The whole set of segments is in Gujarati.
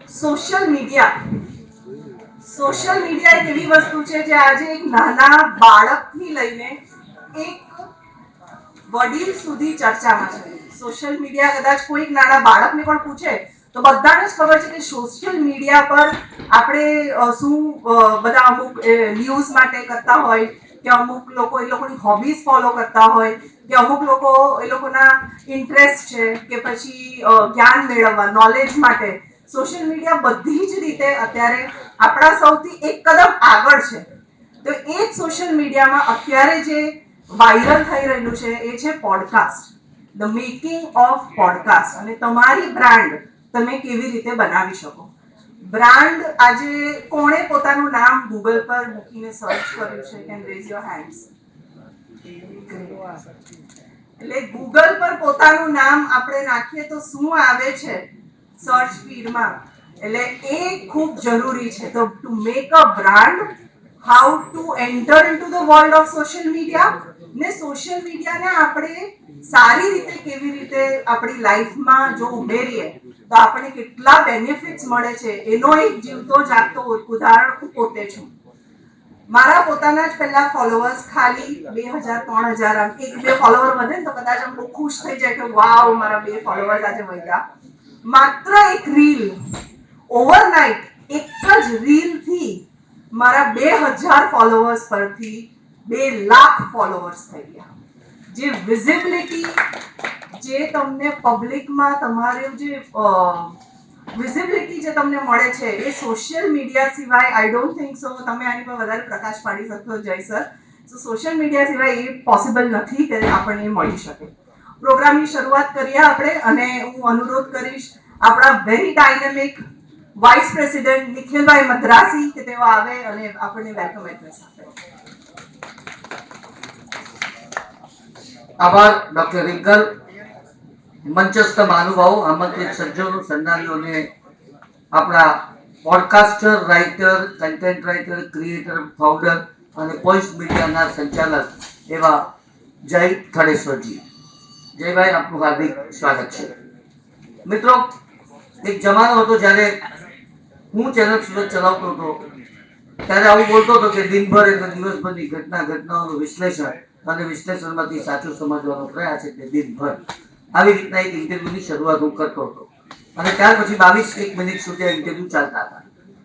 સોશિયલ મીડિયા એક એવી વસ્તુ છે જે આજે એક નાના બાળકથી લઈને એક વડીલ સુધી ચર્ચામાં છે. સોશિયલ મીડિયા કદાચ કોઈક નાના બાળકને પણ પૂછે તો બધાને જ ખબર છે કે સોશિયલ મીડિયા પર આપણે શું બધા અમુક ન્યૂઝ માટે કરતા હોય કે અમુક લોકો એ લોકોની હોબીઝ ફોલો કરતા હોય કે અમુક લોકો એ લોકોના ઇન્ટરેસ્ટ છે કે પછી જ્ઞાન મેળવવા નોલેજ માટે સોશિયલ મીડિયા બધી જ રીતે અત્યારે આપણા સૌથી એક કદમ આગળ છે. તો એ જ સોશિયલ મીડિયામાં અત્યારે જે વાયરલ થઈ રહ્યું છે એ છે podcast, the making of podcast. અને તમારી બ્રાન્ડ તમે કેવી રીતે બનાવી શકો. બ્રાન્ડ આજે કોણે પોતાનું નામ ગૂગલ પર મૂકીને સર્ચ કર્યું છે? Can rays your hands. એટલે ગૂગલ પર પોતાનું નામ આપણે નાખીએ તો શું આવે છે સર્ચ ફીડમાં, એટલે એ ખૂબ જરૂરી છે. તો to make a brand, how to enter into the world of social media, ને સોશિયલ મીડિયાને આપણે સારી રીતે કેવી રીતે આપણી લાઈફમાં જો ઉમેરીએ તો આપણને કેટલા બેનિફિટ્સ મળે છે એનો એક જીવતો જાગતો ઉદાહરણ હું પોતે છું. મારા પોતાના જ પહેલા ફોલોઅર્સ ખાલી 2000-3000, એક બે ફોલોઅર વધે ને તો કદાચ આમ બહુ ખુશ થઈ જાય કે વાવ મારા 2 ફોલોઅર્સ આજે વધ્યા. માત્ર એક રીલ, ઓવરનાઇટ એક જ રીલ થી મારા 2000 ફોલોઅર્સ પરથી 2 લાખ ફોલોઅર્સ થઈ ગયા. જે વિઝિબિલિટી, જે તમને પબ્લિકમાં તમારું જે વિઝિબિલિટી જે તમને મળે છે એ સોશિયલ મીડિયા સિવાય આઈ ડોન્ટ થિંક સો તમે આની પર વધારે પ્રકાશ પાડી શકશો જય સર. સો સોશિયલ મીડિયા સિવાય એ પોસિબલ નથી કે આપણને મળી શકે. પ્રોગ્રામની શરૂઆત કરીએ આપણે, અને હું અનુરોધ કરીશ આપણા વેરી ડાયનેમિક વાઇસ પ્રેસિડેન્ટ નિખિલભાઈ મદ્રાસી કે તેઓ આવે અને આપણને વેલકમ એડ્રેસ આપે. આભાર ડોક્ટર રિંકલ. મંચસ્થ મહાનુભાવો, આમંત્રિત સજ્જનો, સન્માનીઓને આપણા podcaster, writer, content writer, creator, founder અને પોઈસ મીડિયાના સંચાલક એવા જય ખડેશ્વરજી. જયભાઈ, આપનું હાર્દિક સ્વાગત છે. મિત્રો, એક જમાનો હતો જ્યારે હું ચેનલ સુરત ચલાવતો હતો ત્યારે આવું બોલતો હતો કે દિનભર એટલે દિવસભરની ઘટનાઓનું વિશ્લેષણ અને વિશ્લેષણમાંથી સાચું સમજવાનો પ્રયાસ એટલે દિનભર. આવી રીતના એક ઇન્ટરવ્યુની શરૂઆત હું કરતો હતો અને ત્યાર પછી 22 મિનિટ સુધી આ ઇન્ટરવ્યુ ચાલતા હતા.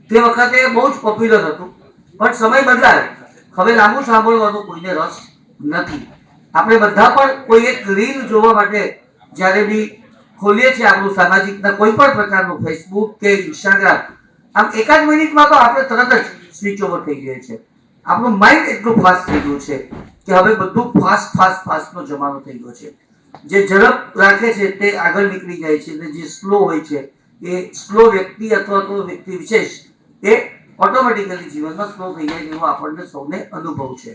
તે વખતે બહુ જ પોપ્યુલર હતું, પણ સમય બદલાયો. હવે લાંબુ સાંભળવાનો કોઈને રસ નથી. આપણે બધા પણ કોઈ એક રીલ જોવા માટે જ્યારે બી ખોલીએ છીએ આપણું સામાજિકના કોઈ પણ પ્રકારનું ફેસબુક કે ઇન્સ્ટાગ્રામ, આમ એકાદ મિનિટમાં તો આપણે તરત જ સ્વિચ ઓવર થઈ જાય છે. આપણું માઇન્ડ એટલું ફાસ્ટ થઈ ગયું છે કે હવે બધું ફાસ્ટનો જમાનો થઈ ગયો છે. જે ઝડપ રાખે છે તે આગળ નીકળી જાય છે, અને જે સ્લો હોય છે એ સ્લો વ્યક્તિ અથવા તો વ્યક્તિ વિશેષ એ ઓટોમેટિકલી જીવનમાં સ્લો થઈ જાય એવો આપણને સૌને અનુભવ છે.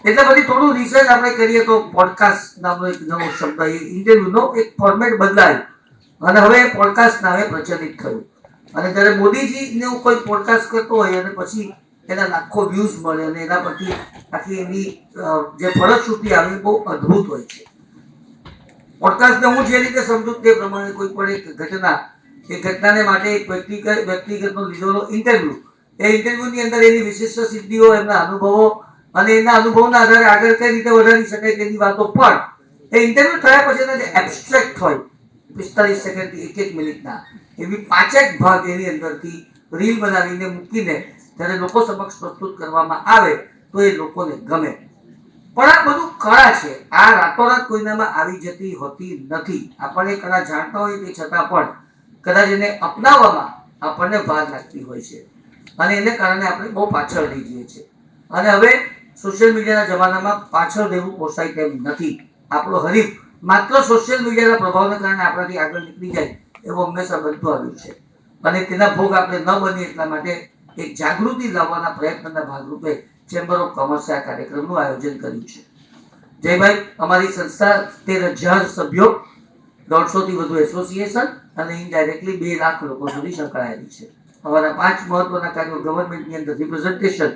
એટલે પછી થોડું રિસર્ચ આપણે કરીએ તો પોડકાસ્ટ નામનો એક નવો શબ્દ, એ ઇન્ટરવ્યુનો એક ફોર્મેટ બદલાયો અને હવે પોડકાસ્ટ નામે પ્રચલિત થયું. અને જ્યારે મોદીજીનું કોઈ પોડકાસ્ટ કરતો હોય અને પછી એના લાખો વ્યૂઝ મળે અને એના પરથી આખી એની જે ફળશ્રુતિ આવે એ બહુ અદ્ભુત હોય છે. પોડકાસ્ટને હું જે રીતે સમજુ તે પ્રમાણે કોઈ પણ એક ઘટના, એ ઘટનાને માટે એક વ્યક્તિગતનો લીધેલો ઇન્ટરવ્યુ, એ ઇન્ટરવ્યુની અંદર એની વિશિષ્ટ સિદ્ધિઓ, એમના અનુભવો અને એના અનુભવના આધારે આગળ કઈ રીતે વધારી શકાય તેની વાતો પણ એ ઇન્ટરવ્યુ થયા પછીના જે એબ્સ્ટ્રેક્ટ હોય 45 સેકન્ડથી 1 મિનિટના, એવી 5 ભાગ એની અંદરથી રીલ બનાવીને મૂકીને જ્યારે લોકો સમક્ષ પ્રસ્તુત કરવામાં આવે તો એ લોકોને ગમે. પણ આ બધું કળા છે. આ રાતોરાત કોઈનામાં આવી જતી હોતી નથી. આપણને કળા જાણતા હોય તે છતાં પણ કદાચ એને અપનાવવામાં આપણને વાર લાગતી હોય છે અને એને કારણે આપણે બહુ પાછળ રહી જઈએ છીએ. અને હવે સોશિયલ મીડિયાના જમાનામાં પાછળ રહેવું પોસાય તેમ નથી. આપણો હરીફ માત્ર સોશિયલ મીડિયાના પ્રભાવને કારણે આપણાથી આગળ નીકળી જાય એવું હંમેશા બનતું આવ્યું છે. અને તેના ભોગ આપણે ન બનીએ એટલા માટે એક જાગૃતિ લાવવાના પ્રયત્નના ભાગરૂપે ચેમ્બર ઓફ કોમર્સે આ કાર્યક્રમનું આયોજન કર્યું છે. જયભાઈ, અમારી સંસ્થા 13,000 સભ્યો, 150 થી વધુ એસોસિએશન અને ઇનડાયરેક્ટલી 2 લાખ લોકો સુધી સંકળાયેલી છે. અમારા 5 મહત્વના કાર્યો ગવર્મેન્ટની અંદર રિપ્રેઝન્ટેશન,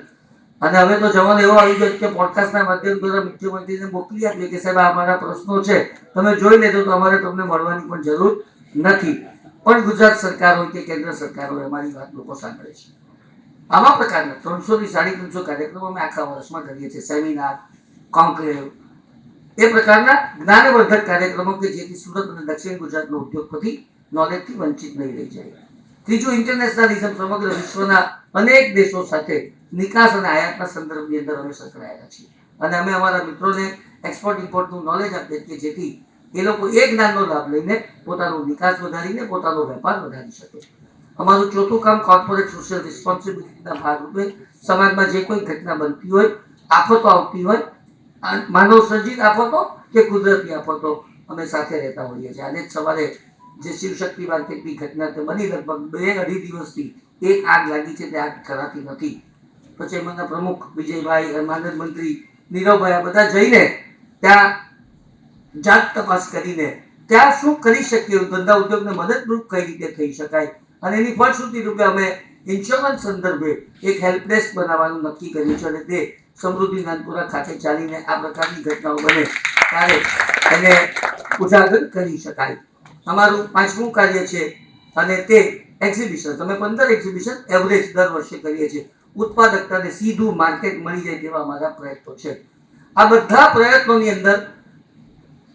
અને હવે તો જવાનો એવો આવી ગયો કે પોડકાસ્ટના માધ્યમ દ્વારા મુખ્યમંત્રીને મોકલી આપીએ કે સાહેબ અમારા પ્રશ્નો છે તમે જોઈ લેજો, તો અમારે તમને મળવાની પણ જરૂર નથી. પણ ગુજરાત સરકાર હોય કે કેન્દ્ર સરકાર હોય અમારી વાત લોકો સાંભળે છે. આવા પ્રકારના 300 થી 350 કાર્યક્રમો અમે આખા વર્ષમાં કરીએ છીએ. સેમિનાર, કોન્ક્લેવ, એ પ્રકારના જ્ઞાનવર્ધક કાર્યક્રમો કે જેથી સુરત અને દક્ષિણ ગુજરાતનો ઉદ્યોગપતિ નોલેજથી વંચિત નહીં રહી જાય. ત્રીજું, ઇન્ટરનેશનલિઝમ. સમગ્ર વિશ્વના અનેક દેશો સાથે નિકાસ અને આયાતના સંદર્ભની અંદર અમે સંકળાયેલા છીએ અને અમે અમારા મિત્રોને એક્સપોર્ટ ઇમ્પોર્ટનું નોલેજ આપીએ કે જેથી એ લોકો એ જ્ઞાનનો લાભ લઈને પોતાનો નિકાસ વધારીને પોતાનો વેપાર વધારી શકે. અમારું ચોથું કામ કોર્પોરેટ સોશિયલ રિસ્પોન્સિબિલિટીના ભાગરૂપે સમાજમાં જે કોઈ ઘટના બનતી હોય, આફતો આવતી હોય, માનવ સર્જિત આફતો કે કુદરતી આફતો, અમે સાથે રહેતા હોઈએ છીએ. આજે જ સવારે જે શિવશક્તિ માર્કેટની ઘટના તે બની, લગભગ 2-2.5 દિવસથી એક આગ લાગી છે, તે આગ કરાતી નથી. પછી એમના પ્રમુખ વિજયભાઈ, માનદ મંત્રી નીરવભાઈ, આ બધા જઈને ત્યાં જાત તપાસ કરીને ત્યાં શું કરી શકીએ, ધંધા ઉદ્યોગને મદદરૂપ કઈ રીતે થઈ શકાય અને એની ફળશ્રુતિ રૂપે અમે ઇન્સ્યોરન્સ સંદર્ભે એક હેલ્પ ડેસ્ક બનાવવાનું નક્કી કર્યું છે અને તે સમૃદ્ધિ નાનપુરા ખાતે ચાલીને આ પ્રકારની ઘટનાઓ બને ત્યારે એને ઉજાગર કરી શકાય. અમારું પાંચમું કાર્ય છે અને તે એક્ઝિબિશન. અમે 15 એક્ઝિબિશન એવરેજ દર વર્ષે કરીએ છીએ. ઉત્પાદકતાને સીધું માર્કેટ મળી જાય તેવા અમારા પ્રયત્નો છે. આ બધા પ્રયત્નોની અંદર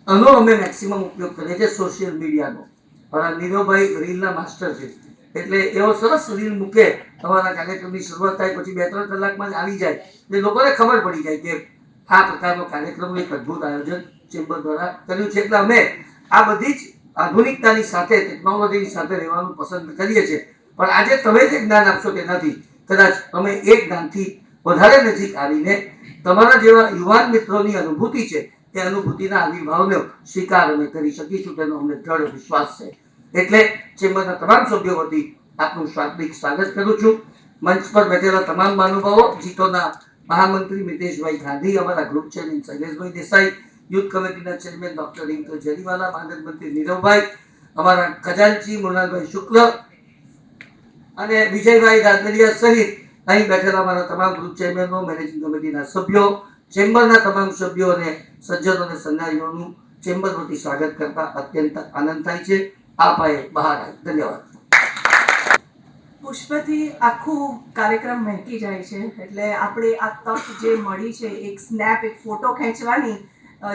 આનો અમે મેક્સિમમ ઉપયોગ કરીએ છીએ સોશિયલ મીડિયાનો. અમારા નીરવભાઈ રીલના માસ્ટર છે, એટલે એવો સરસ રીલ મૂકે, તમારા કાર્યક્રમની શરૂઆત થાય પછી 2-3 કલાકમાં જ આવી જાય, એટલે લોકોને ખબર પડી જાય કે આ પ્રકારનો કાર્યક્રમનું એક અદ્ભુત આયોજન ચેમ્બર દ્વારા કર્યું છે. એટલે અમે આ બધી જ આધુનિકતાની સાથે, ટેકનોલોજીની સાથે રહેવાનું પસંદ કરીએ છીએ. પણ આજે તમે જે જ્ઞાન આપશો તેનાથી કદાચ અમે એક જ્ઞાનથી વધારે નજીક આવીને તમારા જેવા યુવાન મિત્રોની અનુભૂતિ છે તે અનુભૂતિના આવિર્ભાવનો સ્વીકાર અમે કરી શકીશું, તેનો અમને દ્રઢ વિશ્વાસ છે. એટલે ચેમ્બરના તમામ સભ્યો વતી આપનું શાબ્દિક સ્વાગત કરું છું. મંચ પર બેઠેલા તમામ મહાનુભાવો, જીતોના મહામંત્રી મિતેશભાઈ ગાંધી, અમારા ગ્રુપ ચેરમેન શૈલેષભાઈ દેસાઈ, યુથ કમિટીના ચેરમેન ડોક્ટર રિંકલ જરીવાલા, માનદ મંત્રી નીરવભાઈ, અમારા ખજાનચી મૃણાલભાઈ શુક્લ અને વિજયભાઈ રાદડિયા સહિત અહીં બેઠેલા અમારા તમામ ગ્રુપ ચેરમેનો, મેનેજિંગ કમિટીના સભ્યો, ચેમ્બરના તમામ સભ્યો અને સજ્જનો અને સન્માનીઓનું ચેમ્બર વતી સ્વાગત કરતા અત્યંત આનંદ થાય છે. આપ આએ બહાર આए. ધન્યવાદ. પુષ્પથી આખું કાર્યક્રમ વહેંકી જાય છે, એટલે આપણે આ તક જે મળી છે એક સ્નેપ, એક ફોટો ખેંચવાની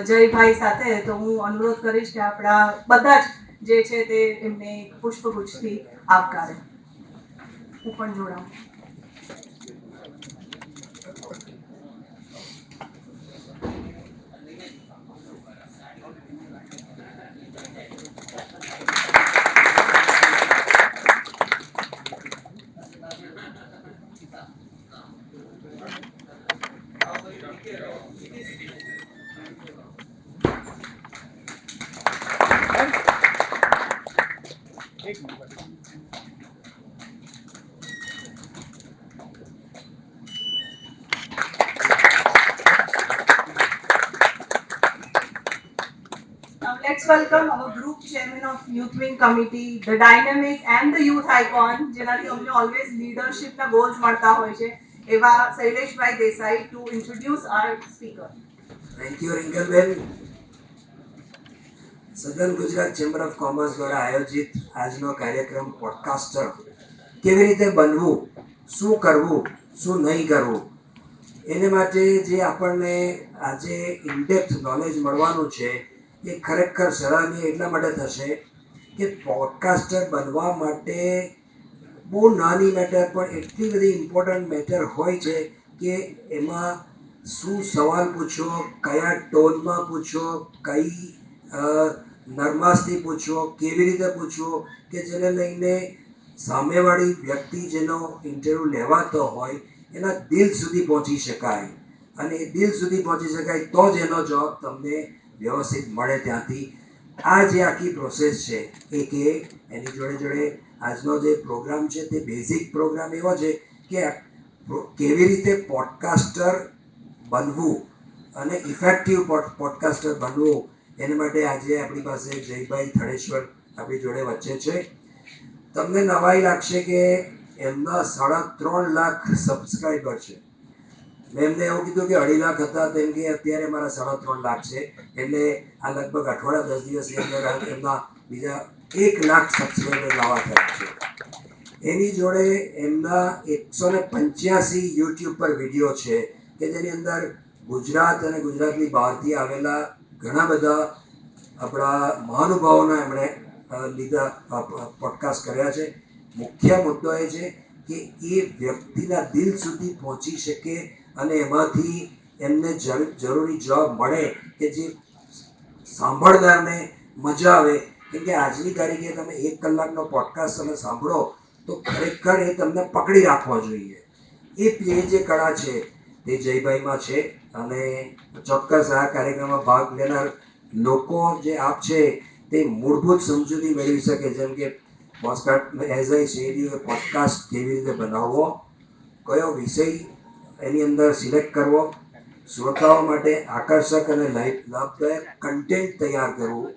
જયભાઈ સાથે, તો હું અનુરોધ કરીશ કે આપણા બધા જ જે છે તે એમને પુષ્પગુચ્છથી આવકારે. હું પણ જોડાઉં. Let's welcome our group chairman of Youth Wing Committee, the dynamic and the youth icon, જેનાથી અમને always leadership ના goals મળતા હોય છે, એવા Shaileshbhai Desai, to introduce our speaker. Thank you Rinkalben. સદન ગુજરાત ચેમ્બર ઓફ કોમર્સ દ્વારા આયોજિત આજનો કાર્યક્રમ પોડકાસ્ટર કેવી રીતે બનવું, શું કરવું, શું નહીં કરવું, એને માટે જે આપણને આજે ઇનડેપ્થ નોલેજ મળવાનું છે એ ખરેખર સરાહનીય એટલા માટે થશે કે પોડકાસ્ટર બનવા માટે બહુ નાની મેટર પણ એટલી બધી ઇમ્પોર્ટન્ટ મેટર હોય છે કે એમાં શું સવાલ પૂછવો, કયા ટોનમાં પૂછવો, કઈ નરમાશથી પૂછવો, કેવી રીતે પૂછવો, કે જેને લઈને સામેવાળી વ્યક્તિ જેનો ઇન્ટરવ્યૂ લેવાતો હોય એના દિલ સુધી પહોંચી શકાય, અને એ દિલ સુધી પહોંચી શકાય તો જ એનો જવાબ તમને વ્યવસ્થિત મળે. ત્યાંથી આ જે આખી પ્રોસેસ છે એ કે એની જોડે જોડે આજનો જે પ્રોગ્રામ છે તે બેઝિક પ્રોગ્રામ એવો છે કે કેવી રીતે પોડકાસ્ટર બનવું અને ઇફેક્ટિવ પોડકાસ્ટર બનવું, એને માટે આજે આપણી પાસે જયભાઈ થળેશ્વર આપણી જોડે વચ્ચે છે. તમને નવાઈ લાગશે કે એમના 3.5 લાખ સબસ્ક્રાઈબર છે. મેં એમને એવું કીધું કે 2.5 લાખ હતા, તેમ કે અત્યારે મારા 3.5 લાખ છે, એટલે આ લગભગ અઠવાડિયા 10 દિવસની અંદર એમના બીજા 1 લાખ સબસ્ક્રાઈબર લાવવા થયા છે. એની જોડે એમના 185 યુટ્યુબ પર વિડીયો છે કે જેની અંદર ગુજરાત અને ગુજરાતની બહારથી આવેલા ઘણા બધા આપણા મહાનુભાવોના એમણે પોડકાસ્ટ કર્યા છે. મુખ્ય મુદ્દો એ છે કે એ વ્યક્તિના દિલ સુધી પહોંચી શકે અને એમાંથી એમને જરૂરી જવાબ મળે કે જે સાંભળનારને મજા આવે. કેમ કે આજની તારીખે તમે 1 કલાકનો પોડકાસ્ટ તમે સાંભળો તો ખરેખર એ તમને પકડી રાખવો જોઈએ. એ જે કળા છે તે જયભાઈમાં છે અને ચોક્કસ આ કાર્યક્રમમાં ભાગ લેનાર લોકો જે આપ છે તે મૂળભૂત સમજૂતી મેળવી શકે. જેમ કે podcast as I share podcast કેવી રીતે બનાવવો, કયો વિષય એની અંદર સિલેક્ટ કરવો, શ્રોતાઓ માટે આકર્ષક અને લાભદાયક કન્ટેન્ટ તૈયાર કરવું.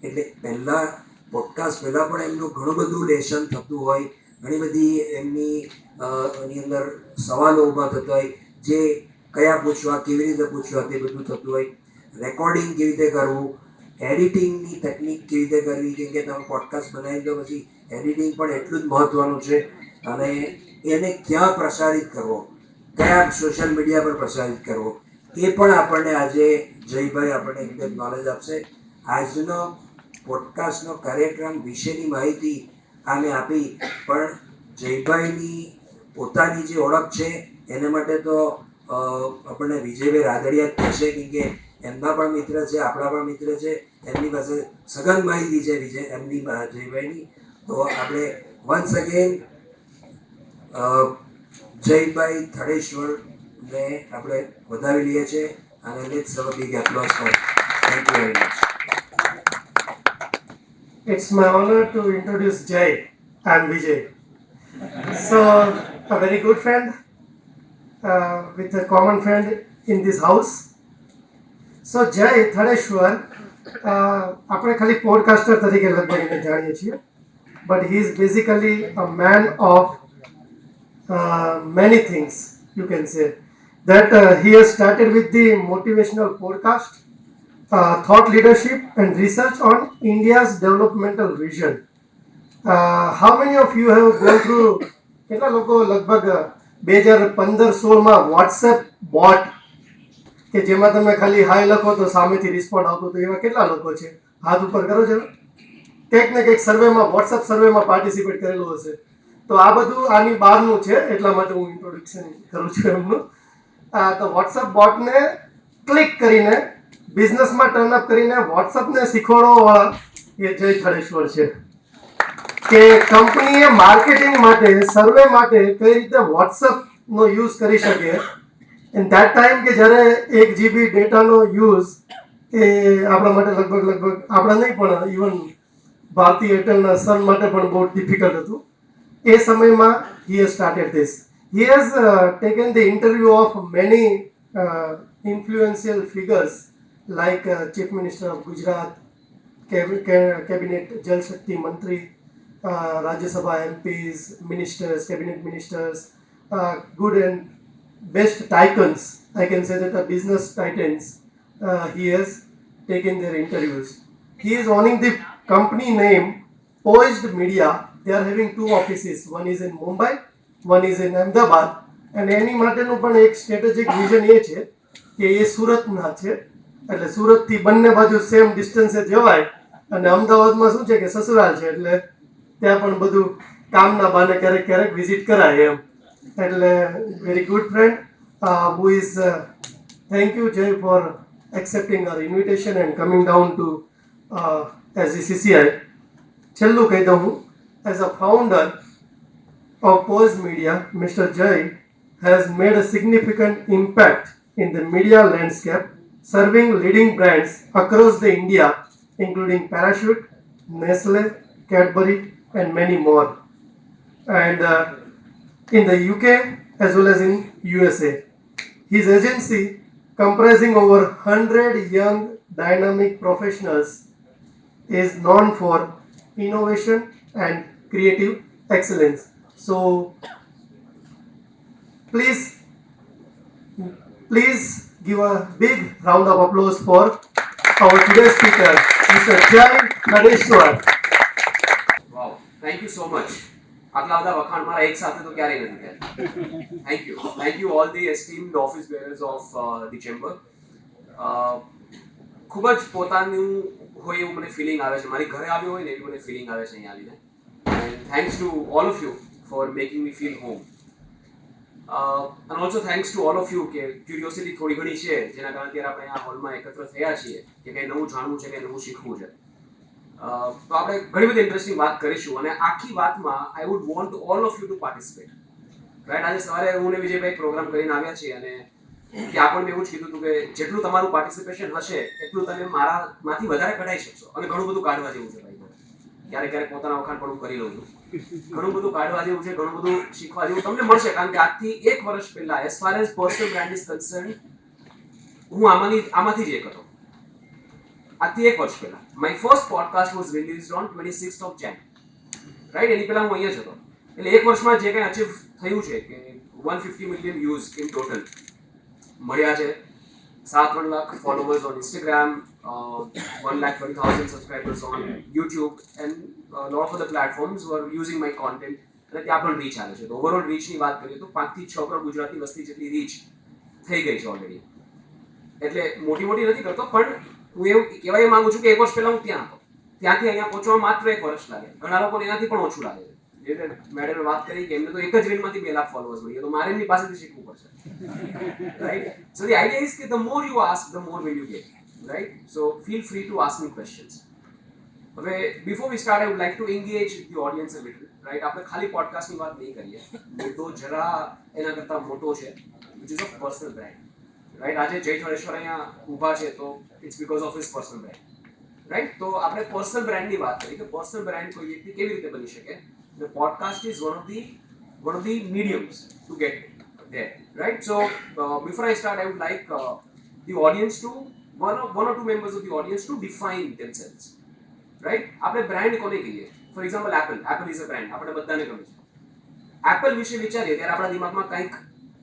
એટલે પહેલાં પોડકાસ્ટ પહેલાં પણ એમનું ઘણું બધું લેશન થતું હોય, ઘણી બધી એની અંદર સવાલો ઊભા થતા હોય, જે કયા પૂછવા, કેવી રીતે પૂછવા તે બધું થતું હોય. રેકોર્ડિંગ કેવી રીતે કરવું, એડિટિંગની ટેકનિક કેવી રીતે કરવી, કેમ કે તમે પોડકાસ્ટ બનાવી દો પછી એડિટિંગ પણ એટલું જ મહત્ત્વનું છે. અને એને ક્યાં પ્રસારિત કરવો, કયા સોશિયલ મીડિયા પર પ્રસારિત કરવો, એ પણ આપણને આજે જયભાઈ આપણને એકદમ નોલેજ આપશે. આજનો પોડકાસ્ટનો કાર્યક્રમ વિશેની માહિતી આમે આપી, પણ જયભાઈની પોતાની જે ઓળખ છે એને માટે તો આપણને વિજયભાઈ રાદડિયા જ થશે. કેમ કે એમના પણ મિત્ર છે, આપણા પણ મિત્ર છે, એમની પાસે સઘન માહિતી છે જયભાઈની. તો આપણે વન્સ અગેન જયભાઈ થડેશ્વરને આપણે વધાવી લઈએ છીએ અને let's have a big applause for. Thank you very much. It's my honor to introduce Jay and Vijay. So, a very good friend with a common friend in this house. So, Jay Thadeshwar, આપણે ખાલી પોડકાસ્ટર તરીકે લગભગ એને જાણીએ છીએ, but he is basically a man of many things, you can say. That he has started with the motivational podcast, thought leadership and research on India's developmental vision. How many of you have gone through કેટલા લોકો લગભગ 2015-16માં વોટ્સએપ બોટ કે જેમાં તમે ખાલી હાય લખો તો સામેથી રિસ્પોન્ડ આવતો હતો, એવા કેટલા લોકો છે? હાથ ઉપર કરો છો. કંઈક ને કંઈક સર્વેમાં, વોટ્સએપ સર્વેમાં પાર્ટિસિપેટ કરેલું હશે. તો આ બધું આની બહારનું છે, એટલા માટે હું ઇન્ટ્રોડક્શન કરું છું એમનું. તો વોટ્સએપ બોટને ક્લિક કરીને બિઝનેસમાં ટર્નઅપ કરીને વોટ્સએપને શીખવાડવાવાળા એ જય થડેશ્વર છે કે કંપનીએ માર્કેટિંગ માટે, સર્વે માટે કઈ રીતે વોટ્સએપનો યુઝ કરી શકે. એન્ડ ધેટ ટાઈમ કે જ્યારે 1 GB ડેટાનો યુઝ એ આપણા માટે લગભગ આપણા નહીં પણ ઇવન ભારતી એરટેલના સન માટે પણ બહુ ડિફિકલ્ટ હતું. એ સમયમાં he has started this. He has taken the interview of many influential figures like Chief Minister of Gujarat, Cabinet Jal Shakti Mantri, Rajya Sabha MPs, ministers, cabinet ministers, good and best tycoons. I can say that business titans. He has taken their interviews. He is owning the company name Poised Media. They are having 2 offices. One is in Mumbai, one is in Ahmedabad. And એની માટેનું પણ એક સ્ટ્રેટેજિક વિઝન એ છે કે એ સુરતના છે, એટલે સુરતથી બંને બાજુ સેમ ડિસ્ટન્સે જવાય. અને અમદાવાદમાં શું છે કે સસુરાલ છે, એટલે ત્યાં પણ બધું કામના બાને ક્યારેક ક્યારેક વિઝિટ કરાય એમ. એટલે very good friend who is thank you Jay for accepting our invitation and coming down to SGCCI. છેલ્લું કહી દઉં હું, as a founder of Poised Media, Mr. Jay has made a significant impact in the media landscape, serving leading brands across the India, including Parachute, Nestle, Cadbury, and many more. And in the UK as well as in USA. His agency, comprising over 100 young dynamic professionals, is known for innovation and creative excellence. So please give a big round of applause for our today's speaker, Mr. Jai Kaneshwar. Wow thank you so much. આટલા બધા વખાણ મારા એક સાથે તો ક્યારેય નથી થયા. Thank you all the એસ્ટીમ્ડ office bearers of the chamber. ખૂબ જ પોતાનું હોય એવું મને ફિલિંગ આવે છે. મારી ઘરે આવ્યો હોય ને એવી મને ફિલિંગ આવે છે અહીંયા આવીને. And thanks to all of you for making me feel home. And also thanks to all of you કે ક્યુરિયોસિટી થોડી ઘણી છે જેના કારણે અત્યારે આપણે આ હોલમાં એકત્ર થયા છીએ કે કંઈ નવું જાણવું છે કંઈ નવું શીખવું છે. તો આપણે ઘણી બધી ઇન્ટરેસ્ટિંગ વાત કરીશું અને આખી વાતમાં I would want all of you two participate. Right, આજે સવારે હું ને વિજયભાઈ પ્રોગ્રામ કરીને આવ્યા છીએ અને ત્યાં પણ મેં એવું જ કીધું હતું કે જેટલું તમારું પાર્ટિસિપેશન હશે એટલું તમે મારામાંથી વધારે કઢાઈ શકશો. અને ઘણું બધું કાઢવા જેવું છે ભાઈ. ક્યારેક ક્યારેક પોતાના વખાણ પણ હું કરી લઉં છું. ઘણું બધું કાઢવા જેવું છે, ઘણું બધું શીખવા જેવું તમને મળશે. કારણ કે આજથી 1 વર્ષ પહેલા as far as personal brand is concern હું આમાંથી જ એક હતો. આજથી 1 વર્ષ પહેલા my first podcast was released on 26th of Jan. Right, એની પહેલા હું અહીંયા જ હતો. એટલે 1 વર્ષમાં જે કંઈ અચીવ થયું છે કે 150 મિલિયન વ્યૂઝ ઇન ટોટલ મળ્યા છે, 7-1 lakh followers on Instagram, 1,30,000 subscribers on YouTube and lot of the platforms were using my content. અને ત્યાં પણ રીચ આવે છે. તો ઓવરઓલ રીચની વાત કરીએ તો 5 થી 6 કરોડ ગુજરાતી વસ્તી જેટલી રીચ થઈ ગઈ છે ઓલરેડી. એટલે મોટી નથી કરતો, પણ હું એવું કહેવાય માંગુ છું કે 1 વર્ષ પહેલા હું ત્યાં હતો. ત્યાંથી અહીંયા પહોંચવામાં માત્ર 1 વર્ષ લાગે. ઘણા લોકોને એનાથી પણ ઓછું લાગે છે. જે મેડમે વાત કરી કે એમને તો એક જ રીલમાંથી 2 લાખ ફોલોઅર્સ મળી ગયા. તો મારે એમની પાસેથી શીખવું પડશે. Right, so the idea is કે the more you ask the more will you get. Right, so feel free to ask me questions. હવે before we start I would like to engage the audience a little. Right, આપણે ખાલી પોડકાસ્ટની વાત નહીં કરીએ. મુદ્દો જરા એના કરતાં મોટો છે, which is of personal brand. Right, આજે જય થળેશ્વર અહીંયા ઊભા છે તો it's because of his personal brand. Right, તો આપણે પર્સનલ બ્રાન્ડની વાત કરી કે પર્સનલ બ્રાન્ડ કોઈ વ્યક્તિ કેવી રીતે બની શકે. The podcast is one of the mediums to get there, right? So before I start, I would like the audience to one or two members of the audience to define themselves, right? આપણે બ્રાન્ડ કોને કહીએ? For example Apple is a brand. આપણે બધાને ગમે છે. એપલ વિશે વિચારીએ ત્યારે આપણા દિમાગમાં કંઈક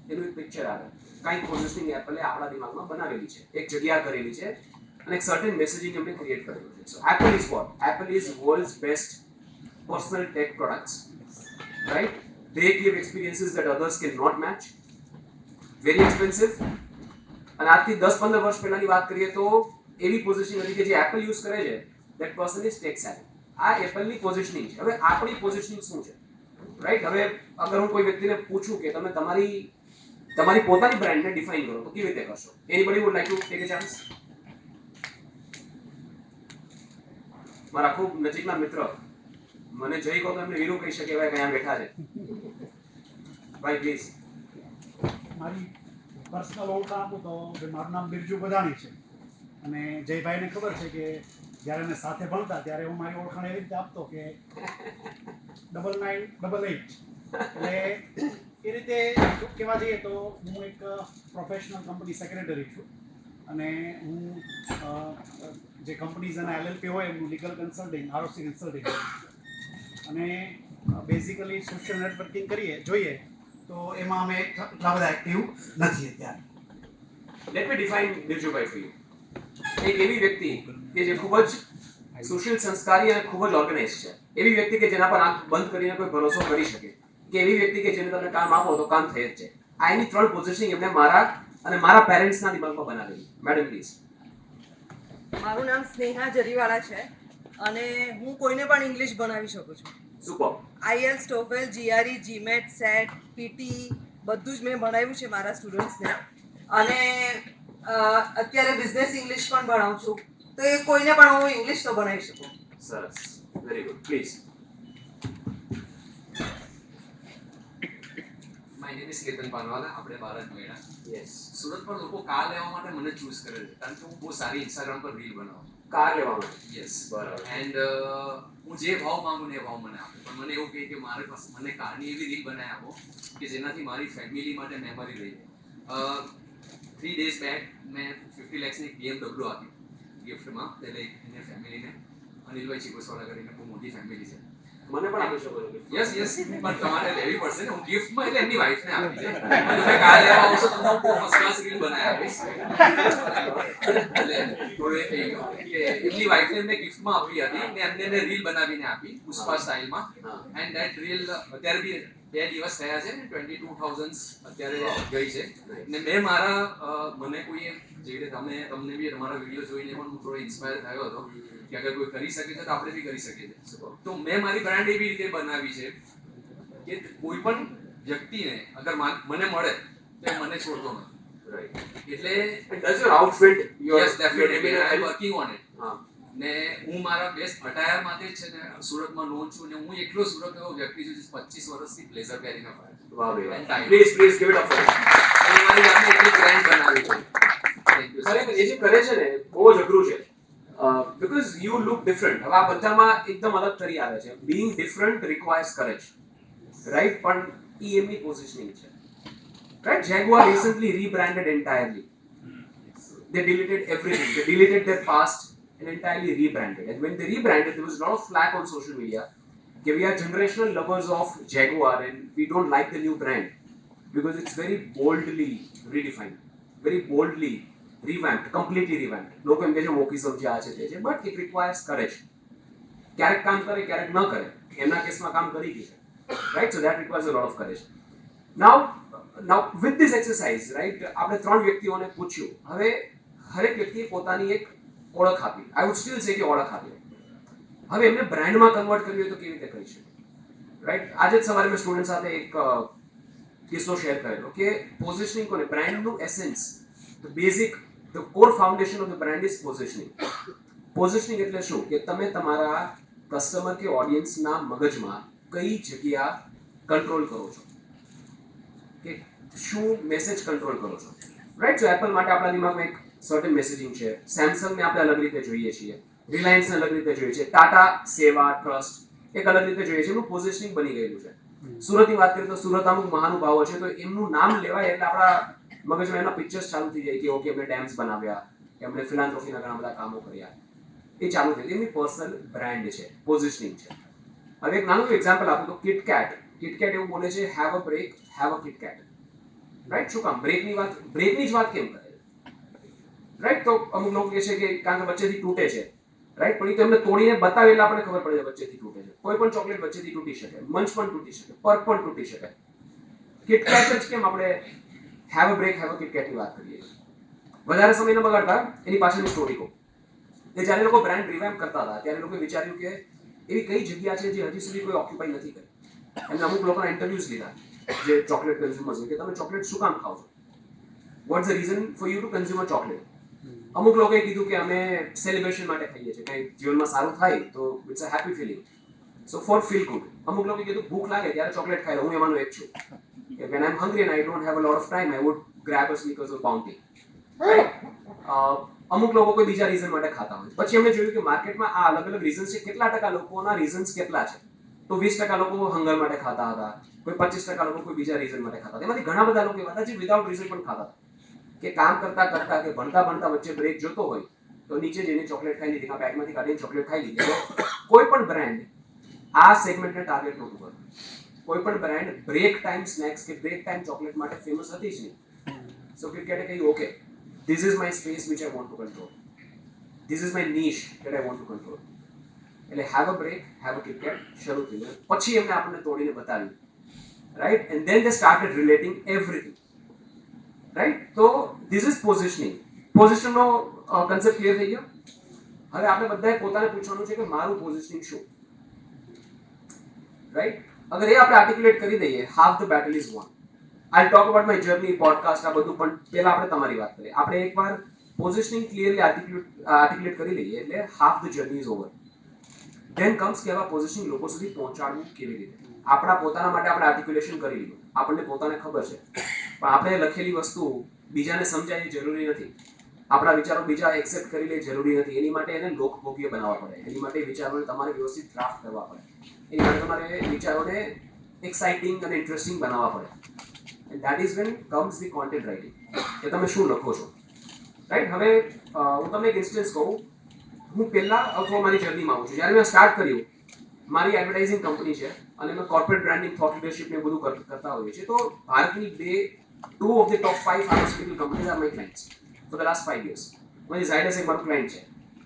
એનું એક પિક્ચર આવે, કંઈક પોઝિશનિંગ એપલે આપણા દિમાગમાં બનાવેલી છે, એક જગ્યા કરેલી છે અને એક સર્ટેન મેસેજિંગ એમને ક્રિએટ કરેલું છે. So Apple is what? Apple is world's best personal tech products, right? They give experiences that others cannot match. Very expensive. અને આજથી 10-15 વર્ષ પહેલાની વાત કરીએ તો એવી પોઝિશનિંગ હતી કે જે એપલ યુઝ કરે છે that person is tech savvy. આ એપલની પોઝિશનિંગ છે. હવે આપણી પોઝિશનિંગ શું છે? રાઈટ, હવે અગર હું કોઈ વ્યક્તિને પૂછું કે તમે તમારી પોતાની બ્રાન્ડને ડિફાઇન કરો તો કેવી રીતે કરશો? Anybody wood like to take a chance? મારા ખૂબ નજીકના મિત્ર મને જઈ કહો તો એમને વીરુ કહી શકે એવા અહીંયા બેઠા છે. ભાઈ પ્લીઝ. મારી પર્સનલ ઓળખાણ આપું તો મારું નામ બિરજુ બધાણી છે અને જયભાઈને ખબર છે કે જ્યારે અમે સાથે ભણતા ત્યારે હું મારી ઓળખાણ એવી રીતે આપતો કે 9988. એટલે એ રીતે કહેવા જઈએ તો હું એક પ્રોફેશનલ કંપની સેક્રેટરી છું અને હું જે કંપનીઝ અને LLP હોય એમનું લીગલ કન્સલ્ટિંગ, ROC કન્સલ્ટિંગ અને બેઝિકલી સોશિયલ નેટવર્કિંગ જોઈએ તો એમાં અમે એટલા બધા એક્ટિવ નથી અત્યારે. Let me define Birjubhai for you. એક એવી વ્યક્તિ કે જે ખૂબ જ સોશિયલ સંસ્કારી અને ખૂબ જ ઓર્ગેનાઇઝ છે. એવી વ્યક્તિ કે જેના પર આંખ બંધ કરીને કોઈ ભરોસો કરી શકે. કે એવી વ્યક્તિ કે જેને તમે કામ આપો તો કામ થઈ જ છે. આ એની 3 પોઝિશનિંગ એમને મારા અને મારા પેરેન્ટ્સના દિમાગમાં બનાવેલી. Madam please. મારું નામ સ્નેહા જરીવાળા છે અને હું કોઈને પણ ઇંગ્લિશ ભણાવી શકું છું. Super. IELTS, TOEFL, GRE, GMAT, SET, PT બધું જ મેં ભણાવ્યું છે મારા સ્ટુડન્ટ્સને અને અત્યારે બિઝનેસ ઇંગ્લિશ પણ ભણાવું છું. તો એ કોઈને પણ હું ઇંગ્લિશ તો ભણાવી શકું. સરસ, very good. Please. My name is Ketan Panwala. આપણે ભારત મેળા યસ. સુરત પર લોકો કાર લેવા માટે મને ચૂઝ કરે છે કારણ કે હું બહુ સારી ઇન્સ્ટાગ્રામ પર રીલ બનાવું. કાર લેવાનું. યસ, બરાબર. એન્ડ હું જે ભાવ માંગુ ને એ ભાવ મને આપે, પણ મને એવું કહે કે મારે પાસે મને કારની એવી રીલ બનાવી આપો કે જેનાથી મારી ફેમિલી માટે મેમરી રહી જાય. 3 days બેક મેં 50 lakhsની BMW આપી ગિફ્ટમાં, એટલે એને ફેમિલીને. અનિલભાઈ ચીકોસવાળા કરીને બહુ મોટી ફેમિલી છે. મને પણ આપી શકો છો યસ પણ તમારે લેવી પડશે ને. હું ગિફ્ટમાં એટલે એમની વાઈફને આપી છે. તમે કાલે લેવા આવશો તો હું ફર્સ્ટ ક્લાસ રીલ બનાવી આપીશ. એટલે થોડું એ થઈ ગયું કે એમની વાઈફને એમને ગિફ્ટમાં આપી હતી ને એમને એને રીલ બનાવીને આપી પુષ્પા સ્ટાઇલમાં. એન્ડ ધેટ રીલ અત્યારે બી 2 દિવસ થયા છે ને 22,000 અત્યારે ગઈ છે. ને મેં મારા મને કોઈએ જે રીતે તમને બી તમારા વિડીયો જોઈને પણ હું થોડો ઇન્સ્પાયર થયો હતો કે અગર કોઈ કરી શકે છે તો આપણે બી કરી શકીએ છીએ. તો મેં મારી બ્રાન્ડ એવી રીતે બનાવી છે કે કોઈ પણ વ્યક્તિને અગર મને મળે તો એ મને છોડતો નથી. રાઈટ. એટલે does your outfit yes definitely I M working on it. હા. ને હું મારા બેસ્ટ અટાયર માટે જ છે ને સુરતમાં નોન છું ને હું એકલો સુરત એવો વ્યક્તિ છું જે 25 વર્ષથી બ્લેઝર પહેરીને ફરે છે. વાહ ભાઈ And વાહ. time. Please give it up for him. અને મારી જાતને એટલી બ્રાન્ડ બનાવી છે. Thank you. ખરેખર એ જે કરે છે ને બહુ જ અઘરું છે બીકોઝ યુ લુક ડિફરન્ટ. હવે આ બધામાં એકદમ અલગ તરી આવે છે. Being different requires courage, right? પણ એ એમની પોઝિશનિંગ છે, right? Jaguar recently rebranded entirely. They deleted everything. They deleted their past and entirely rebranded. And when they rebranded, there was a lot of flack on social media. Okay, we are generational lovers of Jaguar and we don't like the new brand because it's very boldly redefined, very boldly revamped, completely revamped. લોકો એમ કહે છે વોકિઝમ જે આ છે તે છે, but it requires courage. ક્યારેક કામ કરે ક્યારેક ન કરે. એમના કેસમાં કામ કરી ગઈ છે, right? So that requires a lot of courage. Now with this exercise, right, આપણે 3 વ્યક્તિઓને પૂછ્યું. હવે હરેક વ્યક્તિએ પોતાની એક ઓળખ આપી. આઈ વુડ સ્ટીલ સે કે ઓળખ આપી. હવે એમને બ્રાન્ડમાં કન્વર્ટ કરવી હોય તો કેવી રીતે કરી શકે, રાઈટ? આજે જ સવારે મેં સ્ટુડન્ટ સાથે એક કિસ્સો શેર કરેલો કે પોઝિશનિંગ કોને બ્રાન્ડનું essence, the basic, the core foundation of the brand is positioning. Positioning એટલે શું કે તમે તમારા કસ્ટમર કે ઓડિયન્સના મગજમાં કઈ જગ્યા કંટ્રોલ કરો છો, કે શું મેસેજ કંટ્રોલ કરો છો, રાઈટ? સો એપલ માટે આપણા દિમાગમાં એક સર્ટન મેસેજિંગ છે. સેમસંગને આપણે અલગ રીતે જોઈએ છીએ, રિલાયન્સને અલગ રીતે જોઈએ છે, ટાટા સેવા ટ્રસ્ટ એક અલગ રીતે જોઈએ છે. એનું પોઝિશનિંગ બની ગયેલું છે. સુરતની વાત કરીએ તો સુરત અમુક મહાનુભાવો છે તો એમનું નામ લેવાય એટલે આપણા મગજમાં એના પિક્ચર્સ ચાલુ થઈ જાય કે ઓકે એમણે ડેમ્સ બનાવ્યા, એમણે ફિલાન્થ્રોફીના ઘણા બધા કામો કર્યા, એ ચાલુ થઈ જાય. એમની પર્સનલ બ્રાન્ડ છે, પોઝિશનિંગ છે. હવે એક નાનું એક્ઝામ્પલ આપું તો કિટકેટ એવું બોલે છે have a break, have a KitKat, right? શું કામ? બ્રેકની જ વાત કેમ કરે, રાઈટ? તો અમુક લોકો કહે છે કે કારણ કે વચ્ચેથી તૂટે છે, રાઈટ? પણ એ તો એમને તોડીને બતાવે એટલે આપણને ખબર પડે વચ્ચેથી તૂટે છે. કોઈ પણ ચોકલેટ વચ્ચેથી તૂટી શકે, મંચ પણ તૂટી શકે, પર્ક પણ તૂટી શકે. કિટકેટ જ કેમ આપણે have a break, have a કિટકેટની વાત કરીએ? વધારે સમય ન બગાડતા એની પાછળની સ્ટોરી કહું. કે જ્યારે લોકો બ્રાન્ડ રિવેમ્પ કરતા હતા ત્યારે લોકોએ વિચાર્યું કે એવી કઈ જગ્યા છે જે હજી સુધી કોઈ ઓક્યુપાઈ નથી કરી. એમને અમુક લોકોના ઇન્ટરવ્યુઝ લીધા જે ચોકલેટ કન્ઝ્યુમર્સ કે તમે ચોકલેટ શું કામ ખાવ છો, what's the reason for you to consume a chocolate? અમુક લોકોએ કીધું કે અમે સેલિબ્રેશન માટે ખાઈએ છીએ, કંઈ જીવનમાં સારું થાય તો it's a happy feeling, so for feel good. અમુક લોકોએ કીધું ભૂખ લાગે ત્યારે ચોકલેટ ખાઈ લો. હું એમાંનો એક છું કે when I am hungry and I don't have a lot of time I would grab a Snickers or Bounty. અમુક લોકો કોઈ બીજા રીઝન માટે ખાતા હોય. પછી એમણે જોયું કે માર્કેટમાં આ અલગ અલગ રીઝન્સ છે. કેટલા ટકા લોકોના રીઝન્સ કેટલા છે? તો 20% લોકો હંગર માટે ખાતા હતા, કોઈ 25% લોકો કોઈ બીજા રીઝન માટે ખાતા હતા. એમાંથી ઘણા બધા લોકો એવા હતા જે વિધાઉટ રીઝન પણ ખાતા હતા, કે કામ કરતા કે ભણતા વચ્ચે બ્રેક જોતો હોય તો નીચે જઈને ચોકલેટ ખાઈ લીધી, બેગમાંથી કાઢીને ચોકલેટ ખાઈ લીધી. કોઈ પણ બ્રાન્ડ આ સેગમેન્ટને ટાર્ગેટ નહોતું કરતું. કોઈ પણ બ્રાન્ડ બ્રેક ટાઈમ સ્નેક્સ કે બ્રેક ટાઈમ ચોકલેટ માટે ફેમસ હતી જ નહીં. સો કિટકેટે કહ્યું okay, this is my space which I want to control, this is my niche that I want to control. એટલે have a break, have a KitKat શરૂ થયું. પછી એમને આપણને તોડીને બતાવ્યું, right? And then they started relating everything, right? તો ધીસ ઇઝ પોઝિશનિંગ. પોઝિશનનો કન્સેપ્ટ ક્લિયર થઈ ગયો. હવે આપણે બધાએ પોતાને પૂછવાનું છે કે મારું પોઝિશનિંગ શું, રાઈટ? અગર એ આપણે આર્ટિક્યુલેટ કરી દઈએ, half the battle is one. I talk about my journey, podcast, આ બધું, પણ પહેલા આપણે તમારી વાત કરીએ. આપણે એકવાર પોઝિશનિંગ ક્લિયરલી આર્ટિક્યુલેટ કરી લઈએ એટલે half the journey is over. Then comes કે આવા પોઝિશનિંગ લોકો સુધી પહોંચાડવું કેવી રીતે. આપણા પોતાના માટે આપણે આર્ટિક્યુલેશન કરી લીધું, આપણને પોતાને ખબર છે, પણ આપણે લખેલી વસ્તુ બીજાને સમજાય એ જરૂરી નથી. આપણા વિચારો બીજા એક્સેપ્ટ કરી લે જરૂરી નથી. એની માટે એને લોકભોગ્ય બનાવવા પડે. એની માટે વિચારોને તમારે વ્યવસ્થિત ડ્રાફ્ટ કરવા પડે. એની માટે તમારે વિચારોને એક્સાઇટિંગ અને ઇન્ટરેસ્ટિંગ બનાવવા પડે. And that is when comes the content writing, કે તમે શું લખો છો, રાઈટ? હવે હું તમને એક ઇન્સ્ટન્સ કહું. હું પહેલા અથવા મારી જર્નીમાં આવું છું. જ્યારે મેં સ્ટાર્ટ કર્યું મારી એડવર્ટાઇઝિંગ કંપની છે અને અમે કોર્પોરેટ બ્રાન્ડિંગ થોટ લીડરશિપ ને બધું કરતા હોઈએ છીએ. તો ભારતની 2 of the top 5 pharmaceutical companies are my clients for the last 5 years. મારી ઝાયડસ એક મારું ક્લાયન્ટ છે.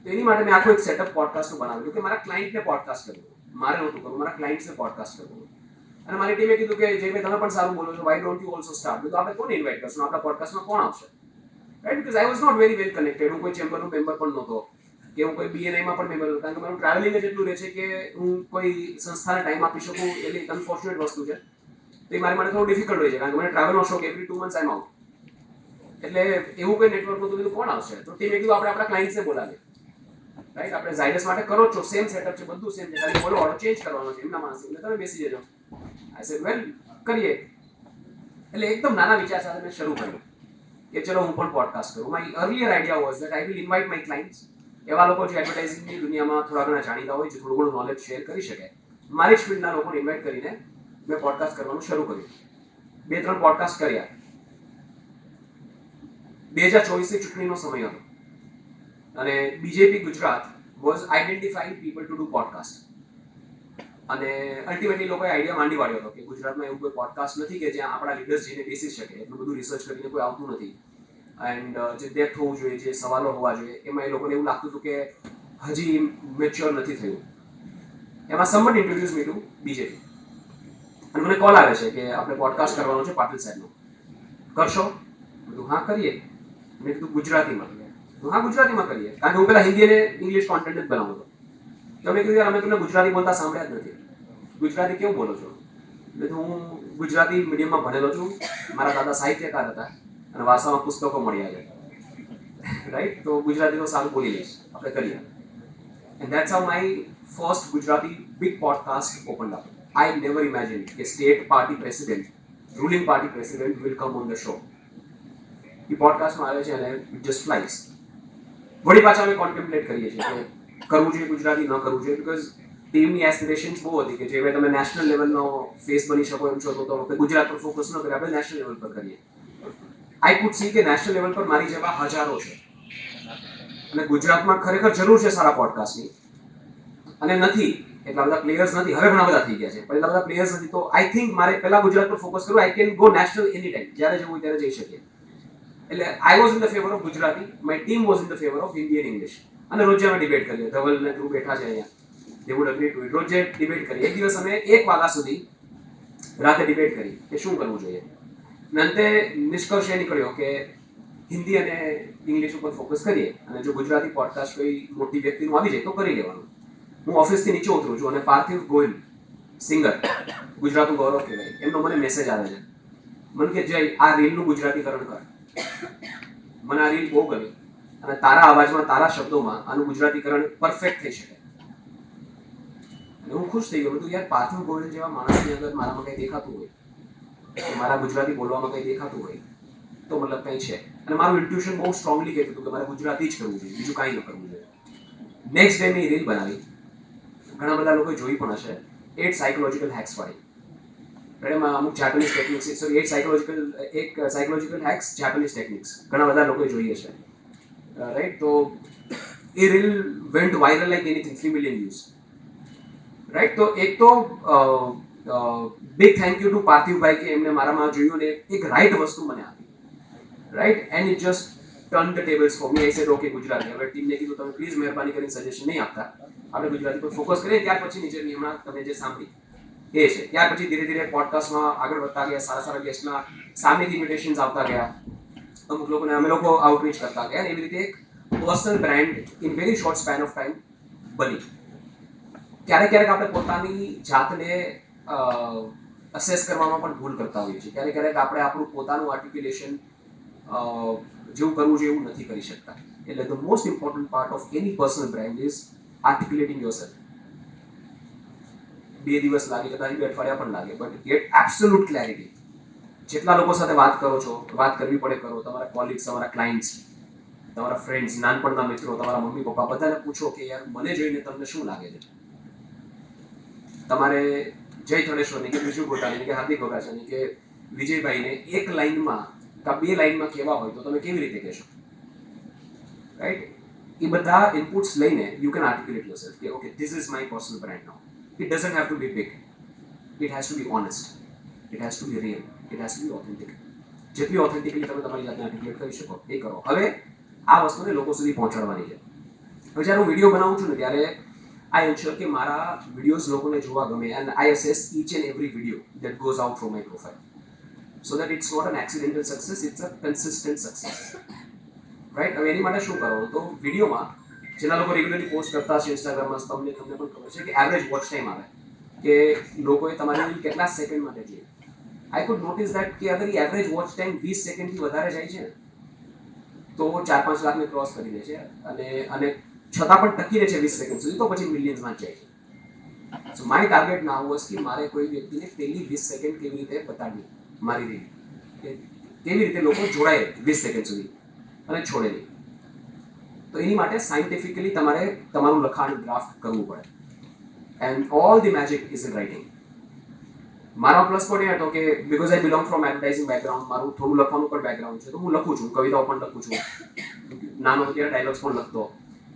તો એની માટે મેં આખું એક સેટઅપ પોડકાસ્ટનું બનાવ્યું કે મારા ક્લાયન્ટને પોડકાસ્ટ કરવું, મારે નહોતું કરવું, મારા ક્લાયન્ટ્સને પોડકાસ્ટ કરવું. અને મારી ટીમે કીધું કે જે તમે પણ સારું બોલો છો, why don't you also start? તો આપણે કોને ઇન્વાઇટ કરશું, આપણા પોડકાસ્ટમાં કોણ આવશે? Right, because I was not very well connected. હું કોઈ ચેમ્બરનો મેમ્બર પણ નહોતો કે હું કોઈ BNI માં પણ મેમ્બર હતો, કારણ કે મારું ટ્રાવેલિંગ જ એટલું રહે છે કે હું કોઈ સંસ્થાને ટાઈમ આપી શકું એટલે એક અનફોર્ચ્યુનેટ વસ્તુ છે. તો એ મારી માટે થોડું ડિફિકલ્ટ હોય છે, કારણ કે મને ટ્રાવેલનો શોખ, એવરી 2 months આઈ એમ આઉટ. એટલે એવું કોઈ નેટવર્ક નહોતું, કીધું કોણ આવશે? તો ટીમે કીધું આપણે આપણા ક્લાયન્ટ્સને બોલાવીએ. રાઈટ, આપણે ઝાયડસ માટે કરો છો, સેમ સેટઅપ છે, બધું સેમ છે, ખાલી બોલો ઓર્ડર ચેન્જ કરવાનો છે એમના માણસ, એટલે તમે બેસી જજો. આઈ સેડ વેલ, કરીએ. એટલે એકદમ નાના વિચાર સાથે મેં શરૂ કર્યું કે ચલો હું પણ પોડકાસ્ટ કરું. My earlier idea was that I will invite my clients, એવા લોકો જે એડવર્ટાઇઝિંગની દુનિયામાં થોડા ઘણા જાણીતા હોય, જે થોડું ઘણું નોલેજ શેર કરી શકે, મારી જ ફિલ્ડના લોકોને ઇન્વાઇટ કરીને મેં પોડકાસ્ટ કરવાનું શરૂ કર્યું. 2-3 પોડકાસ્ટ કર્યા. 2024ની ચૂંટણીનો સમય હતો અને BJP Gujarat was identifying people to do podcast. અને અલ્ટિમેટલી લોકોએ આઈડિયા માંડી વાળ્યો હતો કે ગુજરાતમાં એવું કોઈ પોડકાસ્ટ નથી કે જ્યાં આપણા લીડર્સ જઈને બેસી શકે. એટલું બધું રિસર્ચ કરીને કોઈ આવતું નથી. એન્ડ જે ડેપ્થ હોવું જોઈએ, જે સવાલો હોવા જોઈએ, એમાં એ લોકોને એવું લાગતું હતું કે હજી મેચ્યોર નથી થયું. એમાં સમવટ ઇન્ટ્રોડ્યુસ મી ટુ બીજેપી. અને મને કોલ આવે છે કે આપણે પોડકાસ્ટ કરવાનો છે પાટીલ સાહેબનો, કરશો? બધું હા કરીએ. મેં કીધું ગુજરાતીમાં? હા ગુજરાતીમાં કરીએ, કારણ કે હું પેલા હિન્દી અને ઇંગ્લિશ કોન્ટેન્ટ જ બનાવતો હતો. તો મેં કીધું યાર અમે તમને ગુજરાતી બોલતા સાંભળ્યા જ નથી, ગુજરાતી કેવું બોલો છો? એટલે હું ગુજરાતી મીડિયમમાં ભણેલો છું, મારા દાદા સાહિત્યકાર હતા અને વારસામાં પુસ્તકો મળ્યા છે. રાઈટ, તો ગુજરાતી તો સારું બોલી લઈશ, આપણે કરીએ. And that's how my first Gujarati big podcast opened up. I never imagined કે state party president, ruling party president will come on the show. એ પોડકાસ્ટમાં આવે છે અને ઇટ જસ્ટ ફ્લાઇઝ. વળી પાછા અમે કોન્ટેમ્પલેટ કરીએ છીએ કે કરવું જોઈએ ગુજરાતી, ન કરવું જોઈએ, બીકોઝ ટીમની એસ્પિરેશન્સ બહુ હતી કે જે ભાઈ તમે નેશનલ લેવલનો ફેસ બની શકો એમ છો, તો આપણે ગુજરાત પર ફોકસ ન કરીએ, આપણે નેશનલ લેવલ પર કરીએ. આઈ કુડ સી કે નેશનલ લેવલ પર મારી જેવા હજારો છે અને ગુજરાતમાં ખરેખર જરૂર છે સારા પોડકાસ્ટની, અને નથી એટલા બધા પ્લેયર્સ નથી. હવે ઘણા બધા થઈ ગયા છે પણ એટલા બધા પ્લેયર્સ નથી. તો આઈ થિંક મારે પહેલા ગુજરાત પર ફોકસ કરવું. I can go national any time, જ્યારે જવું ત્યારે જઈ શકીએ. એટલે I was in the favour of Gujarati, my team was in the favour of Hindi and English. અને રોજે અમે ડિબેટ કરીએ, ધવલ ને ધ્રુવ બેઠા છે અહીંયા, દે વુડ અગ્રી ટુ ઇટ. રોજે ડિબેટ કરીએ. એક દિવસ અમે 1 વાગ્યા સુધી રાતે ડિબેટ કરી કે શું કરવું જોઈએ. અને અંતે નિષ્કર્ષ એ નીકળ્યો કે હિન્દી અને ઇંગ્લિશ ઉપર ફોકસ કરીએ, અને જો ગુજરાતી પોડકાસ્ટ કોઈ મોટી વ્યક્તિનું આવી જાય તો કરી લેવાનું. હું ઓફિસથી નીચે ઉતરું છું અને પાર્થિવ ગોયલ, સિંગર, ગુજરાતનું ગૌરવ કહેવાય, એમનો મને મેસેજ આવે છે. મને કે જય, આ રીલનું ગુજરાતીકરણ કર. મને આ રીલ બહુ ગમી અને તારા અવાજમાં, તારા શબ્દોમાં આનું ગુજરાતીકરણ પરફેક્ટ થઈ શકે. અને હું ખુશ થઈ ગયો. બધું યાર, પાર્થિવ ગોયલ જેવા માણસની અંદર મારામાં કંઈ દેખાતું હોય, મારા ગુજરાતી બોલવામાં કંઈ દેખાતું હોય, તો મતલબ કંઈ છે. અને મારું ઇન્ટ્યુશન બહુ સ્ટ્રોંગલી કહેતું હતું કે મારે ગુજરાતી જ કરવું જોઈએ, બીજું કાંઈ ન કરવું જોઈએ. નેક્સ્ટ ડે મેં એ રીલ બનાવી. ઘણા બધા લોકોએ જોઈ પણ હશે. 8 સાયકોલોજીકલ હેક્સ વાળી. એમાં અમુક Japanese techniques, sorry 8 psychological hacks, Japanese techniques, ઘણા બધા લોકોએ જોઈએ છે. રાઈટ, તો એ reel went viral like anything, 3 million views. Right, તો એક તો બિગ થેન્ક યુ ટુ પાર્થિવભાઈ કે એમને મારામાં જોયું અને એક રાઈટ વસ્તુ મને આપી. Right, and it just turn the tables for me. I said okay Gujarati. હવે ટીમને કીધું તમે પ્લીઝ મહેરબાની કરીને સજેશન નહીં આપતા, આપણે ગુજરાતી પર ફોકસ કરીએ. ત્યાર પછી નીચેની હમણાં તમે જે સાંભળી એ છે. ત્યાર પછી ધીરે ધીરે પોડકાસ્ટમાં આગળ વધતા ગયા, સારા સારા ગેસ્ટના સામેથી ઇન્વિટેશન્સ આવતા ગયા, અમુક લોકોને અમે લોકો આઉટરીચ કરતા ગયા, અને એવી રીતે એક personal brand in very short span of time બની. ક્યારેક ક્યારેક આપણે પોતાની જાતને અસેસ કરવામાં પણ ભૂલ કરતા હોઈએ છીએ. ક્યારેક ક્યારેક આપણે આપણું પોતાનું આર્ટિક્યુલેશન જેવું કરવું જોઈએ એવું નથી કરી શકતા. એટલે the most important part of any personal brand is articulating yourself. 2 દિવસ લાગે, કદાચ 2 અઠવાડિયા પણ લાગે, બટ ગેટ એબ્સોલ્યુટ ક્લેરિટી. જેટલા લોકો સાથે વાત કરો છો, વાત કરવી પડે કરો, તમારા કોલિગ્સ, તમારા ક્લાયન્ટ્સ, તમારા ફ્રેન્ડ્સ, નાનપણના મિત્રો, તમારા મમ્મી પપ્પા, બધાને પૂછો કે યાર મને જોઈને તમને શું લાગે છે. તમારે જય થડેશ્વરની કે બીજું ગોટાની કે હાર્દિક ગોટાચાની કે વિજયભાઈને એક લાઇનમાં કે 2 લાઇનમાં કહેવા હોય તો તમે કેવી રીતે કહેશો? રાઈટ, એ બધા ઇનપુટ્સ લઈને યુ કેન આર્ટિક્યુલેટ યોરસેલ્ફ કે okay this is my personal brand now. It doesn't have to be big. It has to be honest. It has to be real. It has to be authentic. જેટલી ઓથેન્ટિકલી તમે તમારી જાતને આર્ટિક્યુલેટ કરી શકો એ કરો. હવે આ વસ્તુને લોકો સુધી પહોંચાડવાની છે. હવે જ્યારે હું વિડીયો બનાવું છું ને ત્યારે આઈ એન્શ્યોર કે મારા વિડીયોઝ લોકોને જોવા ગમે and I assess each and every video that goes out from my profile so that it's not an accidental success, it's a consistent success. Right? હવે એની માટે શું કરો તો વિડીયોમાં જેના લોકો રેગ્યુલરલી પોસ્ટ કરતા છે ઇન્સ્ટાગ્રામમાં તમને પણ ખબર છે કે એવરેજ વોચ ટાઈમ આવે કે લોકોએ તમારી રીલ કેટલા સેકન્ડ માટે જોઈ. આઈ કુડ નોટિસ દેટ કે અગર એવરેજ વોચ ટાઈમ 20 સેકન્ડથી વધારે જાય છે તો 4-5 લાખને ક્રોસ કરી દે છે અને છતાં પણ ટકી રહે છે 20 સેકન્ડ સુધી તો પછી મિલિયન્સમાં જાય છે. સો માય ટાર્ગેટ નાઉ વોઝ કે મારે કોઈ વ્યક્તિને પહેલી 20 સેકન્ડ કેવી રીતે બતાડવી મારી રીલ, કે કેવી રીતે લોકો જોડાય 20 સેકન્ડ સુધી અને છોડે નહીં. તો એની માટે સાયન્ટિફિકલી તમારે તમારું લખાણ ડ્રાફ્ટ કરવું પડે and all the magic is in writing. મારો પ્લસ પોઈન્ટ એ હતો કે because I belong from advertising background, મારું થોડું લખવાનું પણ બેકગ્રાઉન્ડ છે તો હું લખું છું, કવિતાઓ પણ લખું છું, નાનો ત્યારે ડાયલોગ્સ પણ લખતો.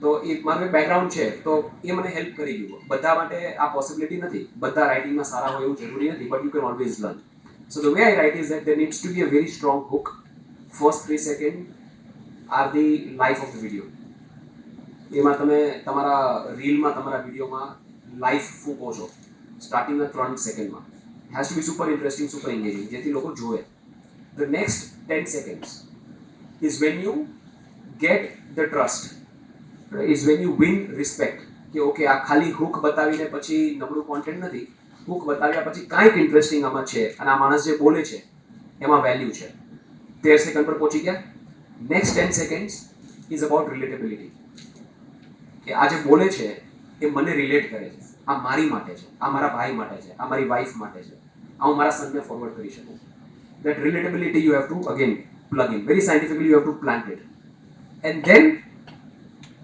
તો એ મારું એક બેકગ્રાઉન્ડ છે તો એ મને હેલ્પ કરી ગયું. બધા માટે આ પોસિબિલિટી નથી, બધા રાઇટિંગમાં સારા હોય એવું જરૂરી નથી, but you can always learn. So the way I write is that there needs to be a very strong hook. First 3 seconds are the life of the video. એમાં તમે તમારા રીલમાં તમારા વિડીયોમાં લાઈફ ફૂંકો છો સ્ટાર્ટિંગના 3 સેકન્ડમાં. Has to be super interesting, super engaging, જેથી લોકો જોવે. The next 10 seconds is when you get the trust, is when you win respect. કે ઓકે આ ખાલી હુક બતાવીને પછી નબળું કોન્ટેન્ટ નથી, હુક બતાવ્યા પછી કાંઈક ઇન્ટરેસ્ટિંગ આમાં છે અને આ માણસ જે બોલે છે એમાં વેલ્યુ છે. 13 સેકન્ડ પર પહોંચી ગયા. નેક્સ્ટ 10 seconds ઇઝ અબાઉટ રિલેટેબિલિટી, કે આ જે બોલે છે એ મને રિલેટ કરે છે, આ મારી માટે છે, આ મારા ભાઈ માટે છે, આ મારી વાઈફ માટે છે, આ હું મારા સનને ફોરવર્ડ કરી શકું. That relatability you have to again plug in, very scientifically you have to plant it and then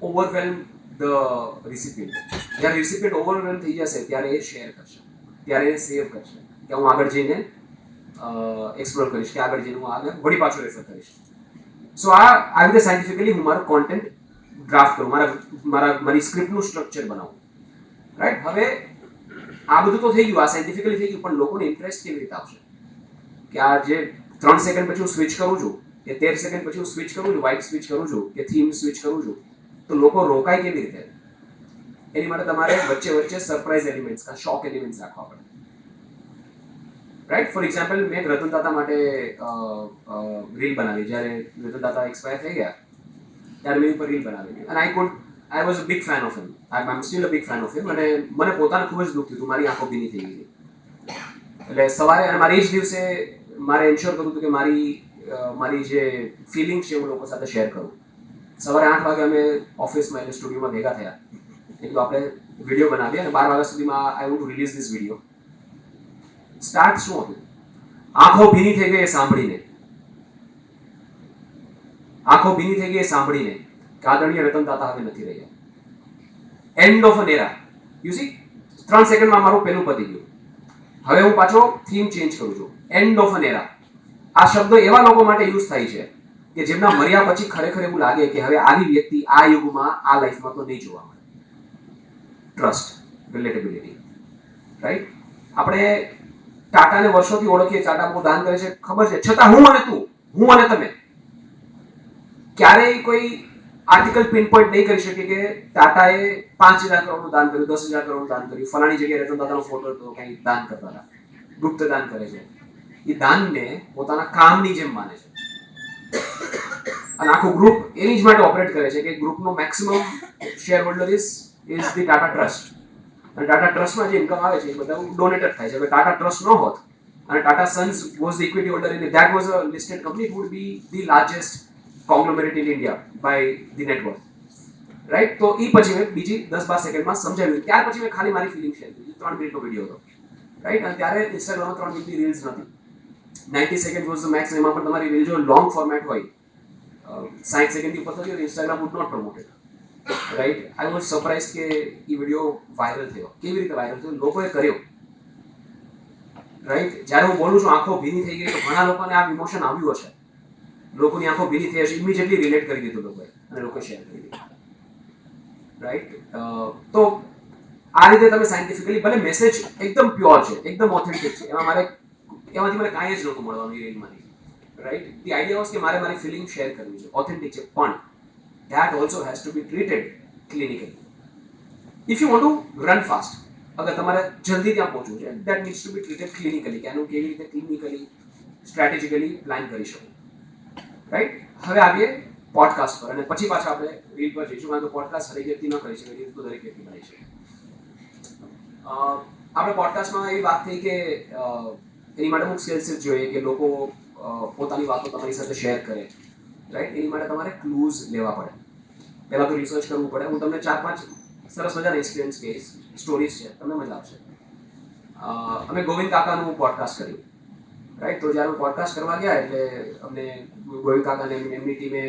overwhelm the recipient. જ્યારે રિસિપિયન્ટ ઓવરવેલ્મ થઈ જશે ત્યારે એ શેર કરશે, ત્યારે એ સેવ કરશે કે હું આગળ જઈને એક્સપ્લોર કરીશ, કે આગળ જઈને હું આગળ વળી પાછું રેફર કરીશ. સો આવી રીતે સાયન્ટિફિકલી હું મારું કોન્ટેન્ટ ડ્રાફ્ટ કરું, મારી સ્ક્રિપ્ટનું સ્ટ્રક્ચર બનાવું. રાઈટ? હવે આ બધું તો થઈ ગયું, આ સાયન્ટિફિકલી થઈ ગયું, પણ લોકોને ઇન્ટરેસ્ટ કેવી રીતે આવશે કે આ જે 3 સેકન્ડ પછી હું સ્વિચ કરું છું, કે 13 સેકન્ડ પછી હું સ્વિચ કરું છું, વાઇટ સ્વિચ કરું છું, કે થીમ સ્વિચ કરું છું, તો લોકો રોકાય કેવી રીતે? એની માટે તમારે વચ્ચે વચ્ચે સરપ્રાઇઝ એલિમેન્ટ્સ, શોક એલિમેન્ટ્સ રાખવા પડે. રાઈટ? ફોર એક્ઝામ્પલ મેં રતન તાતા માટે રીલ બનાવી. જ્યારે રતન તાતા એક્સપાયર થઈ ગયા ત્યારે મેં ઉપર રીલ બનાવી અને I was a big fan of him. I M steel a big fan of him અને મને પોતાને ખૂબ જ દુઃખ થયું હતું, મારી આંખો ભીની થઈ ગઈ. એટલે સવારે અને મારી જ દિવસે મારે એન્શ્યોર કરવું હતું કે મારી જે ફિલિંગ છે હું લોકો સાથે શેર કરું. સવારે 8 વાગે અમે ઓફિસમાં એટલે સ્ટુડિયોમાં ભેગા થયા, એટલે આપણે વિડીયો બનાવીએ અને 12 વાગ્યા સુધીમાં આઈ want two release this video. Start શું હતું? આંખો ભીની થઈ ગઈ એ સાંભળીને, આંખો ભીની થઈ ગઈ એ સાંભળીને કે આદરણીય રતન તાતા હવે નથી રહ્યા. End of an era. You see, 3 સેકન્ડમાં મારું પહેલું પતી ગયું. હવે હું પાછો થીમ ચેન્જ કરું છું. એન્ડ ઓફ એન એરા. આ શબ્દ એવા લોકો માટે યુઝ થાય છે કે જેમના મર્યા પછી ખરેખર એવું લાગે કે હવે આવી વ્યક્તિ આ યુગમાં આ લાઈફમાં તો નહીં જોવા મળે. ટ્રસ્ટ, રિલેટેબિલિટી. રાઈટ? આપણે ટાટાને વર્ષોથી ઓળખીએ, ટાટા બહુ દાન કરે છે ખબર છે, છતાં હું અને તું, હું અને તમે ક્યારેય કોઈ આર્ટિકલ પિન પોઈન્ટ નહીં કરી શકે કે ટાટાએ 5,000 કરોડનું દાન કર્યું, 10,000 કરોડનું દાન કર્યું, ફલાણી જગ્યાએ રતન તાતાનો ફોટો હતો, કંઈ દાન કરતા હતા. ગુપ્ત દાન કરે છે. એ દાનને પોતાના કામની જેમ માને છે અને આખું ગ્રુપ એની જ માટે ઓપરેટ કરે છે કે ગ્રુપનો maximum share holder is the Tata trust. અને ટાટા ટ્રસ્ટમાં જે ઇન્કમ આવે છે એ બધા ડોનેટેડ થાય છે. હવે ટાટા ટ્રસ્ટ ન હોત અને Tata Sons was the equity holder in that was a listed company, it would be the largest conglomerate in India by the net worth. Right? તો એ પછી મેં બીજી 10-12 સેકન્ડમાં સમજાવ્યું. ત્યાર પછી મેં ખાલી મારી ફિલિંગ શેર કરી. 3 મિનિટનો વિડીયો હતો. રાઈટ? અને ત્યારે ઇન્સ્ટાગ્રામમાં 3 મિનિટની રીલ્સ નથી. 90 સેકન્ડ વોઝ ધ મેક્સ. એમાં પણ તમારી રીલ જો લોંગ ફોર્મેટ હોય 60 સેકન્ડથી ઉપર થતી હોય તો Instagram would not promoted. Right? I was surprise કે એ વિડીયો વાયરલ થયો. કેવી રીતે વાયરલ થયો? લોકોએ કર્યો. રાઈટ? જ્યારે હું બોલું છું આંખો ભીની થઈ ગઈ તો ઘણા લોકોને આ ઇમોશન આવ્યું હશે. લોકોની આંખો ભીની થઈ હશે, ઇમિડિયેટલી રિલેટ કરી દીધું લોકોએ અને લોકો શેર કરી દીધું. રાઈટ? તો આ રીતે તમે સાયન્ટિફિકલી ભલે મેસેજ એકદમ પ્યોર છે, એકદમ ઓથેન્ટિક છે, એમાંથી મને કાંઈ જ નહોતું મળવાનું એ રીલમાંથી, રાઈટ? ધી આઈડિયા વોઝ કે મારે મારી ફિલિંગ શેર કરવી છે, ઓથેન્ટિક છે, પણ that also has to be treated clinically. If you want to run fast, અગર તમારે જલ્દી ત્યાં પહોંચવું છે, that needs to be treated clinically, કે આનું કેવી રીતે ક્લિનિકલી સ્ટ્રેટેજિકલી પ્લાન કરી શકો, રાઈટ? હવે આવીએ પોડકાસ્ટ પર, અને પછી પાછા આપણે રીલ પર જઈશું, કારણ કે પોડકાસ્ટ દરેક વ્યક્તિ ન કરી શકે, રીલ તો દરેક વ્યક્તિ બનાવી શકે. આપણે પોડકાસ્ટમાં એવી વાત થઈ કે એની માટે અમુક સ્કિલ્સ જોઈએ કે લોકો પોતાની વાતો તમારી સાથે શેર કરે, રાઈટ? એની માટે તમારે ક્લૂઝ લેવા પડે, પહેલાં તો રિસર્ચ કરવું પડે. હું તમને 4-5 સરસ મજાના એક્સપિરિયન્સ કહીશ, સ્ટોરીઝ છે, તમને મજા આવશે. અમે ગોવિંદ કાકાનું પોડકાસ્ટ કર્યું, રાઈટ? તો જ્યારે પોડકાસ્ટ કરવા ગયા એટલે અમને ગોવિંદ કાકાને એમની ટીમે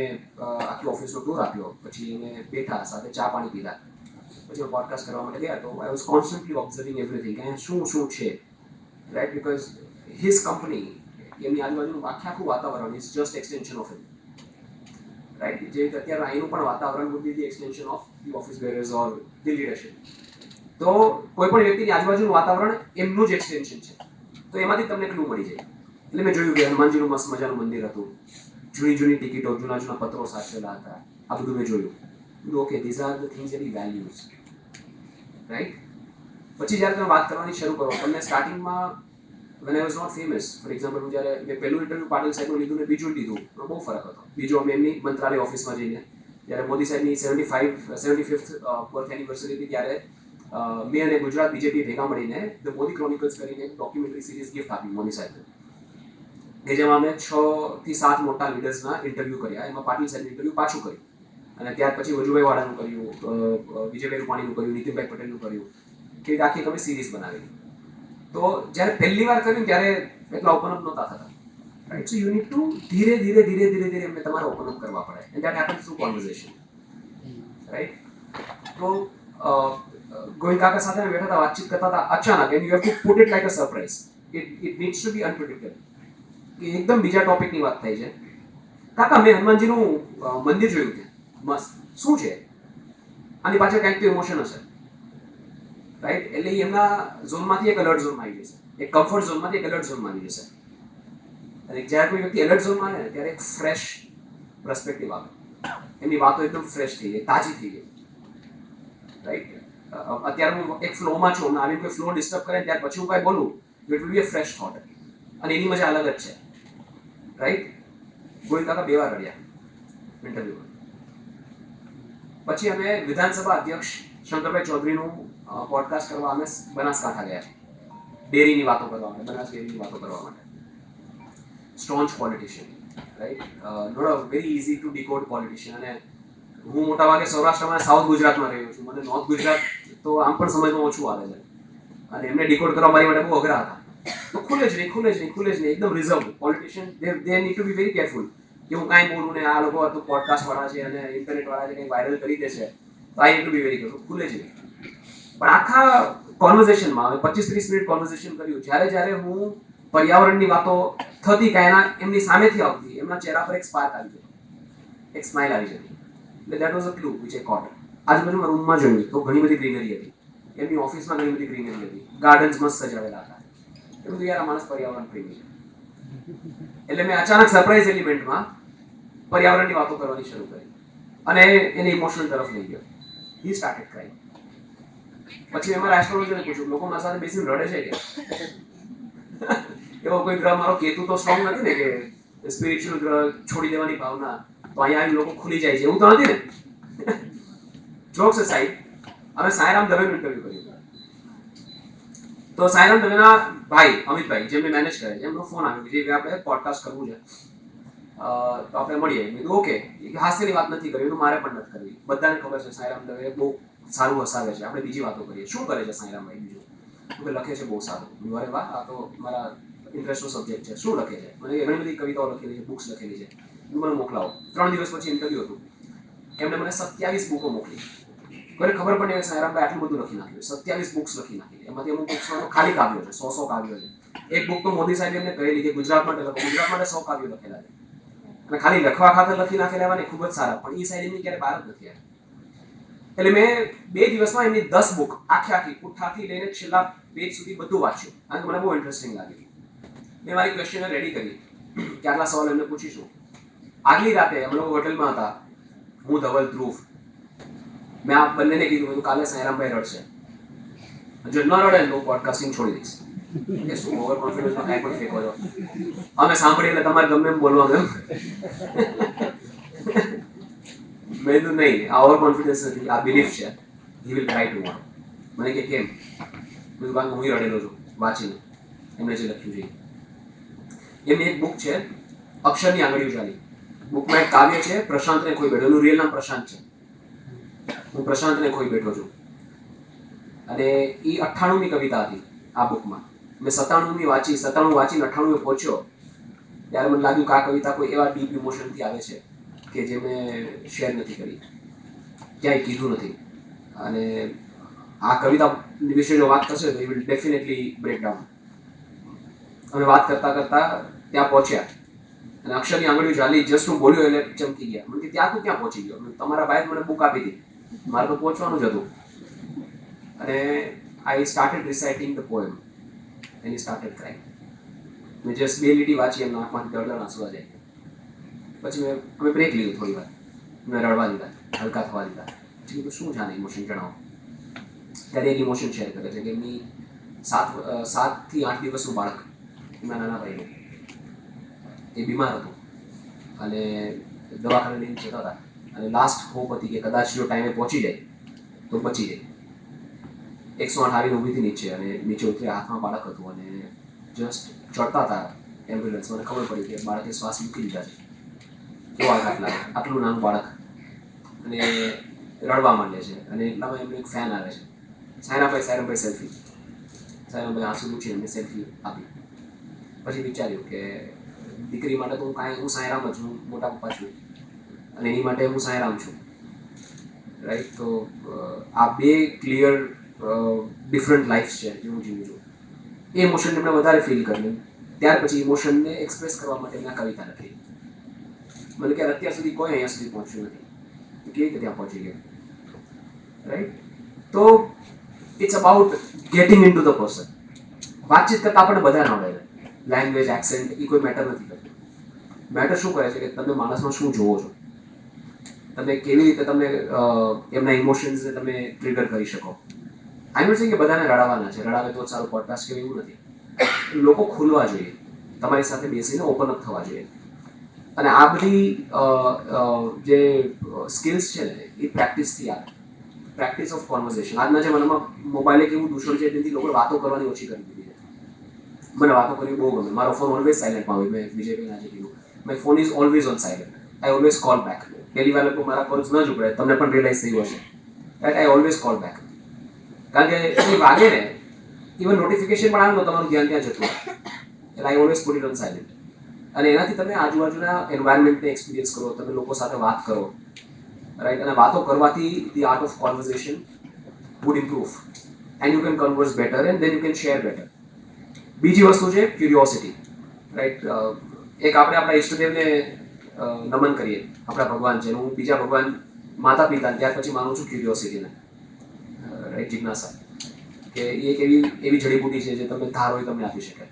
આખી ઓફિસનો ટૂર આપ્યો, પછી અમે બેઠા, સાથે ચા પાણી પીધા, પછી પોડકાસ્ટ કરવા માટે ગયા. તો I was constantly observing everything, કે શું છે, રાઈટ? બીકોઝ હિઝ કંપની, એમની આજુબાજુનું આખું વાતાવરણ is just extension of it, right? જે રીતે અત્યારે અહીંનું પણ વાતાવરણ would be the extension of the office bearers or the leadership. તો કોઈ પણ વ્યક્તિની આજુબાજુનું વાતાવરણ એમનું જ એક્સટેન્શન છે, તો એમાંથી તમને ક્લુ મળી જાય. એટલે મેં જોયું કે હનુમાનજીનું મસ્ત મજાનું મંદિર હતું, જૂની ટિકિટો, જૂના પત્રો સાચવેલા હતા, આ બધું મેં જોયું. Okay, these are the things any values, right? પછી જ્યારે તમે વાત કરવાની શરૂ કરો, તમને સ્ટાર્ટિંગમાં when I was not famous, for example, હું જ્યારે મેં પહેલું ઇન્ટરવ્યૂ પાટીલ સાહેબનું લીધું ને બીજું લીધું, એમાં બહુ ફરક હતો. બીજું અમે એમની મંત્રાલય ઓફિસમાં જઈને, જ્યારે મોદી સાહેબની 75th બર્થ એનિવર્સરી હતી, ત્યારે મેં અને ગુજરાત બીજેપી ભેગા મળીને ધ મોદી ક્રોનિકલ્સ કરીને એક ડોક્યુમેન્ટરી સિરીઝ ગિફ્ટ આપી મોદી સાહેબને, કે જેમાં અમે 6 થી 7 મોટા લીડર્સના ઇન્ટરવ્યૂ કર્યા. એમાં પાટીલ સાહેબનું ઇન્ટરવ્યૂ પાછું કર્યું, અને ત્યાર પછી વજુભાઈ વાળાનું કર્યું, વિજયભાઈ રૂપાણીનું કર્યું, નીતિનભાઈ પટેલનું કર્યું, કે આખી તમે સિરીઝ બનાવેલી. તો જ્યારે પહેલી વાર કર્યું ત્યારે એટલા ઓપન અપ નહોતા થતા, right? So you need to ધીરે એમને તમારે ઓપન અપ કરવા પડે, and that happens through conversation, right? તો ગોવિંદ કાકા સાથે અમે બેઠા હતા, વાતચીત કરતા હતા, અચાનક, and you have to put it like a surprise, it needs to be unpredictable, કે એકદમ બીજા ટોપિકની વાત થઈ છે. કાકા, મેં હનુમાનજીનું મંદિર જોયું છે, મસ્ત, શું છે આની પાછળ? કંઈક તો ઇમોશન હશે, રાઈટ? એટલે એમના ઝોનમાંથી એક અલર્ટ ઝોનમાં આવી જશે, એક કમ્ફર્ટ ઝોનમાંથી એક અલર્ટ ઝોનમાં આવી જશે. અને જ્યારે કોઈ વ્યક્તિ અલર્ટ ઝોનમાં આવે ને ત્યારે એક ફ્રેશ પર્સપેક્ટિવ આવે, એમની વાતો એકદમ ફ્રેશ થઈ ગઈ, તાજી થઈ ગઈ, રાઈટ? અત્યારે હું એક ફ્લોમાં છું, હમણાં આવીને કોઈ ફ્લો ડિસ્ટર્બ કરે ત્યાર પછી હું કાંઈ બોલું, it will be a fresh thought, અને એની મજા અલગ જ છે, રાઈટ? ગોવિંદ કાકા 2 વાર રડ્યા ઇન્ટરવ્યુમાં. પછી અમે વિધાનસભા અધ્યક્ષ શંકરભાઈ ચૌધરીનું પોડકાસ્ટ કરવા અમે બનાસકાંઠા ગયા, ડેરીની વાતો કરવા માટે, બનાસ ડેરીની વાતો કરવા માટે. Staunch politician, right? Not a very easy to decode politician. અને હું મોટાભાગે સૌરાષ્ટ્રમાં, સાઉથ ગુજરાતમાં રહ્યો છું, મને નોર્થ ગુજરાત તો આમ પણ સમજમાં ઓછું આવે છે, અને એમને ડીકોડ કરવા મારી માટે બહુ અઘરા હતા. તો ખુલે જ નહીં, એકદમ reserve politician. They need to be very careful કે હું કાંઈ બોલું ને આ લોકો હતું પોડકાસ્ટ વાળા છે અને ઇન્ટરનેટ વાળા છે, કંઈ વાયરલ કરી દેશે, તો I need to be very careful. ખુલે જ નહીં. પણ આખા કોન્વર્ઝેશનમાં અમે 25-30 મિનિટ કોન્વર્ઝેશન કર્યું. જ્યારે હું પર્યાવરણની વાતો થતી કાંઈ એમની સામેથી આવતી, એમના ચહેરા પર એક સ્પાર્ક આવી જતો, એક સ્માઇલ આવી જતી. એટલે that was a clue which I caught. આજુબાજુમાં રૂમમાં જોયું તો ઘણી બધી ગ્રીનરી હતી, એમની ઓફિસમાં ઘણી બધી ગ્રીનરી હતી, ગાર્ડન્સ મસ્ત સજાવેલા હતા. એ બધું યાર, આ માણસ પર્યાવરણ પ્રેમી છે. એટલે મેં અચાનક સરપ્રાઈઝ એલિમેન્ટમાં પર્યાવરણની વાતો કરવાની શરૂ કરી, અને એને ઇમોશનલ તરફ લઈ ગયો. હી સ્ટાર્ટેડ ક્રાઇંગ. પછી મેં મારા એસ્ટ્રોલોજરને પૂછ્યું, લોકો મારા સાથે બેસીને રડે છે કે એવો કોઈ ગ્રહ, મારો કેતુ તો સ્ટ્રોંગ નથી ને કે સ્પિરિચ્યુઅલ ગ્રહ છોડી દેવાની ભાવના, તો અહીંયા આવી લોકો ખુલી જાય છે, એવું તો નથી ને? જોક્સ અસાઇડ, અમે સાંઈરામ દવેનું ઇન્ટરવ્યુ કર્યું. તો સાંઈરામ દવેના ભાઈ અમિતભાઈ, જેમને મેનેજ કરે છે, એમનો ફોન આવ્યો કે જે આપણે પોડકાસ્ટ કરવું છે, તો આપણે મળીએ. મેં કીધું ઓકે. હાસ્યની વાત નથી કરવી, તો મારે પણ નથી કરવી. બધાને ખબર છે સાંઈરામ દવે બહુ સારું હસાવે છે, આપણે બીજી વાતો કરીએ. શું કરે છે સાંઈરામભાઈ બીજું? કે લખે છે બહુ સારું. અરે વાહ, આ તો મારા ઇન્ટરેસ્ટનો સબ્જેક્ટ છે. શું લખે છે? મને ઘણી બધી કવિતાઓ લખેલી છે, બુક્સ લખેલી છે, મને મોકલાવો. 3 દિવસ પછી ઇન્ટરવ્યુ હતું, એમણે મને 27 બુકો મોકલી. કોઈને ખબર પણ નહીં સાંઈરામભાઈ આટલું બધું લખી નાખ્યું, 27 બુક્સ લખી નાખી. એમાંથી અમુક બુક્સમાં તો ખાલી કાવ્યો છે, 100 કાવ્યો છે. એક બુક તો મોદી સાહેબ એમને કહેલી કે ગુજરાત માટે લખો, ગુજરાત માટે 100 કાવ્યો લખેલા છે, અને ખાલી લખવા ખાતર લખી નાખેલા ને ખૂબ જ સારા, પણ એ સાઈડ એમની ક્યારે બહાર જ નથી આવ્યા. એટલે મેં 2 દિવસમાં એમની 10 બુક આખી પુઠ્ઠાથી લઈને છેલ્લા પેજ સુધી બધું વાંચ્યું અને મને બહુ ઇન્ટરેસ્ટિંગ લાગી. મેં મારી ક્વેશ્ચનર રેડી કરી કે આટલા સવાલ એમને પૂછીશું. આગલી રાતે અમે લોકો હોટલમાં હતા, હું, ધવલ, ધ્રુવ. મેં આ બંનેને કીધું બધું કાલે સાયરામભાઈ રડશે, જો ન રડે ને તો પોડકાસ્ટિંગ છોડી દઈશ. કે શું ઓવર કોન્ફિડન્સમાં કાંઈ પણ ફેંકો છો, અમે સાંભળીએ એટલે તમારે ગમે એમ બોલવાનું એમ. મેં કીધું નહીં, આ ઓવર કોન્ફિડન્સ નથી, આ બિલીફ છે. He will try to one. મને કે કેમ? બધું કારણ કે હું રડેલો છું વાંચીને એમને જે લખ્યું છે. એમની એક બુક છે અક્ષરની આંગળીઓ ચાલી. બુકમાં એક કાવ્ય છે પ્રશાંતને ખોઈ બેઠો. એનું રિયલ નામ પ્રશાંત છે. હું પ્રશાંતને ખોઈ બેઠો છું અને એ 98મી કવિતા હતી આ બુકમાં. મેં 97મી વાંચી, 97 વાંચીને 98 પહોંચ્યો ત્યારે મને લાગ્યું કે આ કવિતા કોઈ એવા ડીપ ઇમોશનથી આવે છે કે જે મેં શેર નથી કરી, ક્યાંય કીધું નથી. અને આ કવિતા વિશે જો વાત કરશે તો એ વિલ ડેફિનેટલી બ્રેક ડાઉન. અમે વાત કરતા કરતા ત્યાં પહોંચ્યા અને અક્ષરની આંગળીઓ ચાલી. જસ્ટ હું બોલ્યો એટલે ચમકી ગયા. મને કે ત્યાં તું ક્યાં પહોંચી ગયો? તમારા ભાઈએ મને બુક આપી હતી, મારે તો પહોંચવાનું જ હતું. અને I started reciting the poem and he started crying. મેં જસ્ટ 2 લીટી વાંચી, એમના આંખમાંથી દળદળ આંસુ જાય. પછી અમે બ્રેક લીધું થોડી વાર, મેં રડવા દીધા, હલકા થવા દીધા. પછી કીધું શું જાણે ઇમોશન જણાવો. ત્યારે એક ઇમોશન શેર કરે છે કે એમની 7 થી 8 દિવસનું બાળક, એમના નાના ભાઈનું, એ બીમાર હતું અને દવાખાને લઈને જતા હતા અને લાસ્ટ હોપ હતી કે કદાચ જો ટાઈમે પહોંચી જાય તો બચી જાય. 108 આવીને ઊભી હતી નીચે અને નીચે ઉતરી, હાથમાં બાળક હતું અને જસ્ટ ચડતા હતા એમ્બ્યુલન્સ. મને ખબર પડી કે બાળકે શ્વાસ મૂકી દીધા છે. કેવો આઘાત લાગે, આટલું નાનું બાળક અને રડવા માંડે છે. અને એટલામાં એમને એક ફેન આવે છે, સાયરામભાઈ સેલ્ફી. સાયરામભાઈ આંસુ લૂછીને એમને સેલ્ફી આપી. પછી વિચાર્યું કે દીકરી માટે તો હું સાયરામ જ છું, મોટા પપ્પા છું અને એની માટે હું સાયરામ છું, રાઈટ. તો આ 2 ક્લિયર ડિફરન્ટ લાઈફ્સ છે જે હું જીવું છું. એ ઇમોશનને એમણે વધારે ફીલ કર્યું. ત્યાર પછી ઇમોશનને એક્સપ્રેસ કરવા માટે એમના કવિતા લખી. મને કે અત્યાર સુધી કોઈ અહીંયા સુધી પહોંચ્યું નથી, કેવી રીતે ત્યાં પહોંચી ગયો, રાઈટ. તો it's about getting into the person. વાતચીત કરતાં આપણને બધાને આવડે છે. લેંગ્વેજ, એક્સેન્ટ એ કોઈ મેટર નથી કરતું. મેટર શું કરે છે કે તમે માણસમાં શું જોવો છો, તમે કેવી રીતે તમે એમના ઇમોશન્સને તમે ટ્રિગર કરી શકો. આઈ નોટ સેઇંગ કે બધાને રડાવવાના છે, રડાવે તો સારું પોડકાસ્ટ કે એવું નથી. લોકો ખુલવા જોઈએ, તમારી સાથે બેસીને ઓપન અપ થવા જોઈએ. અને આ બધી જે સ્કિલ્સ છે ને એ પ્રેક્ટિસથી આવે. Practice of conversation. આજના જમાનામાં મોબાઈલ એક એવું દૂષણ છે જેથી લોકો વાતો કરવાની ઓછી કરી દીધી છે. મને વાતો કરવી બહુ ગમે. મારો ફોન ઓલવેઝ સાયલેન્ટમાં હોય. મેં વિજયભાઈ આજે કીધું, my phone is always on silent. I always call back. પહેલી વાર લોકો મારા કોલ્સ ન જ ઉપડે, તમને પણ રિયલાઇઝ થયું હશે, right. I always call back. કારણ કે એ વાગે ને, ઇવન નોટિફિકેશન પણ આવે તો તમારું ધ્યાન ત્યાં જતું એટલે I always put it on silent. અને એનાથી તમે આજુબાજુના એન્વાયરમેન્ટને એક્સપિરિયન્સ કરો, તમે લોકો સાથે વાત કરો, રાઈટ. અને વાતો કરવાથી the art of conversation would improve and you can converse better and then you can share better. બીજી વસ્તુ છે ક્યુરિયોસિટી, રાઈટ. એક આપણે આપણા ઈષ્ટદેવને નમન કરીએ, આપણા ભગવાન છે. હું બીજા ભગવાન માતા પિતા ત્યાર પછી માનું છું ક્યુરિયોસિટીને, રાઈટ, જિજ્ઞાસા. કે એ એક એવી જડીબુટી છે જે તમે ધારો એ તમને આપી શકે.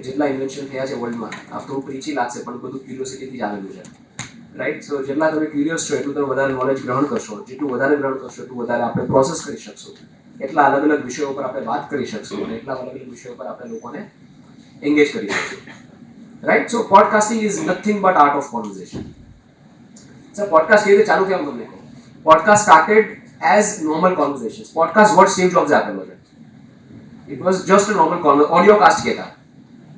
જેટલા ઇન્વેન્શન થયા છે વર્લ્ડમાં, આ થોડું પ્રીચી લાગશે પણ બધું ક્યુરિયોસિટીથી જ આવેલું છે, રાઈટ. સો જેટલા તમે ક્યુરિયસ છો એટલું તમે વધારે નોલેજ ગ્રહણ કરશો. જેટલું વધારે ગ્રહણ કરશો એટલું વધારે આપણે પ્રોસેસ કરી શકશું. એટલા અલગ અલગ વિષયો પર આપણે વાત કરી શકશું અને એટલા અલગ અલગ વિષયો પર આપણે લોકોને એન્ગેજ કરી શકશું, right. So podcasting is nothing but art of conversation. Sir podcast કેવી રીતે ચાલુ થયા હું તમને કહું. Podcast started as normal conversations. Podcast word Steve જોબ્સે આપેલો છે. It was just a normal audio cast કહેતા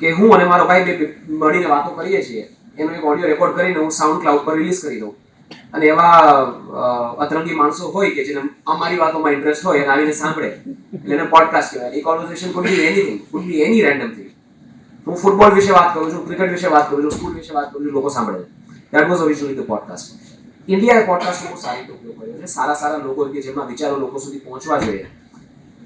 કે હું અને મારો ભાઈ બે મળીને વાતો કરીએ છીએ, એનો એક ઓડિયો રેકોર્ડ કરીને હું સાઉન્ડ ક્લાઉડ પર રિલીઝ કરી દઉં. અને એવા અતરંગી માણસો હોય કે જેને અમારી વાતોમાં ઇન્ટરેસ્ટ હોય અને આવીને સાંભળે એટલે એને પોડકાસ્ટ કહેવાય. એ conversation could be anything, could be any random thing. હું ફૂટબોલ વિશે વાત કરું છું, ક્રિકેટ વિશે વાત કરું છું, સ્કૂલ વિશે વાત કરું છું, લોકો સાંભળે. That was originally the podcast. ઇન્ડિયાએ પોડકાસ્ટનો બહુ સારી રીતે ઉપયોગ કર્યો છે. સારા લોકો કે જેમના વિચારો લોકો સુધી પહોંચવા જોઈએ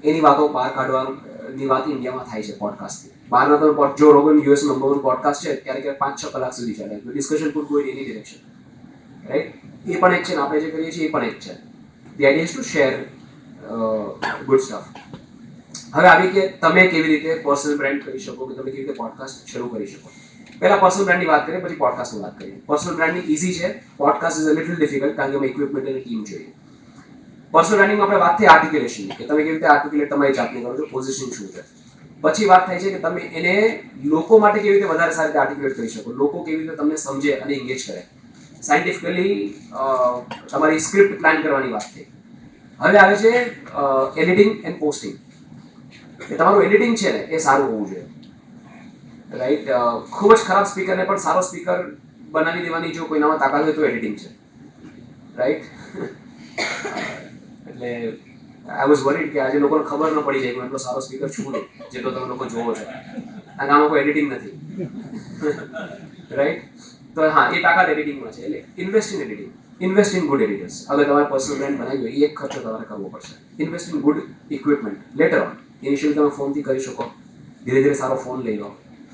એની વાતો બહાર કાઢવાની વાત ઇન્ડિયામાં થાય છે પોડકાસ્ટથી. બહારના તો જો રોગન યુએસ નંબર 1 પોડકાસ્ટ છે, ક્યારેક 5-6 કલાક સુધી ચાલે. Discussion could go in any direction, right. એ પણ એક છે ને આપણે જે કરીએ છીએ એ પણ એક છે. The idea is two share good stuff. હવે આવી કે તમે કેવી રીતે પર્સનલ બ્રાન્ડ કરી શકો, કે તમે કેવી રીતે પોડકાસ્ટ શરૂ કરી શકો. પહેલા પર્સનલ બ્રાન્ડની વાત કરીએ, પછી પોડકાસ્ટની વાત કરીએ. પર્સનલ બ્રાન્ડિંગ ઇઝી છે, podcast is a little difficult, કારણ કે એમાં ઇક્વિપમેન્ટ અને ટીમ જોઈએ. પર્સનલ બ્રાન્ડિંગમાં આપણે વાત થઈ આર્ટિક્યુલેશનની, કે તમે કેવી રીતે આર્ટિક્યુલેટ તમારી જાતને કરો છો, પોઝિશનિંગ શું છે. પછી વાત થાય છે કે તમે એને લોકો માટે કેવી રીતે વધારે સારી રીતે આર્ટિક્યુલેટ કરી શકો, લોકો કેવી રીતે તમને સમજે અને એન્ગેજ કરે. સાયન્ટિફિકલી તમારી સ્ક્રિપ્ટ પ્લાન કરવાની વાત થઈ. હવે આવે છે એડિટિંગ એન્ડ પોસ્ટિંગ. કે તમારું એડિટિંગ છે ને એ સારું હોવું જોઈએ, રાઈટ. ખૂબ જ ખરાબ સ્પીકરને પણ સારો સ્પીકર બનાવી દેવાની જો કોઈનામાં તાકાત હોય તો એડિટિંગ છે, રાઈટ. એટલે આઈ વોઝ વરીડ કે આજે લોકોને ખબર ન પડી જાય કે એટલો સારો સ્પીકર છું નહીં જેટલો તમે લોકો જોવો છો, અને આમાં કોઈ એડિટિંગ નથી, રાઈટ. તો હા, એ તાકાત એડિટિંગમાં છે. એટલે invest in editing, invest in good editors. અગર તમારે પર્સનલ બ્રાન્ડ બનાવી હોય, એક ખર્ચો તમારે કરવો પડશે. Invest in good equipment letter on. Initially તમે ફોનથી કરી શકો, ધીરે ધીરે સારો ફોન લઈ લો,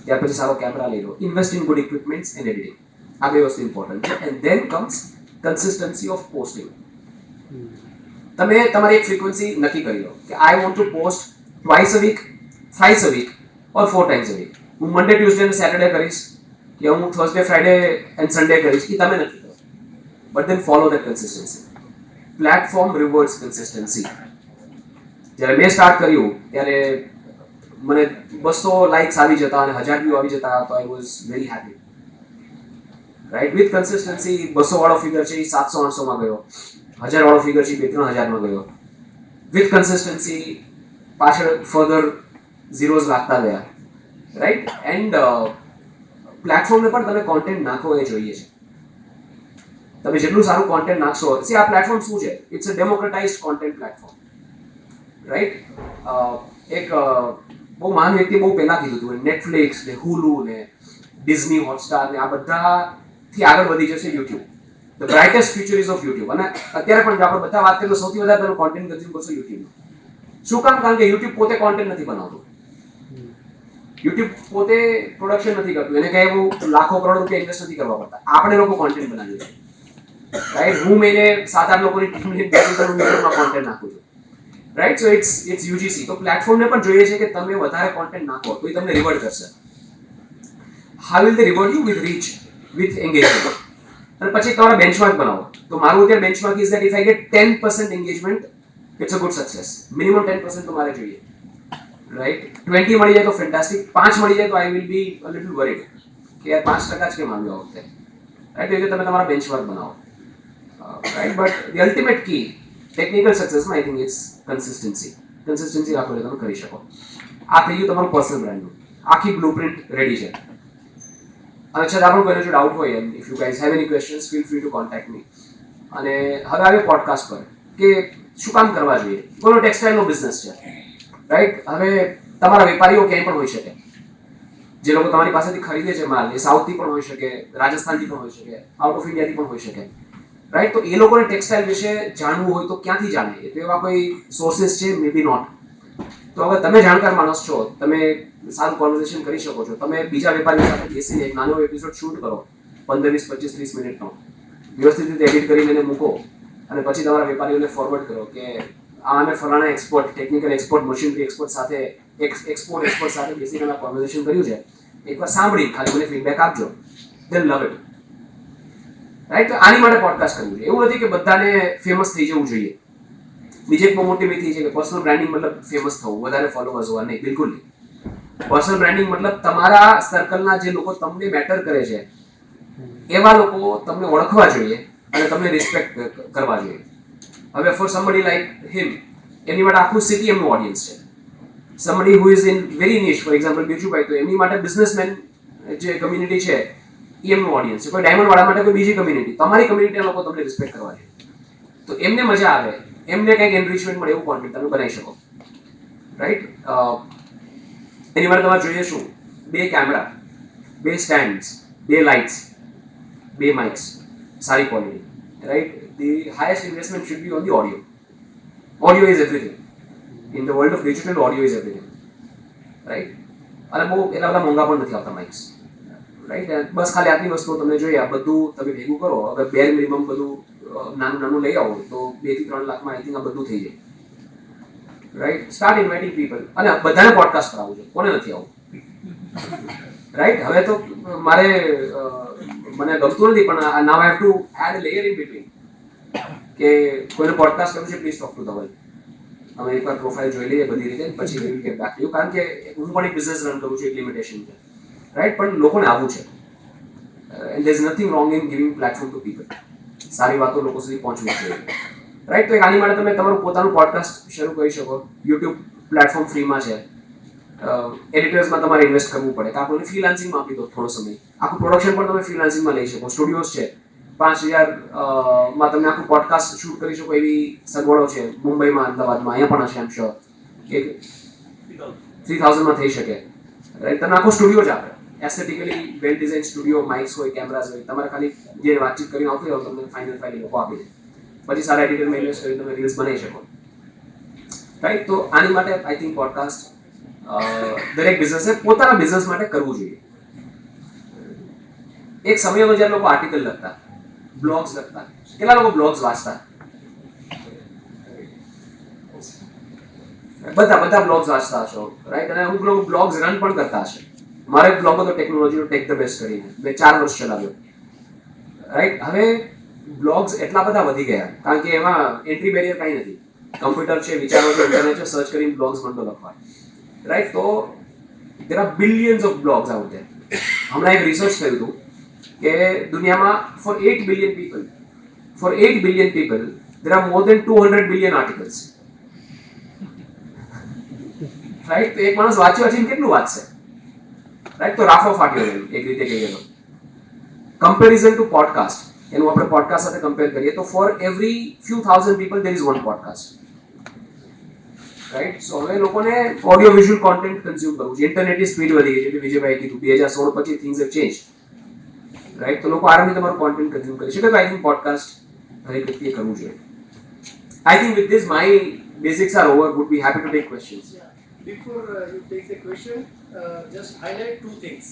ત્યાર પછી સારો કેમેરા લઈ લો. Invest in good equipments and editing, આ બે વસ્તુ ઇમ્પોર્ટન્ટ છે. And then comes consistency of posting. તમે તમારી એક ફ્રીક્વન્સી નક્કી કરી લો કે I want to post twice a week, thrice a week or 4 times a week. હું મંડે, ટ્યુઝડે અને સેટરડે કરીશ, કે હું થર્સડે, ફ્રાઈડે એન્ડ સન્ડે કરીશ, એ તમે નક્કી કરો. But than follow that consistency. Platform rewards consistency. જ્યારે મેં સ્ટાર્ટ કર્યું ત્યારે મને 200 લાઇક્સ આવી જતા અને 1000 વ્યૂ આવી જતા, તો I was very happy, right. With consistency 200 વાળો ફિગર છે એ 700-800 માં ગયો, 1000 વાળો ફિગર છે 2-3000 માં ગયો. વિથ કન્સિસ્ટન્સી પાછળ ફર્ધર ઝીરોઝ લાગતા ગયા, રાઈટ. એન્ડ પ્લેટફોર્મને પણ તમે કોન્ટેન્ટ નાખો એ જોઈએ છે. તમે જેટલું સારું કોન્ટેન્ટ નાખશો, સી આ પ્લેટફોર્મ શું છે, it's a democratised content platform, right. એક બહુ મહાન વ્યક્તિ બહુ પહેલા કીધું હતું, નેટફ્લિક્સ ને હુલુ ને ડિઝની હોટસ્ટાર ને આ બધાથી આગળ વધી જશે YouTube. The brightest future is of YouTube. અને અત્યારે પણ જો આપણે બધા વાત કરીએ તો સૌથી વધારે તમે કોન્ટેન્ટ કન્ઝ્યુમ કરશો યુટ્યુબ. શું કામ? કારણ કે યુટ્યુબ પોતે કોન્ટેન્ટ નથી બનાવતું, યુટ્યુબ પોતે પ્રોડક્શન નથી કરતું, એને કઈ એવું લાખો કરોડ રૂપિયા ઇન્વેસ્ટ નથી કરવા પડતા. આપણે લોકો કોન્ટેન્ટ બનાવીએ છીએ, રાઈટ. હું મહિને 7-8 લોકોની ટીમને યુટ્યુબમાં કોન્ટેન્ટ નાખું છું, રાઈટ. So it's UGC. તો પ્લેટફોર્મને પણ જોઈએ છે કે તમે વધારે કોન્ટેન્ટ નાખો તો એ તમને રિવોર્ડ કરશે. How will they reward you? With reach, with engagement. અને પછી તમારા બેન્ચમાર્ક બનાવો. તો મારું અત્યારે benchmark is that if I get 10% engagement, it's a good success. Minimum 10% તો મારે જોઈએ, રાઈટ. 20 મળી જાય તો ફેન્ટાસ્ટિક, 5 મળી જાય તો I will be a little worried કે યાર 5% જ કેમ આવ્યો આ વખતે, રાઈટ. એ રીતે તમે તમારા બેન્ચમાર્ક બનાવો, right. But the ultimate key technical સક્સેસમાં I think it's consistency. Consistency રાખો એટલે તમે કરી શકો. આ થઈ ગયું તમારું પર્સનલ બ્રાન્ડનું. આખી બ્લુપ્રિન્ટ રેડી છે. અને છતાં આપણો કોઈનો જો ડાઉટ હોય, and if you guys have any questions, feel free to contact me. અને હવે આવે પોડકાસ્ટ પર કે શું કામ કરવા જોઈએ. કોઈનો ટેક્સટાઇલનો બિઝનેસ છે, રાઈટ. હવે તમારા વેપારીઓ ક્યાંય પણ હોઈ શકે, જે લોકો તમારી પાસેથી ખરીદે છે માલ, એ સાઉથથી પણ હોઈ શકે, રાજસ્થાનથી પણ હોઈ શકે, આઉટ ઓફ ઇન્ડિયાથી પણ હોઈ શકે, રાઈટ. તો એ લોકોને ટેક્સટાઇલ વિશે જાણવું હોય તો ક્યાંથી જાણે? તો એવા કોઈ સોર્સિસ છે? મે બી નોટ. તો હવે તમે જાણકાર માણસ છો, તમે સારું કોન્વર્ઝેશન કરી શકો છો. તમે બીજા વેપારીઓ સાથે બેસીને એક નાનો એપિસોડ શૂટ કરો, 15, 20, 25, 30 મિનિટનો, વ્યવસ્થિત રીતે એડિટ કરીને એને મૂકો, અને પછી તમારા વેપારીઓને ફોરવર્ડ કરો કે આ અમે ફલાણા expert, technical expert, machinery expert સાથે, એક્સપોર્ટ એક્સપર્ટ સાથે બેસીને અમે કોન્વર્ઝેશન કર્યું છે, એકવાર સાંભળી ખાલી મને ફીડબેક આપજો, ધેન લવ ઇટ, રાઈટ. તો આની માટે પોડકાસ્ટ કરવું જોઈએ. એવું નથી કે બધાને ફેમસ થઈ જવું જોઈએ. બીજી એક બહુ મોટી મિથ છે કે પર્સનલ બ્રાન્ડિંગ મતલબ ફેમસ થવું, વધારે ફોલોઅર્સ હોવા. નહીં, બિલકુલ નહીં. પર્સનલ બ્રાન્ડિંગ મતલબ તમારા સર્કલના જે લોકો તમને મેટર કરે છે એવા લોકો તમને ઓળખવા જોઈએ અને તમને રિસ્પેક્ટ કરવા જોઈએ. હવે ફોર સમબડી લાઈક હિમ, એની માટે આખું સિટી એમનું ઓડિયન્સ છે. Somebody who is in very niche, for example બીજુભાઈ, તો એમની માટે બિઝનેસમેન જે કમ્યુનિટી છે એ એમનું ઓડિયન્સ છે. કોઈ ડાયમંડ વાળા માટે કોઈ બીજી કમ્યુનિટી, તમારી કમ્યુનિટીના લોકો તમને રિસ્પેક્ટ કરવા જોઈએ. તો એમને મજા આવે, એમને કંઈક એનરિચમેન્ટ મળે એવું કોન્ટેન્ટ તમે બનાવી શકો, રાઈટ. એની માટે તમારે જોઈએ શું? 2 કેમેરા, 2 સ્ટેન્ડ્સ, 2 લાઇટ્સ, 2 માઇક્સ, સારી quality, right. The highest investment should be on the audio. Audio is everything. In the world of digital, audio is everything, right. અને બહુ એટલા બધા મોંઘા પણ નથી આવતા માઇક્સ, રાઈટ? બસ ખાલી આટલી વસ્તુઓ તમે જોઈએ, આ બધું તમે ભેગું કરો, હવે બેર મિનિમમ બધું નાનું નાનું લઈ આવો તો 2 થી 3 લાખમાં આઈ થિંક આ બધું થઈ જાય. રાઈટ? સ્ટાર્ટ ઇન્વાઇટિંગ પીપલ, અને બધાને પોડકાસ્ટ કરાવવું છે, કોને નથી આવું? રાઈટ? હવે તો મારે મને ગમતું નથી, પણ now I have to add a layer in between કે કોઈને પોડકાસ્ટ કરવું છે, પ્લીઝ ટોક ટુ ધવલ. અમે એકવાર પ્રોફાઇલ જોઈ લઈએ બધી રીતે, પછી we will get back to you. કારણ કે હું પણ એક બિઝનેસ રન કરું છું, એક લિમિટેશન છે, રાઈટ? પણ લોકોને આવવું છે, and there is nothing wrong in giving platform to people. સારી વાતો લોકો સુધી પહોંચવી જોઈએ, રાઈટ? તો એક આની માટે તમે તમારું પોતાનું પોડકાસ્ટ શરૂ કરી શકો. યુટ્યુબ પ્લેટફોર્મ ફ્રીમાં છે. એડિટર્સમાં તમારે ઇન્વેસ્ટ કરવું પડે, કે આપણને ફ્રીલાન્સિંગમાં આપી દો થોડો સમય. આખું પ્રોડક્શન પણ તમે ફ્રીલાન્સિંગમાં લઈ શકો. સ્ટુડિયોઝ છે, 5,000 માં તમે આખું પોડકાસ્ટ શૂટ કરી શકો એવી સગવડો છે મુંબઈમાં, અમદાવાદમાં, અહીંયા પણ હશે એમ શ્યોર, કે 3,000માં થઈ શકે, રાઈટ? તમે આખો સ્ટુડિયો જ આપે, એસ્થેટિકલી વેલ ડિઝાઇન સ્ટુડિયો, માઇક્સ હોય, કેમેરાઝ હોય, તમારે ખાલી જે વાતચીત કરીને આવતી હોય તમને ફાઇનલ ફાઇલ લોકો આપી દે, પછી સારા એડિટરમાં ઇન્વેસ્ટ કરી તમે રીલ્સ બનાવી શકો, રાઈટ? તો આની માટે આઈ થિંક પોડકાસ્ટ દરેક બિઝનેસે પોતાના બિઝનેસ માટે કરવું જોઈએ. એક સમયમાં જ્યારે લોકો આર્ટિકલ લખતા, બ્લોગ્સ લખતા, કેટલા લોકો બ્લોગ્સ વાંચતા? બધા બ્લોગ્સ વાંચતા હશો, રાઈટ? અને અમુક લોકો બ્લોગ્સ રન પણ કરતા હશે. મારો એક બ્લોગ હતો ટેકનોલોજીનો, ટેક ધ બેસ્ટ કરીને, મેં 4 વર્ષ ચલાવ્યો, રાઈટ? હવે બ્લોગ્સ એટલા બધા વધી ગયા, કારણ કે એમાં એન્ટ્રી બેરિયર કાંઈ નથી. કમ્પ્યુટર છે, વિચારો છે, ઇન્ટરનેટ છે, સર્ચ કરીને બ્લોગ્સ મંડો લખવા, રાઈટ? તો there are billions of blogs out there. હમણાં એક રિસર્ચ થયું હતું કે દુનિયામાં for 8 billion people there are more than 200 billion articles. Right? તો એક માણસ વાંચીને કેટલું વાંચશે, રાઈટ? તો રાફો ફાટ્યો એક રીતે કહીએ તો. કમ્પેરિઝન ટુ પોડકાસ્ટ, એનું આપણે પોડકાસ્ટ સાથે કમ્પેર કરીએ તો for every few thousand people there is one podcast. Right? So હવે લોકોને ઓડિયો વિઝ્યુઅલ કોન્ટેન્ટ કન્ઝ્યુમ કરવું છે. ઇન્ટરનેટની સ્પીડ વધી ગઈ છે, એટલે વિજયભાઈ કીધું 2016 પછી થિંગ્સ હેવ ચેન્જ, રાઈટ? તો લોકો આરામથી તમારું કોન્ટેન્ટ કન્ઝ્યુમ કરી શકે. તો આઈ થિંક પોડકાસ્ટ દરેક વ્યક્તિએ કરવું જોઈએ. I think with this my basics are over. Would be happy to take questions. Before you take the question, just highlight 2 things.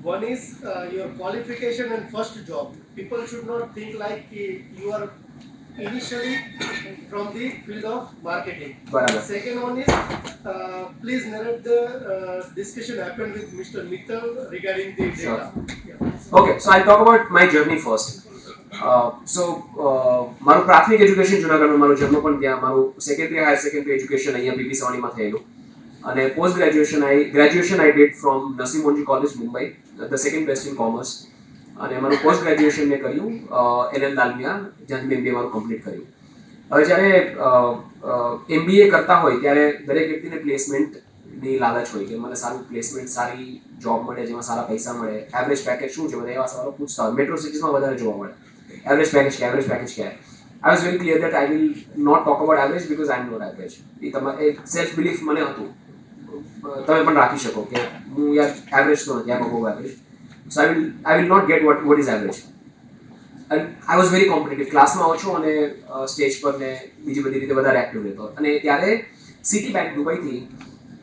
One is your qualification and first job. People should not think like you are initially from the field of marketing. બરાબર. Second one is please narrate the discussion happened with Mr. Mittal regarding the data. Sure. Yeah. Okay, so I'll talk about my journey first. મારું પ્રાથમિક એજ્યુકેશન જુનાગઢમાં, મારો જન્મ પણ ત્યાં, મારું સેકન્ડરી હાયર સેકન્ડરી એજ્યુકેશન અહીંયા પીપી સવાણીમાં થયેલું, અને post graduation I did from નસીમ Monjee college Mumbai, the second best in commerce. અને મારું પોસ્ટ ગ્રેજ્યુએશન મેં કર્યું એનએલ દાલમિયા, જ્યાંથી મેં MBA મારું કમ્પ્લીટ કર્યું. હવે જ્યારે MBA કરતા હોય ત્યારે દરેક વ્યક્તિને પ્લેસમેન્ટની લાલચ હોય કે મને સારું પ્લેસમેન્ટ, સારી જોબ મળે જેમાં સારા પૈસા મળે, એવરેજ પેકેજ શું છે, બધા એવા સવાલો પૂછતા હોય. મેટ્રો સિટીઝમાં વધારે જોવા મળે એવરેજ પેકેજ કે એવરેજ પેકેજ ક્યાં. I was very clear that I will not talk about average because I am not average. એ તમારે એક સેલ્ફ બિલીફ મને હતું, તમે પણ રાખી શકો કે હું યાર એવરેજ તો નથી, આમ above average. So I will not get what is average. And I was very competitive. ક્લાસમાં ઓછો અને સ્ટેજ પર ને બીજી બધી રીતે વધારે એક્ટિવ રહેતો. અને ત્યારે સિટી બેંક દુબઈથી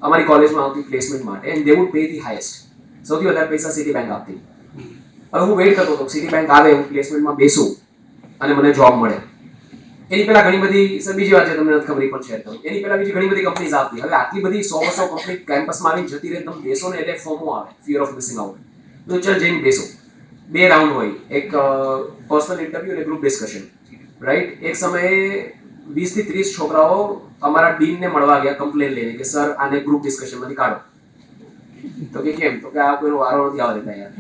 અમારી કોલેજમાં આવતી પ્લેસમેન્ટ માટે, and they wood pay the highest. સૌથી વધારે પૈસા સિટી બેંક આપતી. હવે હું વેઇટ કરતો હતો સિટી બેંક આવે, હું પ્લેસમેન્ટમાં બેસું અને મને જોબ મળે. એની પહેલા ઘણી બધી, સર બીજી વાત છે તમને નથી ખબર પણ શેર કરું, એની પહેલા બીજી ઘણી બધી કંપનીઝ આવતી. હવે આટલી બધી 100 કંપની કેમ્પસમાં આવીને જતી રહે, તમે બેસો ને એટલે ફોમો આવે, ફિયર ઓફ મિસિંગ આઉટ. તો ચાલ જઈને બેસો. 2 રાઉન્ડ હોય, એક પર્સનલ ઇન્ટરવ્યુ અને ગ્રુપ ડિસ્કશન, રાઈટ? એક સમયે 20 થી 30 છોકરાઓ અમારા ડીનને મળવા ગયા કમ્પ્લેન લઈને કે સર આને ગ્રુપ ડિસ્કશનમાંથી કાઢો. તો કે કેમ? તો કે આ કોઈનો વારો નથી આવવા દેતા યાર.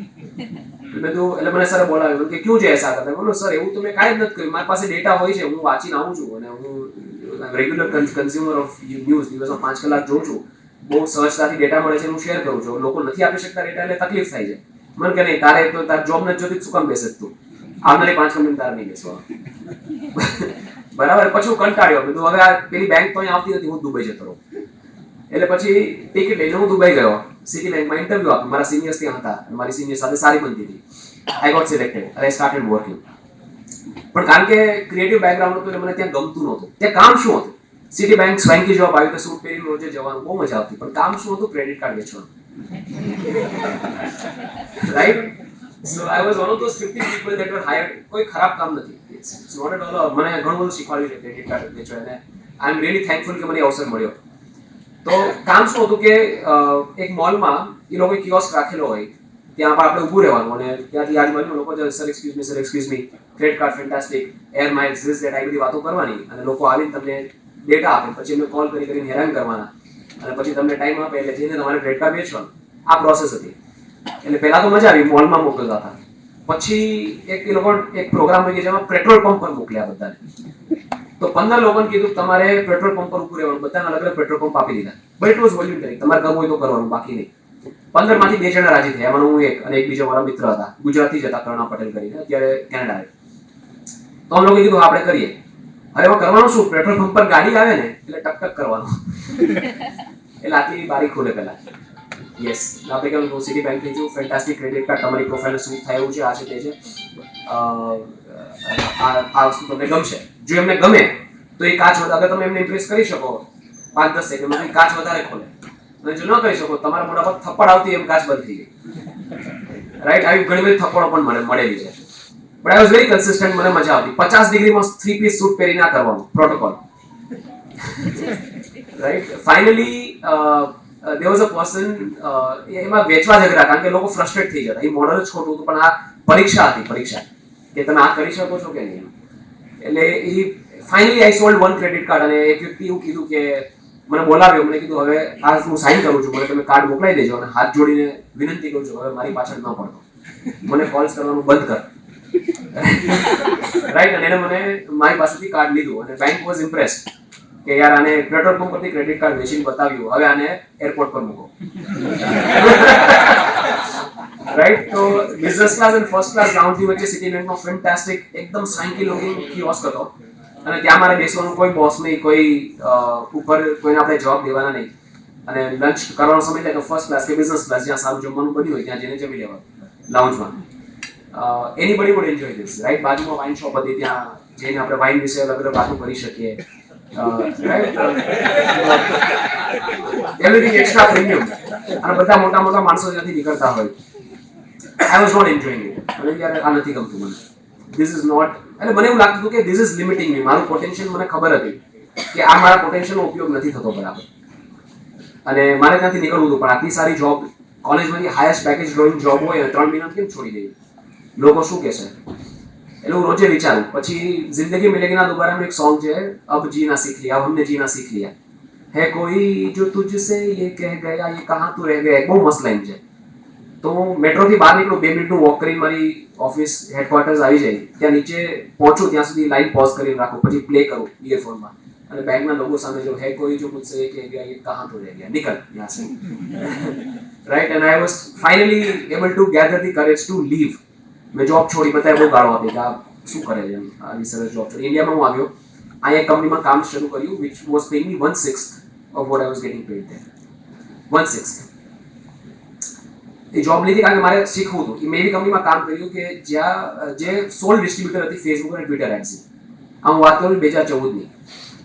એટલે મને સર બોલાવ્યો કે ક્યું છે એસા કરતા. બોલો સર એવું તો મેં કાંઈ જ નથી કર્યું, મારી પાસે ડેટા હોય છે, હું વાંચીને આવું છું, અને હું રેગ્યુલર કન્ઝ્યુમર ઓફ ન્યૂઝ, દિવસમાં 5 કલાક જોઉં છું, બહુ સહજતાથી ડેટા મળે છે, હું શેર કરું છું. લોકો નથી આપી શકતા ડેટા એટલે તકલીફ થાય છે. મને કે નહીં, તારે તો તાર જોબ નથી જોતી, શું કામ બેસે તું? આવનારી 5 કંપની તારે નહીં બેસવા. બરાબર. પછી હું કંટાળ્યો, બધું હવે આ પેલી બેંક તો અહીંયા આવતી નથી, હું દુબઈ જતો રહું. એટલે પછી ટિકિટ લઈને હું દુબઈ ગયો. સિટી બેંકમાં ઇન્ટરવ્યુ આપ્યું, મારા સિનિયર્સ ત્યાં હતા, મારી સિનિયર સાથે સારી બનતી હતી. આઈ ગોટ સિલેક્ટેડ અને આઈ સ્ટાર્ટેડ વર્કિંગ. પણ કારણ કે ક્રિએટિવ બેકગ્રાઉન્ડ હતું એટલે મને ત્યાં ગમતું નહોતું. ત્યાં કામ શું હતું? સિટી બેંક સ્વેન્કી જોબ આવી તો સૂટ પહેરીને રોજે જવાનું, બહુ મજા આવતી, પણ કામ શું હતું? ક્રેડિટ કાર્ડ વેચવાનું. Right so I was one of those 50 people that were hired. કોઈ ખરાબ કામ નથી. It's not at all. મને ઘણું બધું શીખવાડ્યું છે ક્રેડિટ કાર્ડ વેચો, અને આઈ એમ રિયલી થેન્કફુલ કે મને એ અવસર મળ્યો. તો કામ શું હતું કે એક મોલમાં એ લોકોએ કિયોસ્ક રાખેલો હોય, ત્યાં આપણે ઊભું રહેવાનું, અને ત્યાંથી આજુબાજુ લોકો sir excuse me credit card fantastic, air miles, this that, આવી બધી વાતો કરવાની, અને લોકો આવીને તમને ડેટા આપે, પછી એમને કોલ કરીને હેરાન કરવાના, અને પછી તમને ટાઈમ આપે એટલે જઈને તમારે ક્રેડિટ કાર્ડ વેચવાનું. આ પ્રોસેસ હતી. એટલે પહેલા તો મજા આવી, મોલમાં મોકલતા હતા. પછી એક એ લોકો એક પ્રોગ્રામ હોય કે જેમાં પેટ્રોલ પંપ પર મોકલ્યા બધાને. તો 15 લોકોને કીધું તમારે પેટ્રોલ પંપ પર ઉભું રહેવાનું, બધાને અલગ અલગ પેટ્રોલ પંપ આપી દીધા. બટ ઇટ વોઝ વોલ્યુન્ટરી, તમારે કરવું હોય તો કરવાનું, બાકી નહીં. 15 માંથી 2 જણા રાજી થયા, એમાં હું એક, અને એક બીજો મારા મિત્ર હતા, ગુજરાતી જ હતા, કર્ણા પટેલ કરીને, અત્યારે કેનેડા રહે. તો અમે લોકોએ કીધું આપણે કરીએ. હવે એમાં કરવાનું શું, પેટ્રોલ પંપ પર ગાડી આવે ને એટલે ટક કરવાનું. એટલે આટલી બારી ખોલે પહેલા. યસ, આપણે કહેવાનું સિટી બેંક લીધું, ફેન્ટાસ્ટિક ક્રેડિટ કાર્ડ, તમારી પ્રોફાઇલને સૂટ થાય એવું છે, આ છે તે છે, આ વસ્તુ તમને ગમશે. જો એમને ગમે તો એ કાચ અગર તમે એમને ઇમ્પ્રેસ કરી શકો 5-10 સેકન્ડમાં, કાચ વધારે ખોલે. અને જો ન કરી શકો, તમારા મોઢા પર થપ્પડ આવતી એમ કાચ બંધ થઈ ગઈ. રાઈટ, આવી ઘણી બધી થપ્પડો પણ મળેલી છે. But I was very consistent, મને મજા આવતી. 50 ડિગ્રીમાં 3 પીસ સૂટ પહેરીને આ કરવાનું protocol. Right, finally there was a person, એમાં વેચવા ઝઘડા, કારણ કે લોકો ફ્રસ્ટ્રેટ થઈ જતા. એ મોડલ જ ખોટું હતું, પણ આ પરીક્ષા હતી, પરીક્ષા કે તમે આ કરી શકો છો કે નહીં. એટલે એ ફાઇનલી આઈ સોલ્ડ 1 ક્રેડિટ કાર્ડ, અને એક વ્યક્તિ એવું કીધું કે મને બોલાવ્યો, મને કીધું હવે આ હું સાઇન કરું છું, મને તમે કાર્ડ મોકલાવી દેજો, અને હાથ જોડીને વિનંતી કરું છું હવે મારી પાછળ ન પડતો, મને કોલ્સ કરવાનું બંધ કર. રાઈટ, અને એને મને મારી પાસેથી કાર્ડ લીધું, અને બેંક વોઝ ઇમ્પ્રેસ્ડ કે યાર આને પેટ્રોલ પંપ પરથી ક્રેડિટ કાર્ડ વેચીને બતાવ્યું, હવે આને એરપોર્ટ પર મૂકો. રાઈટ, તો બિઝનેસ ક્લાસ અને ફર્સ્ટ ક્લાસ ગ્રાઉન્ડની વચ્ચે સિટી બેંકનો ફેન્ટાસ્ટિક એકદમ સાયન્કી લુકિંગ કિયોસ્ક હતો, અને ત્યાં મારે બેસવાનું, કોઈ બોસ નહીં, કોઈ ઉપર કોઈને આપણે જવાબ દેવાના નહીં, અને લંચ કરવાનો સમય એટલે ફર્સ્ટ ક્લાસ કે બિઝનેસ ક્લાસ, જ્યાં સારું જમવાનું બન્યું હોય ત્યાં જઈને જમી લેવાનું લાઉન્જમાં. Anybody would enjoy this. Right, બાજુમાં વાઇન શોપ હતી, ત્યાં જઈને આપણે વાઇન વિશે અલગ અલગ વાતો કરી શકીએ. એવરીથિંગ એક્સ્ટ્રા પ્રીમિયમ, અને બધા મોટા મોટા માણસો ત્યાંથી નીકળતા હોય. I was not enjoying it. મને યાર આ નથી ગમતું મને. ધીસ ઇઝ નોટ, એટલે મને એવું લાગતું હતું કે ધીસ ઇઝ લિમિટિંગ મી. મારું પોટેન્શિયલ મને ખબર હતી કે આ મારા પોટેન્શિયલનો ઉપયોગ નથી થતો બરાબર, અને મારે ત્યાંથી નીકળવું હતું. પણ આટલી સારી જોબ, કોલેજમાંથી હાઈએસ્ટ પેકેજ ડ્રોઈંગ જોબ હોય, 3 મહિના કેમ છોડી દેવી? લોકો શું કહેશે? એટલે હું રોજે વિચારું. પછી જિંદગી મિલેગી ના દોબારા में एक सॉन्ग છે, अब जीना सीख लिया, अब हमने जीना सीख लिया, है कोई जो तुझसे ये कह गया ये कहां तू रह गया. બહુ મસ્ત લાઈન છે. તો મેટ્રોથી બહાર નીકળું, 2 મિનિટનું વોક કરીને મારી ઓફિસ હેડક્વાર્ટર્સ આવી જાય, ત્યાં નીચે પહોંચું ત્યાં સુધી લાઈન પોઝ કરીને રાખું, પછી પ્લે કરું ઇયરફોનમાં, અને બેંકના લોકો સામે જો હે કોઈ જો મુझसे ये कह गया ये कहां तू रह गया, निकल यहाँ से. Right, and I was finally able to gather the courage to leave. મેં જોબ છોડી, બધાએ બહુ ગાળો આપી કે આ શું કરે છે, આવી સરસ જોબ છોડી. ઇન્ડિયામાં હું આવ્યો, અહીંયા એક કંપનીમાં કામ શરૂ કર્યું, which was paying me 1/6 of what I was gating paid there. 1/6 A job લીધી કારણ કે મારે શીખવું હતું. મેં એવી કંપનીમાં કામ કર્યું કે જ્યાં જે સોલ ડિસ્ટ્રીબ્યુટર હતી ફેસબુક અને ટ્વિટર એડ્સની. આ હું વાત કરું 2014ની,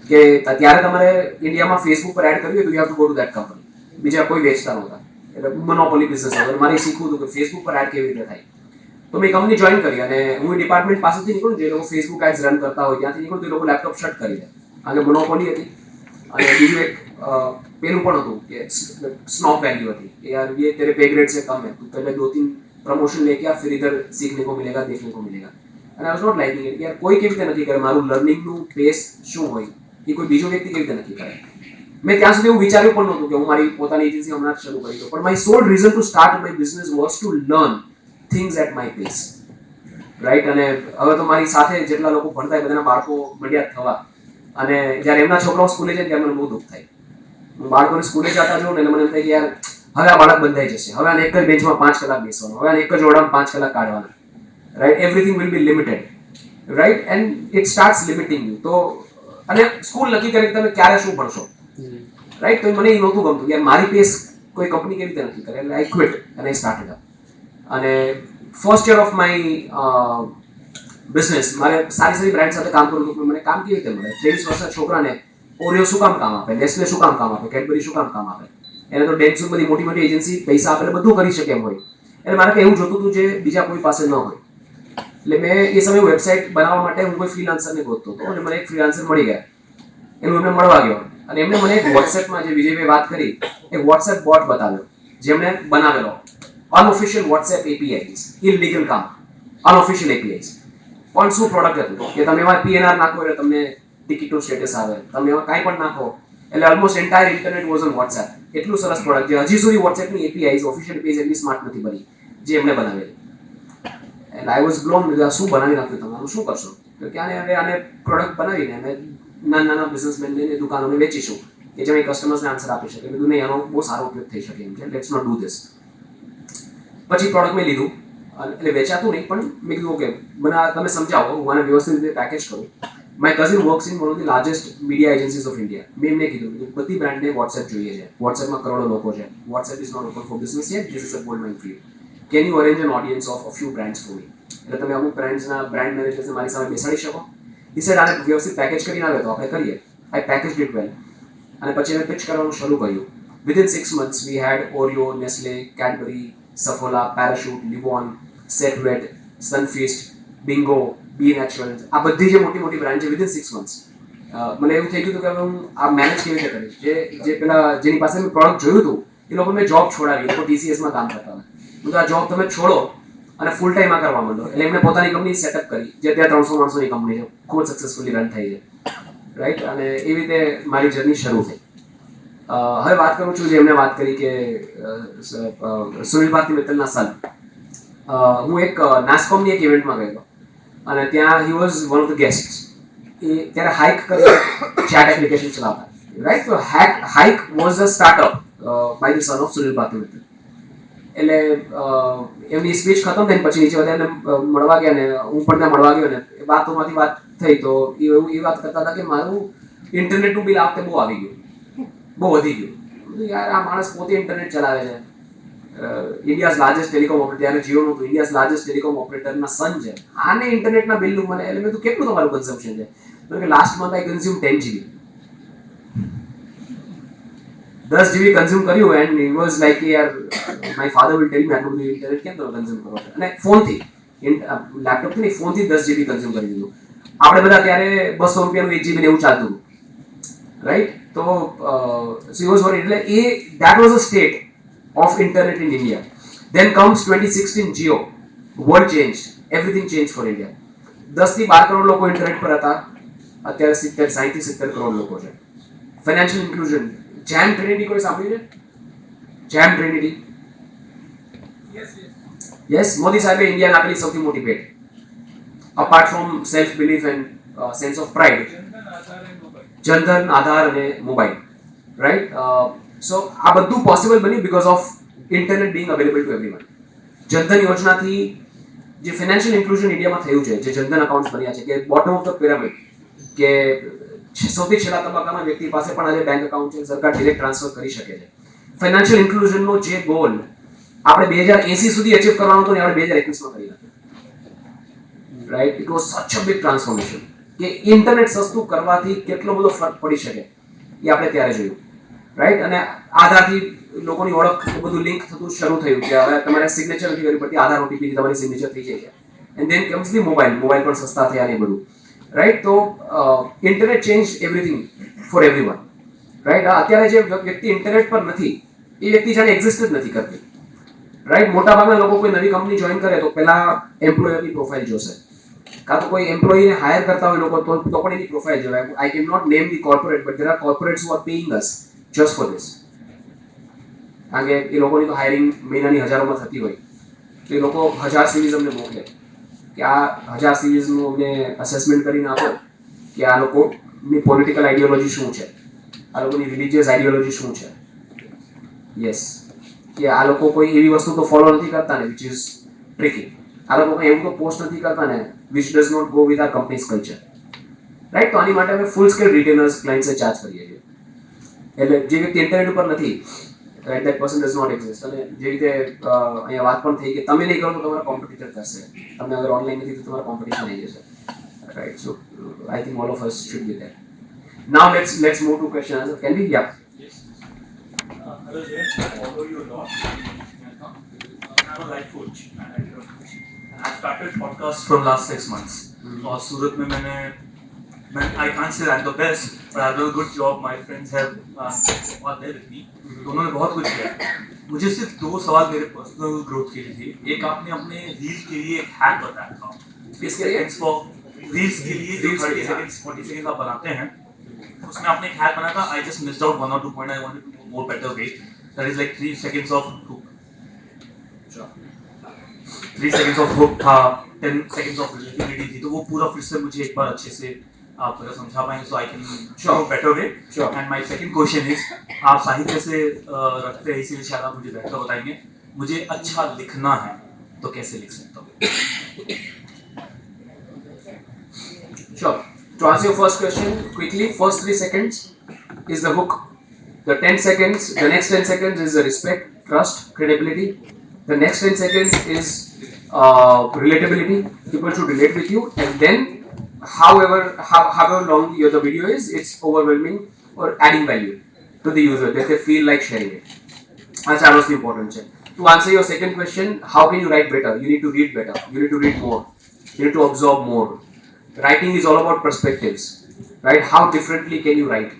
કે ત્યારે તમારે ઇન્ડિયામાં ફેસબુક પર એડ કરવી હોય તો you have to go to that company. બીજા કોઈ વેચતા નહોતા, એટલે મોનોપોલી બિઝનેસ હતો. મારે શીખવું હતું કે ફેસબુક પર એડ કેવી રીતે થાય. તો મેં કંપની જોઈન કરી, અને હું ડિપાર્ટમેન્ટ પાસેથી નીકળું, જે લોકો ફેસબુક એડ્સ રન કરતા હોય ત્યાંથી નીકળું, તો એ લોકો લેપટોપ શટ કરી દે, કારણ કે મોનોપોલી હતી. અને બીજું એક પેલું પણ હતું કે સ્નોપ वैल्यू હતી कि यार ये तेरे पे ग्रेड से कम है, तू पहले 2-3 प्रमोशन लेके आ, फिर इधर सीखने को मिलेगा, देखने को मिलेगा. And I was not liking it. यार કોઈ કેવી રીતે નક્કી કરે મારું લર્નિંગનું પેસ શું હોય, એ કોઈ બીજો વ્યક્તિ કેવી રીતે નક્કી કરે? મેં ત્યાં સુધી એવું વિચાર્યું પણ નહોતું કે હું મારી પોતાની એજન્સી હમણાં જ શરૂ કરી દઉં. પણ my soul reason to start my business was to learn things at my pace. Right, અને હવે તો મારી સાથે જેટલા લોકો ભણતા હોય બધાના બાળકો મળ્યા થવા, અને જ્યારે એમના છોકરાઓ સ્કૂલે જાય ત્યારે મને બહુ દુઃખ થાય. હું બાળકોને સ્કૂલે જતા જોઉં ને એટલે મને એમ થાય કે યાર હવે આ બાળક બંધાઈ જશે, હવે આને એક જ બેન્ચમાં 5 કલાક બેસવાનું, હવે આને એક જ ઓરડામાં 5 કલાક કાઢવાના. Right, everything will be limited. Right, and it starts limiting you. તો અને સ્કૂલ નક્કી કરે કે તમે ક્યારે શું ભણશો. રાઈટ, તો મને એ નહોતું ગમતું કે મારી પેસ કોઈ કંપની કેવી રીતે નક્કી કરે. એટલે I quit and I started up. અને first year of my business મારે સારી બ્રાન્ડ સાથે કામ કરવું હતું. મને કામ કેવી રીતે મળે? 23 વર્ષના છોકરાને ઓરિયો શું કામ આપે, નેસ્લે શું કામ આપે, કેડબરી શું કામ આપે? એને તો ડેટ સુધી બધી મોટી મોટી એજન્સી પૈસા આપે બધું કરી શકે એમ હોય. એટલે મારે કંઈ એવું જોતું હતું જે બીજા કોઈ પાસે ન હોય. એટલે મેં એ સમયે વેબસાઇટ બનાવવા માટે હું કોઈ ફ્રીલાન્સરને ગોતતો હતો અને મને એક ફ્રીલાન્સર મળી ગયા. એનું એમને મળવા ગયો અને એમને મને એક વોટ્સએપમાં જે વિજયભાઈ વાત કરી એક વોટ્સએપ બોટ બતાવ્યો જેમણે બનાવેલો અનઓફિશિયલ વોટ્સએપ એપીઆઈસ, ઇલીગલ કામ, અનઓફિશિયલ એપીઆઈસ. પણ શું પ્રોડક્ટ હતું કે તમે એમાં પીએનઆર નાખો એટલે તમને ટિકિટનું સ્ટેટસ આવે, તમે એમાં કાંઈ પણ નાખો એટલે almost entire internet was on WhatsApp. એટલું સરસ પ્રોડક્ટ જે હજી સુધી વોટ્સએપની એપીઆઈસ ઓફિશિયલ પેજ એટલી સ્માર્ટ નથી બની જે એમણે બનાવેલી. એટલે આઈ વોઝ બ્લોન વિથ શું બનાવી નાખ્યું તમારું, શું કરશો? તો કે આને પ્રોડક્ટ બનાવીને અમે નાના નાના બિઝનેસમેનને દુકાનોને વેચીશું કે જેમાં કસ્ટમર્સને આન્સર આપી શકે. કીધું નહીં, આનો બહુ સારો ઉપયોગ થઈ શકે એમ છે, લેટ્સ નોટ ડુ ધીસ. પછી પ્રોડક્ટ મેં લીધું એટલે વેચાતું નહીં પણ મેં કીધું ઓકે મને તમે સમજાવો, હું આને વ્યવસ્થિત રીતે પેકેજ કરું. My cousin works in one of the largest media agencies of India. મેં એમને કીધું બધી બ્રાન્ડને વોટ્સએપ જોઈએ છે, વોટ્સએપમાં કરોડો લોકો છે, WhatsApp is not open for business yet, this is a gold mine for you. Can you arrange an audience of a few brands for me? એટલે તમે અમુક બ્રાન્ડ્સના બ્રાન્ડ મેનેજર્સને મારી સામે બેસાડી શકો. એ સાઈડ આને વ્યવસ્થિત પેકેજ કરીને આવે તો આપણે કરીએ. આઈ પેકેજ ઇટ વેલ અને પછી એને પિચ કરવાનું શરૂ કર્યું. Within 6 months we had Oreo, Nestle, Cadbury, Saffola, Parachute, Livon, Setwet, Sunfeast, Bingo, B Natural, આ બધી જે મોટી મોટી બ્રાન્ડ છે વિધિન 6 months. મને એવું થઈ ગયું હતું કે હવે હું આ મેનેજ કેવી રીતે કરીશ. જે પેલા જેની પાસે મેં પ્રોડક્ટ જોયું હતું એ લોકો મેં જોબ છોડાવી, એ લોકો TCSમાં કામ કરતા હતા. હું તો આ જોબ તમે છોડો અને ફૂલ ટાઈમ આ કરવા માંડો. એટલે એમણે પોતાની કંપની સેટઅપ કરી જે ત્યાં 300 માણસોની કંપની છે, ખૂબ સક્સેસફુલી રન થઈ છે. રાઈટ, અને એવી રીતે મારી જર્ની શરૂ થઈ. હવે વાત કરું છું જે એમને વાત કરી કે સુનિલ ભારતી મિત્તલના સન. હું એક નાસ્કોમની એક ઇવેન્ટમાં ગયેલો અને ત્યાં he was one of the guest. એ ત્યારે હાઇક કરીને ચેટ એપ્લિકેશન ચલાવતા. રાઈટ, તો Hike was a startup by the son of Sunil Bharti Mittal. એટલે એમની સ્પીચ ખતમ થઈને પછી નીચે બધા એને મળવા ગયા ને હું પણ ત્યાં મળવા ગયો ને વાતોમાંથી વાત થઈ તો એ વાત કરતા હતા કે મારું ઇન્ટરનેટનું બિલ આ વખતે બહુ આવી ગયું, બહુ વધી ગયું. યાર આ માણસ પોતે ઇન્ટરનેટ ચલાવે છે, ઇન્ડિયાઝ લાર્જેસ્ટ ટેલિકોમ ઓપરેટર, ત્યારે જીઓનું હતું, ઇન્ડિયાઝ લાર્જેસ્ટ ટેલિકોમ ઓપરેટરના સન છે, આને ઇન્ટરનેટના બિલનું મને. એટલે મેં તો કેટલું તમારું કન્ઝમ્પશન છે? કે લાસ્ટ મંથ આઈ કન્ઝ્યુમ 10 GB, 10 GB કન્ઝ્યુમ કર્યું એન્ડ હી વોઝ લાઈક કે યાર માય ફાધર વિલ ટેલ મી આટલું બધું ઇન્ટરનેટ કેમ તમે કન્ઝ્યુમ કરો છો? અને ફોનથી, લેપટોપથી નહીં, ફોનથી 10 GB કન્ઝ્યુમ કરી દીધું. આપણે બધા ત્યારે 200 રૂપિયાનું 1 GB ને એવું ચાલતું હતું. રાઈટ, તો સી વોઝ વરી. એટલે that was a state of internet in India. Then comes 2016 Jio, world changed, everything changed for India. 10 થી 12 કરોડ લોકો ઇન્ટરનેટ પર હતા, અત્યારે 60 થી 70 કરોડ લોકો છે. ફાઇનાન્શિયલ ઇન્ક્લુઝન, જેમ ટ્રિનિટી કોઈ સાંભળ્યું છે? જેમ ટ્રિનિટી, યસ, મોદી સાહેબે ઇન્ડિયાને આપેલી સૌથી મોટી ભેટ, apart from self belief and sense of pride. Jandhan, Aadhaar અને મોબાઈલ. રાઈટ, સો આ બધું પોસિબલ બન્યું because of internet being available to everyone. Jandhan યોજનાથી જે ફાઇનાન્શિયલ ઇન્ક્લુઝન ઇન્ડિયામાં થયું છે, જે જનધન અકાઉન્ટ બન્યા છે, કે બોટમ ઓફ ધ પિરામિડ, કે સૌથી છેલ્લા તબક્કામાં વ્યક્તિ પાસે પણ આજે બેંક અકાઉન્ટ છે, સરકાર ડિરેક્ટ ટ્રાન્સફર કરી શકે છે. ફાઇનાન્શિયલ ઇન્ક્લુઝનનો જે ગોલ આપણે 2080 સુધી અચીવ કરવાનો હતો ને આપણે 2021માં કરી નાખ્યો. Right, it was such a big transformation કે ઇન્ટરનેટ સસ્તું કરવાથી કેટલો બધો ફરક પડી શકે એ આપણે ત્યારે જોયું. રાઈટ, અને આધારથી લોકોની ઓળખ બધું લિંક થતું શરૂ થયું કે હવે તમારે સિગ્નેચર નથી કરવી પડતી, આધાર ઓટીપીથી તમારી સિગ્નેચર થઈ જાય છે. And then comes the mobile પણ સસ્તા થયા ને બધું. રાઈટ, તો internet change everything four everyone. Right, અત્યારે જે વ્યક્તિ ઇન્ટરનેટ પર નથી એ વ્યક્તિ જાણે એક્ઝિસ્ટ જ નથી કરતી. રાઈટ, મોટાભાગના લોકો કોઈ નવી કંપની જોઈન કરે તો પહેલા એમ્પ્લોયરની પ્રોફાઇલ જોશે, કાં તો કોઈ એમ્પ્લોયીને હાયર કરતા હોય લોકો તો પણ એની પ્રોફાઇલ જોવાય. I can not name the corporate but there are corporates who are paying us just for this. કારણ કે એ લોકોની તો હાયરિંગ મહિનાની હજારોમાં થતી હોય તો એ લોકો 1000 સિરીઝ અમને મોકલે કે આ 1000 સિરીઝનું અમને અસેસમેન્ટ કરીને આપો કે આ લોકોની પોલિટિકલ આઈડિયોલોજી શું છે, આ લોકોની રિલિજિયસ આઈડિયોલોજી શું છે. યસ, કે આ લોકો કોઈ એવી વસ્તુ તો ફોલો નથી કરતા ને વિચ ઇઝ ટ્રિકી. આ લોકો કંઈ એવું તો પોસ્ટ નથી કરતા ને which does not go with our companies culture. Right, તો આની માટે અમે ફૂલ સ્કેલ રિટેલર્સ ક્લાયન્ટ્સને ચાર્જ કરીએ છીએ. એટલે જે વ્યક્તિ ઇન્ટરનેટ ઉપર નથી, right, that person does not exist. અને જે રીતે અહીંયા વાત પણ થઈ કે તમે નહીં કરો તો તમારા કોમ્પિટિટર કરશે, તમે અગર ઓનલાઈન નથી તો તમારા કોમ્પિટિશન આવી જશે. Right, so I think all of us should be that. Now let's move to question answer. Can we? Yeah. Hello Jay, I follow you a lot. I'm a life coach and I do coach. And I started podcast from last 6 months. और सूरत में मैं I can't say I'm the best, but I've done a good job. My friends have are there with me. तो उन्होंने बहुत कुछ किया. मुझे सिर्फ 2 सवाल मेरे पर्सनल ग्रोथ के लिए थे. एक आपने अपने रील के लिए एक हैक बताया था. किसके लिए? रील्स के लिए जो 30 seconds 40 seconds आप बनाते हैं, उसमें आपने एक हैक बनाया था. I just missed out 1 or 2 point. I wanted to do more better way. That is like 3 seconds of hook. 3 seconds of hook था, 10 seconds of relativity थी. तो वो पूरा फिर से मुझे एक बार अच्छे से आप अगर समझा पाएंगे so I can show a better way. Sure. And my second question is, आप साहित्य से रखते हैं इसीलिए शायद आप मुझे बेहतर बताएंगे. मुझे अच्छा लिखना है तो कैसे लिख सकता हूँ? Sure. To answer your first question quickly, first 3 seconds is the hook. The 10 seconds, the next 10 seconds is the respect, trust, credibility. The next 10 seconds is relatability. People should relate with you, and then however long the video is, it's overwhelming or adding value to the user that they feel like sharing it. That's most important. To answer your second question, how can you write better? You need to read better. You need to read more. You need to absorb more. Writing is all about perspectives, right? How differently can you write?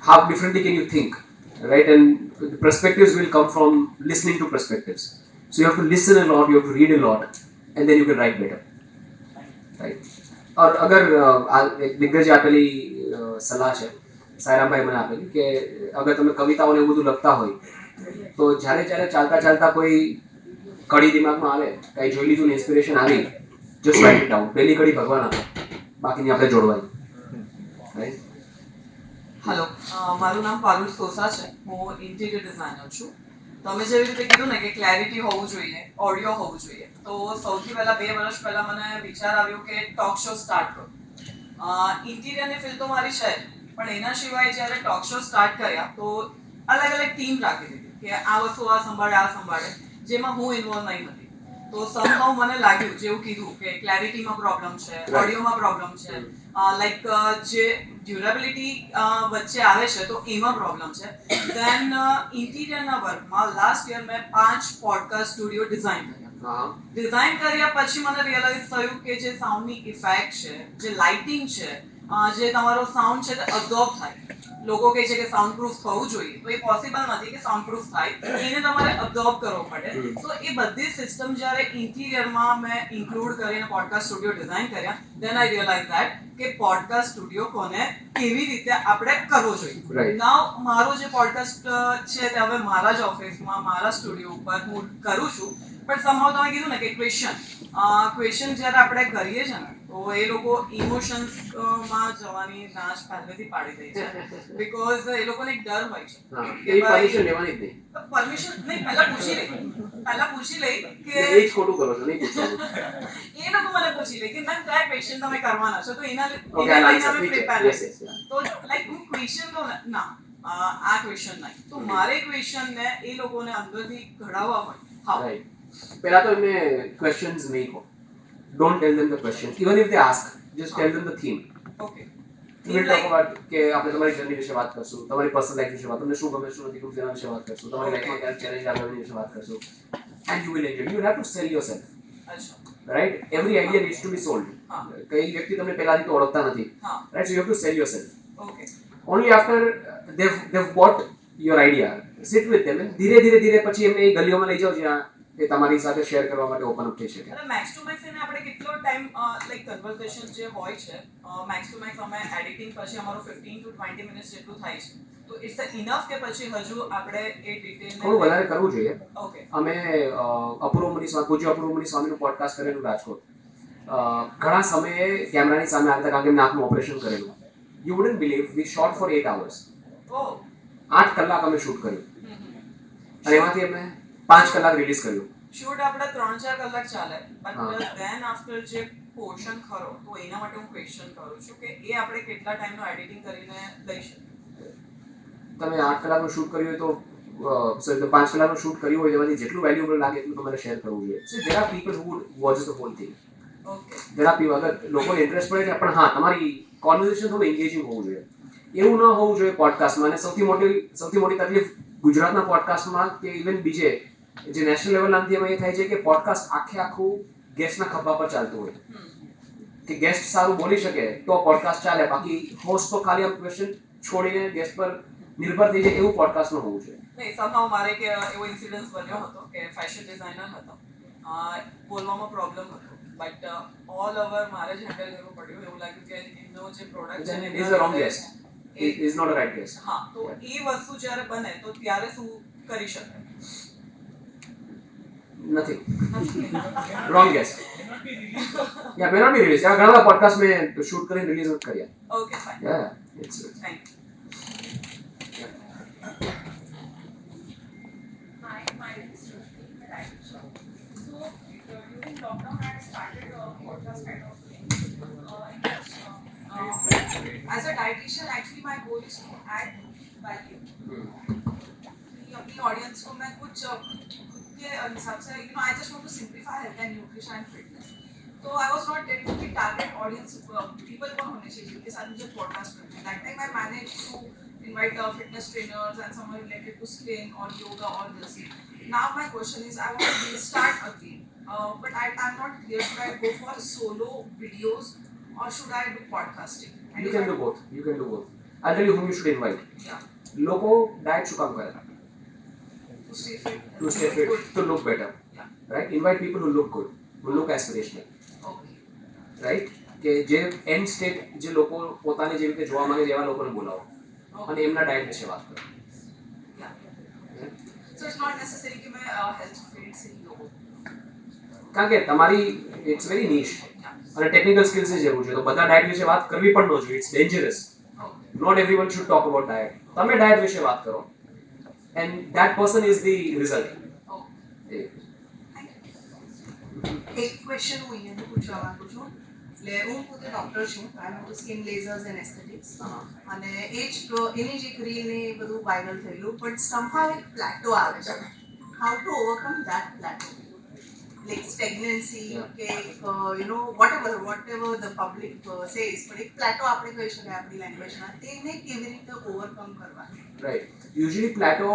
How differently can you think, right? And the perspectives will come from listening to perspectives. So you have to listen a lot, you have to read a lot, and then you can write better, right? और अगर एक दिग्गज આપેલી સલાહ છે સાયરામભાઈ મને આપેલી કે અગર તમે કવિતાઓને એવું બધું લખતા હોય તો જ્યારે ચાલતા ચાલતા કોઈ કડી દિમાગમાં આવે કંઈ જોઈ લીધું ને ઇન્સ્પિરેશન આવી, just write it down. પહેલી કડી ભગવાન આપે, બાકીની આપણે જોડવાની, રાઈટ? હેલો, મારું નામ પારુલ સોસા છે. હું ઇન્ટિરિયર ડિઝાઇનર છું. તમે જેવી રીતે કીધું ને કે ક્લેરિટી હોવું જોઈએ, ઓડિયો હોવું જોઈએ, તો સૌથી પહેલાં 2 વર્ષ પહેલાં મને વિચાર આવ્યો કે ટોક શો સ્ટાર્ટ કરું. ઇન્ટિરિયરની ફિલ્ડ તો મારી છે જ, પણ એના સિવાય જ્યારે ટોક શો સ્ટાર્ટ કર્યા તો અલગ અલગ ટીમ રાખી દીધી કે આ વસ્તુ આ સંભાળે, જેમાં હું ઇન્વોલ્વ નહીં હતી. તો સમહાઉ મને લાગ્યું જેવું કીધું કે ક્લેરિટીમાં પ્રોબ્લેમ છે, ઓડિયોમાં પ્રોબ્લેમ છે, લાઈક જે ડ્યુરેબિલિટી વચ્ચે આવે છે તો એમાં પ્રોબ્લેમ છે. દેન ઇન્ટિરિયરના વર્કમાં લાસ્ટ યર મેં 5 પોડકાસ્ટ સ્ટુડિયો ડિઝાઇન કર્યા. ડિઝાઇન કર્યા પછી મને રિયલાઇઝ થયું કે જે સાઉન્ડની ઇફેક્ટ છે, જે લાઇટિંગ છે, જે તમારો સાઉન્ડ છે તે અબ્ઝોર્બ થાય. લોકો કહે છે કે સાઉન્ડ પ્રૂફ થવું જોઈએ, તો એ પોસિબલ નથી કે સાઉન્ડ પ્રૂફ થાય, એને તમારે અબ્ઝોર્બ કરવો પડે. તો એ બધી સિસ્ટમ જ્યારે ઇન્ટિરિયરમાં મેં ઇન્ક્લુડ કરીને પોડકાસ્ટ સ્ટુડિયો ડિઝાઇન કર્યા, દેન આઈ રિયલાઇઝ ધેટ કે પોડકાસ્ટ સ્ટુડિયો કોને કેવી રીતે આપણે કરવો જોઈએ. નાઉ મારો જે પોડકાસ્ટ છે તે હવે મારા જ ઓફિસમાં મારા સ્ટુડિયો ઉપર હું કરું છું. પણ સમહાઉ તમે કીધું ને કે ક્વેશ્ચન જ્યારે આપણે કરીએ છીએ ને તો એ લોકો ઇમોશન્સમાં જવાની નાશ પહેલેથી પાડી દે છે. બીકોઝ એ લોકોને એક ડર હોય છે એ પરમિશન લેવાની જ નહીં. પરમિશન નહીં, પહેલા પૂછી લઈ કે એ જ ખોટું કરો છો, નહીં પૂછવાનું. એ લોકો મને પૂછી લે કે મેમ કયા ક્વેશ્ચન તમે કરવાના છો, તો એના Okay, લઈને અમે ઠીક છે. Prepare Yes, yes, yeah. તો લાઈક હું ક્વેશ્ચન તો ના આ ક્વેશ્ચન નહીં, તો મારે ક્વેશ્ચનને એ લોકોને અંદરથી ઘડાવવા હોય. હા, Right. પહેલા તો એમને questions નહીં કહો. Don't tell them the questions. Even if they ask, just tell them the theme. Okay. We will talk about કે આપણે તમારી જર્ની વિશે વાત કરશું, તમારી પર્સનલ લાઈફ વિશે વાત, તમને શું ગમે શું નથી ગમતું તેના વિશે વાત કરશું, તમારી લાઈફમાં ક્યારે ચેલેન્જ આવે એની વિશે વાત કરશું. And you will enjoy. You will have to sell yourself. અચ્છા. Right? Every idea needs to be sold. કઈ વ્યક્તિ તમને પહેલાથી તો ઓળખતા નથી. Right? So you have to sell yourself. Okay. Only after they've bought your idea, sit with them and ધીરે પછી એમને એ ગલીઓમાં લઈ જાઓ જ્યાં એ તમારી સાથે શેર કરવા માટે ઓપન અપ થઈ શકે. અને મેક્સ ટુ મેક્સ એને આપણે કેટલો ટાઈમ લાઈક કન્વર્સેશન જે હોય છે મેક્સ ટુ મેક્સ અમે એડિટિંગ પછી અમારો 15 to 20 મિનિટ્સ જેટલું થાય છે, તો ઇટ્સ ઇનફ કે પછી હજુ આપણે એ ડિટેલ થોડું વધારે કરવું જોઈએ. ઓકે. અમે પૂજ્ય અપૂર્વ મુનિ સ્વામીનું પોડકાસ્ટ કરેલું રાજકોટ. ઘણા સમયે કેમેરાની સામે આવતા કારણ કે નાકનું ઓપરેશન કરેલું. You wouldn't believe we shot for 8 hours. 8 કલાક અમે શૂટ કર્યું અને એમાંથી અમે 5 કલાક રિલીઝ કર્યું. શૂટ આપણે 3-4 કલાક ચાલે, બટ ધેન આફ્ટર જે પોર્શન ખરો તો એના માટે હું ક્વેશ્ચન કરું છું કે એ આપણે કેટલા ટાઈમનું એડિટિંગ કરીને લઈ શકીએ. તમે 8 કલાકનું શૂટ કર્યું હોય તો 5 કલાકનું શૂટ કર્યું હોય એમાંથી જેટલું વેલ્યુએબલ લાગે એટલું તમારે શેર કરવું જોઈએ. So there are people who would watch the whole thing. Okay. There are people અગર લોકોને ઇન્ટરેસ્ટ પડે છે, પણ હા તમારી કોન્વર્સેશન થોડું એન્ગેજિંગ હોવું જોઈએ. એવું ન હોવું જોઈએ પોડકાસ્ટમાં. અને સૌથી મોટી તકલીફ ગુજરાતના પોડકાસ્ટમાં કે ઇવન બીજે જે નેશનલ લેવલ નામથી એમાં એ થાય છે કે પોડકાસ્ટ આખું ગેસ્ટના ખભા પર ચાલતું હોય કે ગેસ્ટ સારું બોલી શકે તો પોડકાસ્ટ ચાલે, બાકી હોસ્ટ તો ખાલી આમ ક્વેશ્ચન છોડીને ગેસ્ટ પર નિર્ભર થઈ જાય એવું પોડકાસ્ટનું હોવું જોઈએ. નહીં, somehow મારે કે એવો ઇન્સિડન્સ બન્યો હતો કે ફેશન ડિઝાઇનર હતો, બોલવામાં પ્રોબ્લેમ હતો, બટ ઓલ ઓવર મારે જ હેન્ડલ કરવું પડ્યું. એવું લાગ્યું કે એમનો જે પ્રોડક્ટ છે He is the wrong guest. He is not a right guest. હા, તો એ વસ્તુ જ્યારે બને તો ત્યારે શું કરી શકાય? Nothing. Wrong guest. Yeah, may not be released. ઘણા બધા પોડકાસ્ટ મેં શૂટ કરીને રિલીઝ નથી કર્યા. Okay, fine, Yeah, it's thank you. My name is Shruti, the writing shop. So during lockdown, I started a podcast kind of thing. As a dietitian, actually my goal is to add value. कि अपनी ऑडियंस को मैं कुछ खुद के हिसाब से I just want to simplify health and nutrition and fitness. So I was not getting the target audience people कौन होने चाहिए जिनके साथ मुझे podcast करना है. That time I managed to invite fitness trainers and someone related to skin or yoga or this. Now my question is I want to restart again, but I'm not clear. Should I go for solo videos or should I do podcasting? And You if can I do both. You can do both. I'll tell you whom you should invite. Yeah, લોકો ડાયટ શું કામ કરે? to stay fit. To stay fit, to look better. Yeah. Right? Invite people who look good, who look aspirational. Okay. Right? કે જે એન્ડ સ્ટેટ જે લોકો પોતાને જે રીતે જોવા માંગે છે એવા લોકોને બોલાવો અને એમના ડાયટ વિશે વાત કરો. Yeah. So it's not necessary कि मैं health field से ही हूँ. કારણ કે તમારી ઇટ્સ વેરી નીશ અને ટેકનિકલ સ્કિલ્સ ની જરૂર છે, તો બધા ડાયટ વિશે વાત કરવી પણ ન જોઈએ. It's dangerous. Not everyone should talk about diet. તમે ડાયટ વિશે વાત કરો and that person is the result. એક ક્વેશ્ચન હું અહીંયા પૂછવા માંગુ છું. એટલે હું પોતે ડૉક્ટર છું, આઈ એમ સ્કિન લેઝર્સ એન્ડ એસ્થેટિક્સ, અને એ જ એની જ એક રીલ ને બધું વાયરલ થયેલું, બટ સમહાવ એક પ્લેટો આવે છે. હાઉ ટુ ઓવરકમ ધેટ પ્લેટો, લાઈક સ્ટેગ્નન્સી કે whatever the public says, પણ એક પ્લેટો આપણે કહી શકાય આપણી લેંગ્વેજમાં, તેને કેવી રીતે ઓવરકમ કરવાની? રાઈટ. યુઝ્યુઅલી પ્લેટો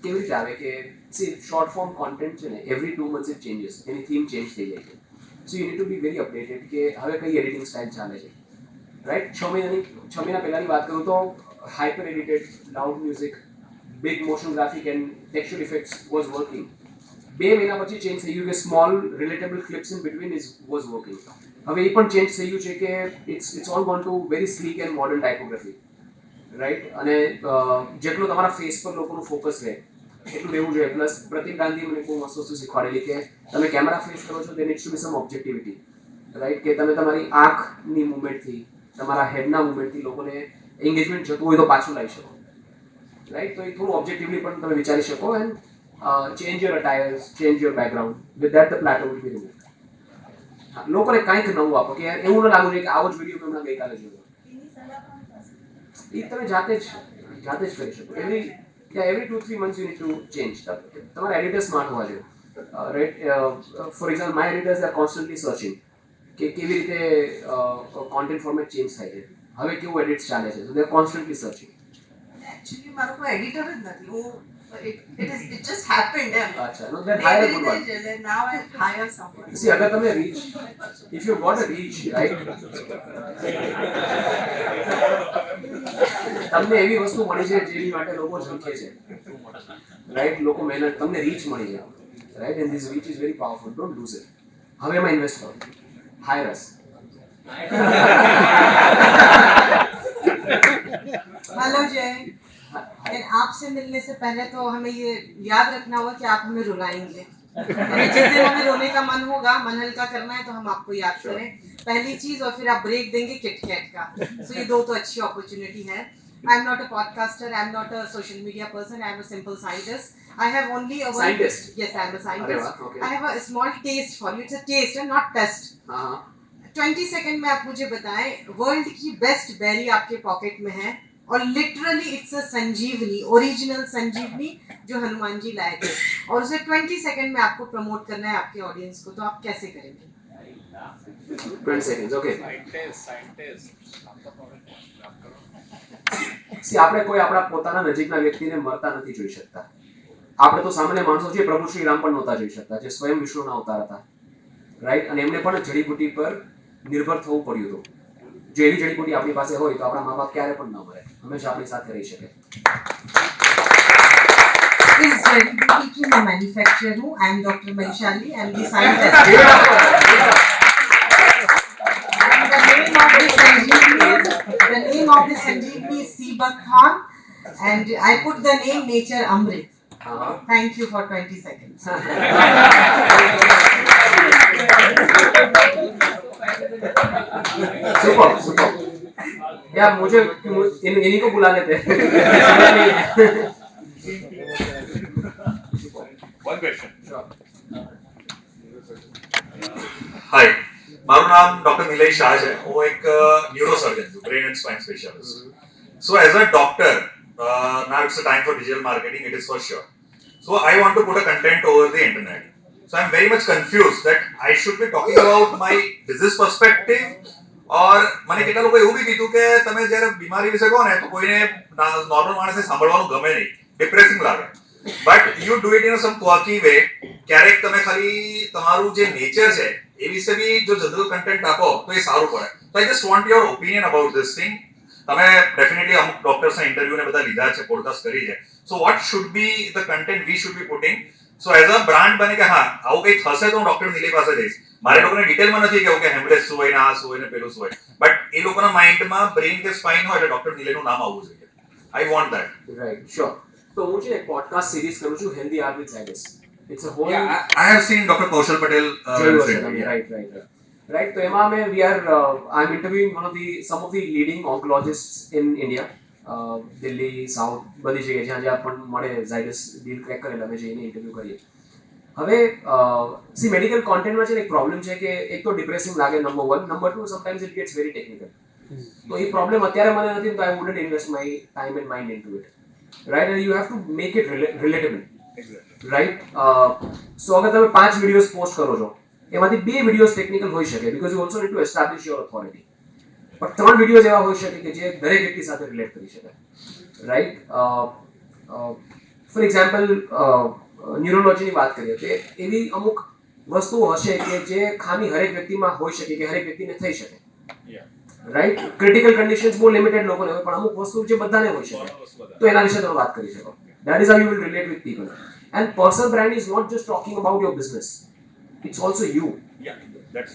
કેવી રીતે આવે કે સી શોર્ટ ફોર્મ કોન્ટેન્ટ છે ને every 2 months it changes, any theme change થઈ જાય છે. So you need to be very updated કે હવે કઈ એડિટિંગ સ્ટાઇલ ચાલે છે. રાઈટ. 6 મહિના પહેલાંની વાત કરું તો hyper edited loud music, big motion graphic and texture effects was working. 2 મહિના પછી ચેન્જ થઈ ગયું કે small relatable clips in between was working. હવે એ પણ ચેન્જ થઈ ગયું છે કે it's all gone to very sleek and modern typography. Right. અને જેટલું તમારા ફેસ પર લોકોનું ફોકસ રહે એટલું રહેવું જોઈએ. પ્લસ પ્રતિક ગાંધી મને બહુ મસ્ત વસ્તુ શીખવાડેલી કે તમે કેમેરા ફેસ કરો છો then it should be some objectivity. Right. કે તમે તમારી આંખની મુવમેન્ટથી, તમારા હેડના મુવમેન્ટથી લોકોને એન્ગેજમેન્ટ જતું હોય તો પાછું લાવી શકો. રાઈટ. તો એ થોડું ઓબ્જેક્ટિવલી પણ તમે વિચારી શકો and change your attires, change your background. With that the plateau will be removed. લોકોને કંઈક નવું આપો કે યાર એવું ન લાગવું જોઈએ કે આવો જ વિડીયો મેં હમણાં ગઈકાલે જોયો. એ તમે જાતે જ કરી શકો. Every 2-3 months you need to change. તમારા એડિટર સ્માર્ટ હોવા જોઈએ. Right. For example my editors are constantly searching કે કેવી રીતે કોન્ટેન્ટ ફોર્મેટ ચેન્જ થાય છે, હવે કેવું એડિટ્સ ચાલે છે. So they are constantly searching. Actually મારો કોઈ એડિટર જ નથી. હું it just happened એમ. અચ્છા. No that hire good one. Now I hire someone. See, અગર તમે reach, if you got a reach, right, તમને એવી વસ્તુ મળી છે જેની માટે લોકો ઝંખે છે. રાઈટ. લોકો મહેનત, તમને રીચ મળી છે. Right. And this reach is very powerful. Don't lose it. હવે એમાં ઇન્વેસ્ટ કરો. હાયર અસ. हेलो जय, आपसे मिलने से पहले तो हमें ये याद रखना होगा कि आप हमें रुलाएंगे. जिस दिन हमें रोने का मन होगा, मन हल्का करना है तो हम आपको याद करें, पहली चीज, और फिर आप ब्रेक देंगे किटकैट का. सो ये दो तो अच्छी अपॉर्चुनिटी है. I am not a podcaster, I am not a social media person, I am a simple scientist. I have only a Scientist? Yes, I am a scientist. Okay. I have a small taste for you. It's a taste and not test. 20 second में आप मुझे बताएं, वर्ल्ड की बेस्ट बेरी आपके पॉकेट में है और literally it's a Sanjeevani, original Sanjeevani जो हनुमान जी लाए थे, और उसे 20 सेकंड में आपको प्रमोट करना है आपके ऑडियंस को, तो आप कैसे करेंगे? 20 seconds, okay. સી આપણે કોઈ આપણા પોતાના નજીકના વ્યક્તિને મરતા નથી જોઈ શકતા. આપણે તો સામાન્ય માણસો છીએ, પ્રભુ શ્રી રામ પણ નહોતા જોઈ શકતા, જે સ્વયં વિષ્ણુના અવતાર હતા, રાઈટ? અને એમને પણ જડીબુટી પર નિર્ભર થવું પડ્યું હતું. જો એવી જડીબુટી આપણી પાસે હોય તો આપણા મા બાપ ક્યારે પણ ન મરે, હંમેશા આપણી સાથે રહી શકે. इस जड़ी बूटी की मैं मैन्युफैक्चरर हूँ. I am doctor Vaishali. I am the scientist. The name of the Sanjeevani is Seebak Khan, and I put the name Nature Amrit. Thank you for 20 seconds. Super यार, मुझे इन्हीं को बुला लेते हैं. One question. Hi, મારું નામ ડોક્ટર નિલેશ શાહ છે. હું એક ન્યુરોસર્જન છું, brain and spine specialist. So as a doctor, now it's a time for digital marketing, it is for sure. So I want to put a content over the internet. So I'm very much confused that I should be talking about my business perspective, or મને કેટલા લોકો એવું બી કીધું કે તમે જ્યારે બીમારી વિશે કહો ને તો કોઈને નોર્મલ માણસને સાંભળવાનું ગમે નહીં, ડિપ્રેસિંગ લાગે. But you do it in some quirky way. ક્યારેક તમે ખાલી તમારું જે નેચર છે એ વિશે બી જો જનરલ કન્ટેન્ટ આપો તો એ સારું પડે. તો I just want your opinion about this thing. તમે ડેફિનેટલી અમુક ડોક્ટર્સના ઇન્ટરવ્યુ ને બધા લીધા છે, પોડકાસ્ટ કરી છે. So what should be the content we should be putting? So as a brand બને કે હા આવું કંઈ થશે તો હું ડોક્ટર નિલે પાસે જઈશ. મારે લોકોને ડિટેલમાં નથી કેવું કે હેમરેજ શું હોય ને આ શું હોય ને પેલું શું હોય, બટ એ લોકોના માઇન્ડમાં બ્રેઇન કે સ્પાઇન હોય એટલે ડોક્ટર નિલેનું નામ આવવું જોઈએ. I want that. Right, sure. તો હું છે એક પોડકાસ્ટ સિરીઝ કરું છું, healthier with Zydus. It's a whole I have seen Dr. Kaushal Patel. Right. તો એમાં અમે I'm interviewing some of the leading oncologists in India. Delhi, south, બધી જગ્યાએ જ્યાં જ્યાં પણ મળે ઝાયડસ ડીલ ક્રેક કરેલા અમે જઈને ઇન્ટરવ્યૂ કરીએ. હવે સી મેડિકલ કોન્ટેન્ટમાં છે ને એક પ્રોબ્લેમ છે કે એક તો ડિપ્રેસિંગ લાગે, number 1. Number 2, sometimes it gets very technical. તો એ પ્રોબ્લેમ અત્યારે મને નથી, તો I wouldn't invest my time and mind into it, right? And you have to make it relatable, right? So અગર તમે 5 વિડીયોઝ પોસ્ટ કરો છો, એમાંથી 2 વિડીયોઝ ટેકનિકલ હોઈ શકે, because you also need to establish your authority. પણ 3 વિડીયોઝ એવા હોઈ શકે કે જે દરેક વ્યક્તિ સાથે રિલેટ કરી શકે, રાઈટ? ફોર એક્ઝામ્પલ, ન્યુરોલોજીની વાત કરીએ તો એવી અમુક વસ્તુઓ હશે કે જે ખામી હરેક વ્યક્તિમાં હોઈ શકે, કે હરેક વ્યક્તિને થઈ શકે, રાઈટ? ક્રિટિકલ કન્ડિશન્સ બહુ લિમિટેડ લોકોને હોય, પણ અમુક વસ્તુ જે બધાને હોઈ શકે, તો એના વિશે તમે વાત કરી શકો. That is how you will relate with people. And personal brand is not just talking about your business. It's also you.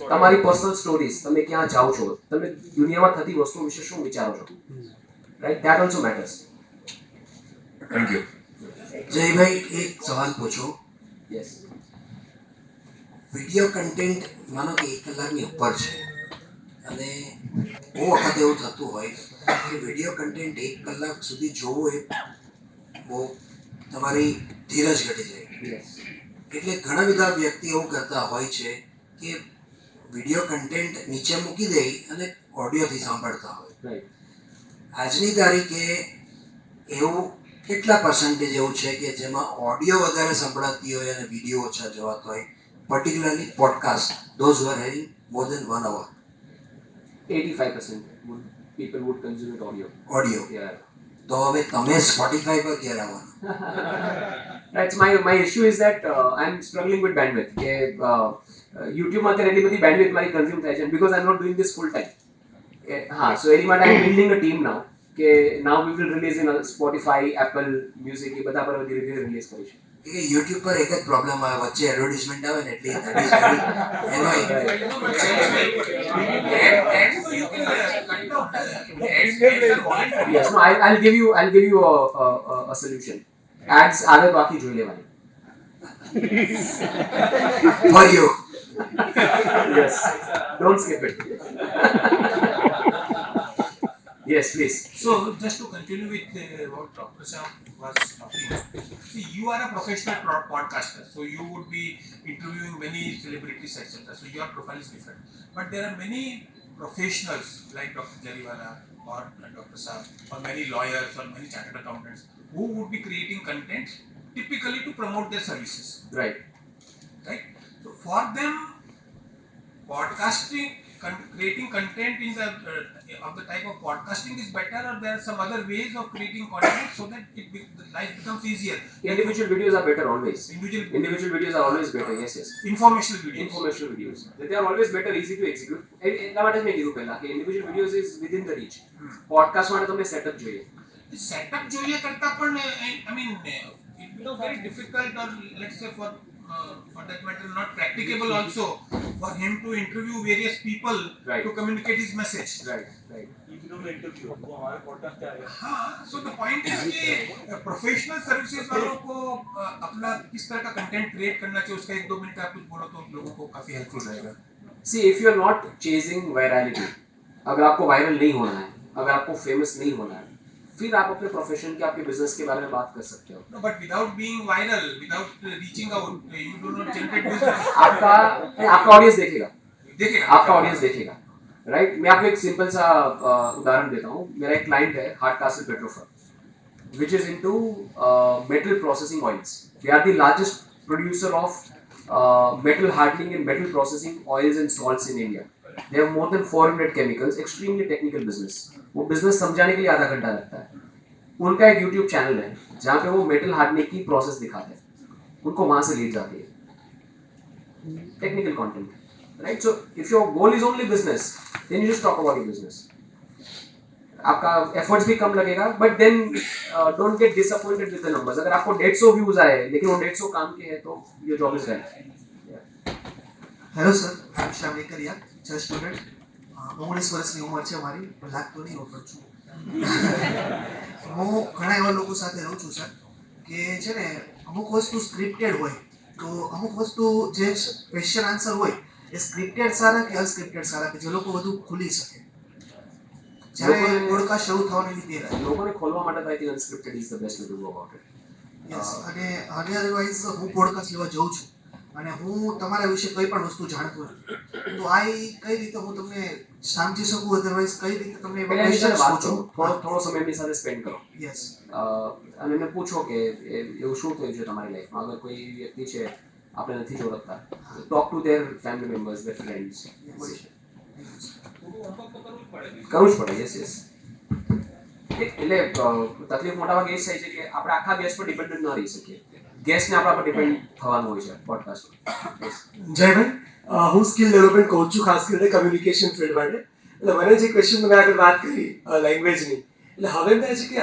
તમારી પર્સનલ સ્ટોરીઝ, તમે ક્યાં જાઓ છો, તમે દુનિયામાં થતી વસ્તુઓ વિશે શું વિચારો છો, right? That also matters. Thank you. Jaybhai, એક સવાલ પૂછો. યસ. વિડીયો કન્ટેન્ટ માનો કે 1 કલાકની ઉપર છે, અને બહુ વખત એવું થતું હોય કે વિડીયો કન્ટેન્ટ 1 કલાક સુધી જોવું એ બહુ તમારી ધીરજ ઘટી જાય. એટલે ઘણા બધા વ્યક્તિ એવું કરતા હોય છે કે વિડીયો કન્ટેન્ટ નીચે મૂકી દે અને ઓડિયોથી સાંભળતા હોય. આજની તારીખે એવું કેટલા પર્સન્ટેજ એવું છે કે જેમાં ઓડિયો વધારે સંભળાતી હોય અને વિડીયો ઓછા જોવાતો હોય, particularly podcast, those who are having more than 1 hour? 85% people would consume it audio. Yeah. તો હવે તમે સ્પોટીફાઈ પર ક્યારે આવવાનું? That's my issue is that I'm struggling with bandwidth. કે YouTube માં અત્યારે એટલી બધી bandwidth મારી consume થાય છે, because I'm not doing this full time. હા, so એની માટે I'm building a team now. કે now we will release in Spotify, Apple Music, એ બધા પર ધીરે ધીરે રિલીઝ કરીશું. કે YouTube પર એક જ પ્રોબ્લેમ આવે, વચ્ચે એડવર્ટાઇઝમેન્ટ આવે ને એટલે Yes, no, I'll give you a solution. Ads આવે તો આખી જોઈ લેવાની. For you. Yes, don't skip it. Yes, please. So, just to continue with what Dr. Shah was talking, see, you are a professional podcaster, so you would be interviewing many celebrities, etc. So, your profile is different. But there are many professionals like Dr. Jariwala or Dr. Shah, or many lawyers or many chartered accountants who would be creating content typically to promote their services. Right. Right? So, for them, podcasting creating content in the of the type of podcasting is better, or there are some other ways of creating content so that the life becomes easier? Individual videos are better always. Individual Videos are always better. Yes. informational videos. Informational videos. They are always better, easy to execute. એટલા માટે જ મેં કીધું પહેલા કે individual videos is within the reach. Podcast માટે તમને setup જોઈએ. Setup જોઈએ કરતા પણ I mean it becomes very difficult, or let's say for that matter not practicable also for him to interview various people Right. to communicate his message. Right. हाँ, so the point is कि प्रोफेशनल सर्विसेज वालों को अपना किस तरह का कंटेंट क्रिएट करना चाहिए, उसका 1-2 मिनट आप कुछ बोलो तो लोगों को काफी हेल्पफुल रहेगा. See, if you are not chasing virality, अगर आपको वायरल नहीं होना है, अगर आपको फेमस नहीं होना है, फिर आप अपने प्रोफेशन के, आपके बिजनेस के बारे में बात कर सकते हो. No, but without being viral, without reaching out, you do not generate business. आपका ऑडियंस देखेगा, आपका ऑडियंस देखेगा, राइट. मैं आपको एक सिंपल सा उदाहरण देता हूँ. मेरा एक क्लाइंट है हार्डकास्ल पेट्रोफर्म, which is into metal processing oils. They are the largest producer of metal hardening and metal processing oils and salts in India. They have more than 400 chemicals, extremely technical business. वो बिजनेस समझाने के लिए आधा घंटा लगता है. उनका एक यूट्यूब चैनल है जहाँ पे वो मेटल हार्डनिंग की प्रोसेस दिखाते हैं. उनको वहाँ से लीड जाती है, technical content, right. So if your goal is only business, then you just talk about your business. आपका एफर्ट्स भी कम लगेगा, but then don't get disappointed with the numbers. अगर आपको 150 व्यूज आए लेकिन वो 150 काम के हैं तो your job is done. Hello sir, I am Shyam Lekariya, just student. 19 વર્ષની ઉંમર છે મારી, પણ લાગતો નહીં ઓળખું છું. હું ઘણા એવા લોકો સાથે રહું છું સર કે છે ને અમુક વસ્તુ સ્ક્રિપ્ટેડ હોય, તો અમુક વસ્તુ જે ક્વેશ્ચન આન્સર હોય એ સ્ક્રિપ્ટેડ સારા કે અનસ્ક્રિપ્ટેડ સારા, કે જે લોકો વધુ ખુલી શકે જ્યારે પોડકાસ્ટ શરૂ થવાની પહેલા. લોકોને ખોલવા માટે તો I think unscripted is the best way to go about it. Yes, અને અધરવાઇઝ હું પોડકાસ્ટ લેવા જાઉં છું અને હું તમારા વિશે કંઈ પણ વસ્તુ જાણતો નથી, તો આ કઈ રીતે હું તમને સમજી શકું, અધરવાઇઝ કઈ રીતે તમને થોડો સમય એમની સાથે સ્પેન્ડ કરો. યસ, અને એમને પૂછો કે એવું શું થયું છે તમારી લાઈફમાં. અગર કોઈ વ્યક્તિ છે આપણે નથી જ ઓળખતા, talk to there family members, there friends. કરવું જ પડે. યસ. એટલે તકલીફ મોટા ભાગે એ જ થાય છે કે આપણે આખા ગેસ પર ડિપેન્ડન્ટ ન રહી શકીએ. ગેસને આપણા પર ડિપેન્ડ થવાનું હોય છે પોડકાસ્ટ. જયભાઈ, હું સ્કિલ ડેવલપમેન્ટ કોચ છું, ખાસ કરીને કમ્યુનિકેશન ફિલ્ડ માટે. એટલે મને જે ક્વેશ્ચન તમે આગળ વાત કરી લેંગ્વેજની, એટલે હવે મેં છે કે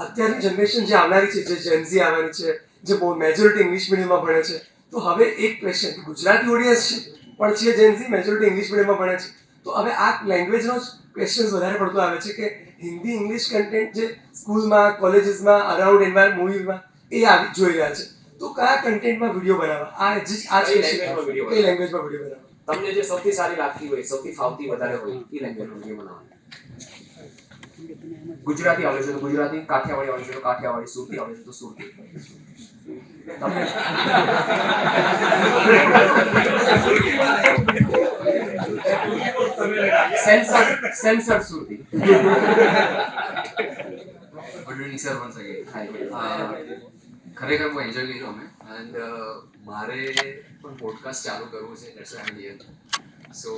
અત્યારની જનરેશન જે આવનારી છે, જે જેનઝી આવવાની છે, જે બહુ મેજોરિટી ઇંગ્લિશ મીડિયમમાં ભણે છે, તો હવે એક ક્વેશ્ચન, ગુજરાતી ઓડિયન્સ છે પણ છે જેનઝી, મેજોરિટી ઇંગ્લિશ મીડિયમમાં ભણે છે, તો હવે આ લેંગ્વેજનો જ ક્વેશ્ચન વધારે પડતો આવે છે કે હિન્દી ઇંગ્લિશ કન્ટેન્ટ જે સ્કૂલમાં, કોલેજીસમાં, અરાઉન્ડ એન્વાયરમેન્ટ મૂવીમાં એ આવી જોઈ રહ્યા છે, તો કયા કન્ટેન્ટમાં વિડીયો બનાવવા, આ લેંગ્વેજમાં વિડીયો બનાવવા, તમને જે સૌથી સારી લાગતી હોય, સૌથી ફાવતી વધારે હોય એ લેંગ્વેજમાં વિડીયો બનાવવાનો. ગુજરાતી આવડે છે તો ગુજરાતી, કાઠિયાવાડી આવડે છે તો કાઠિયાવાડી, સુરતી આવડે છે તો સુરતી. તમને સેન્સર Surati. Good evening sir, once again. ખરેખર બહુ એન્જોય કર્યું અમે, એન્ડ મારે પણ પોડકાસ્ટ ચાલુ કરવું છે. That's why I am here. So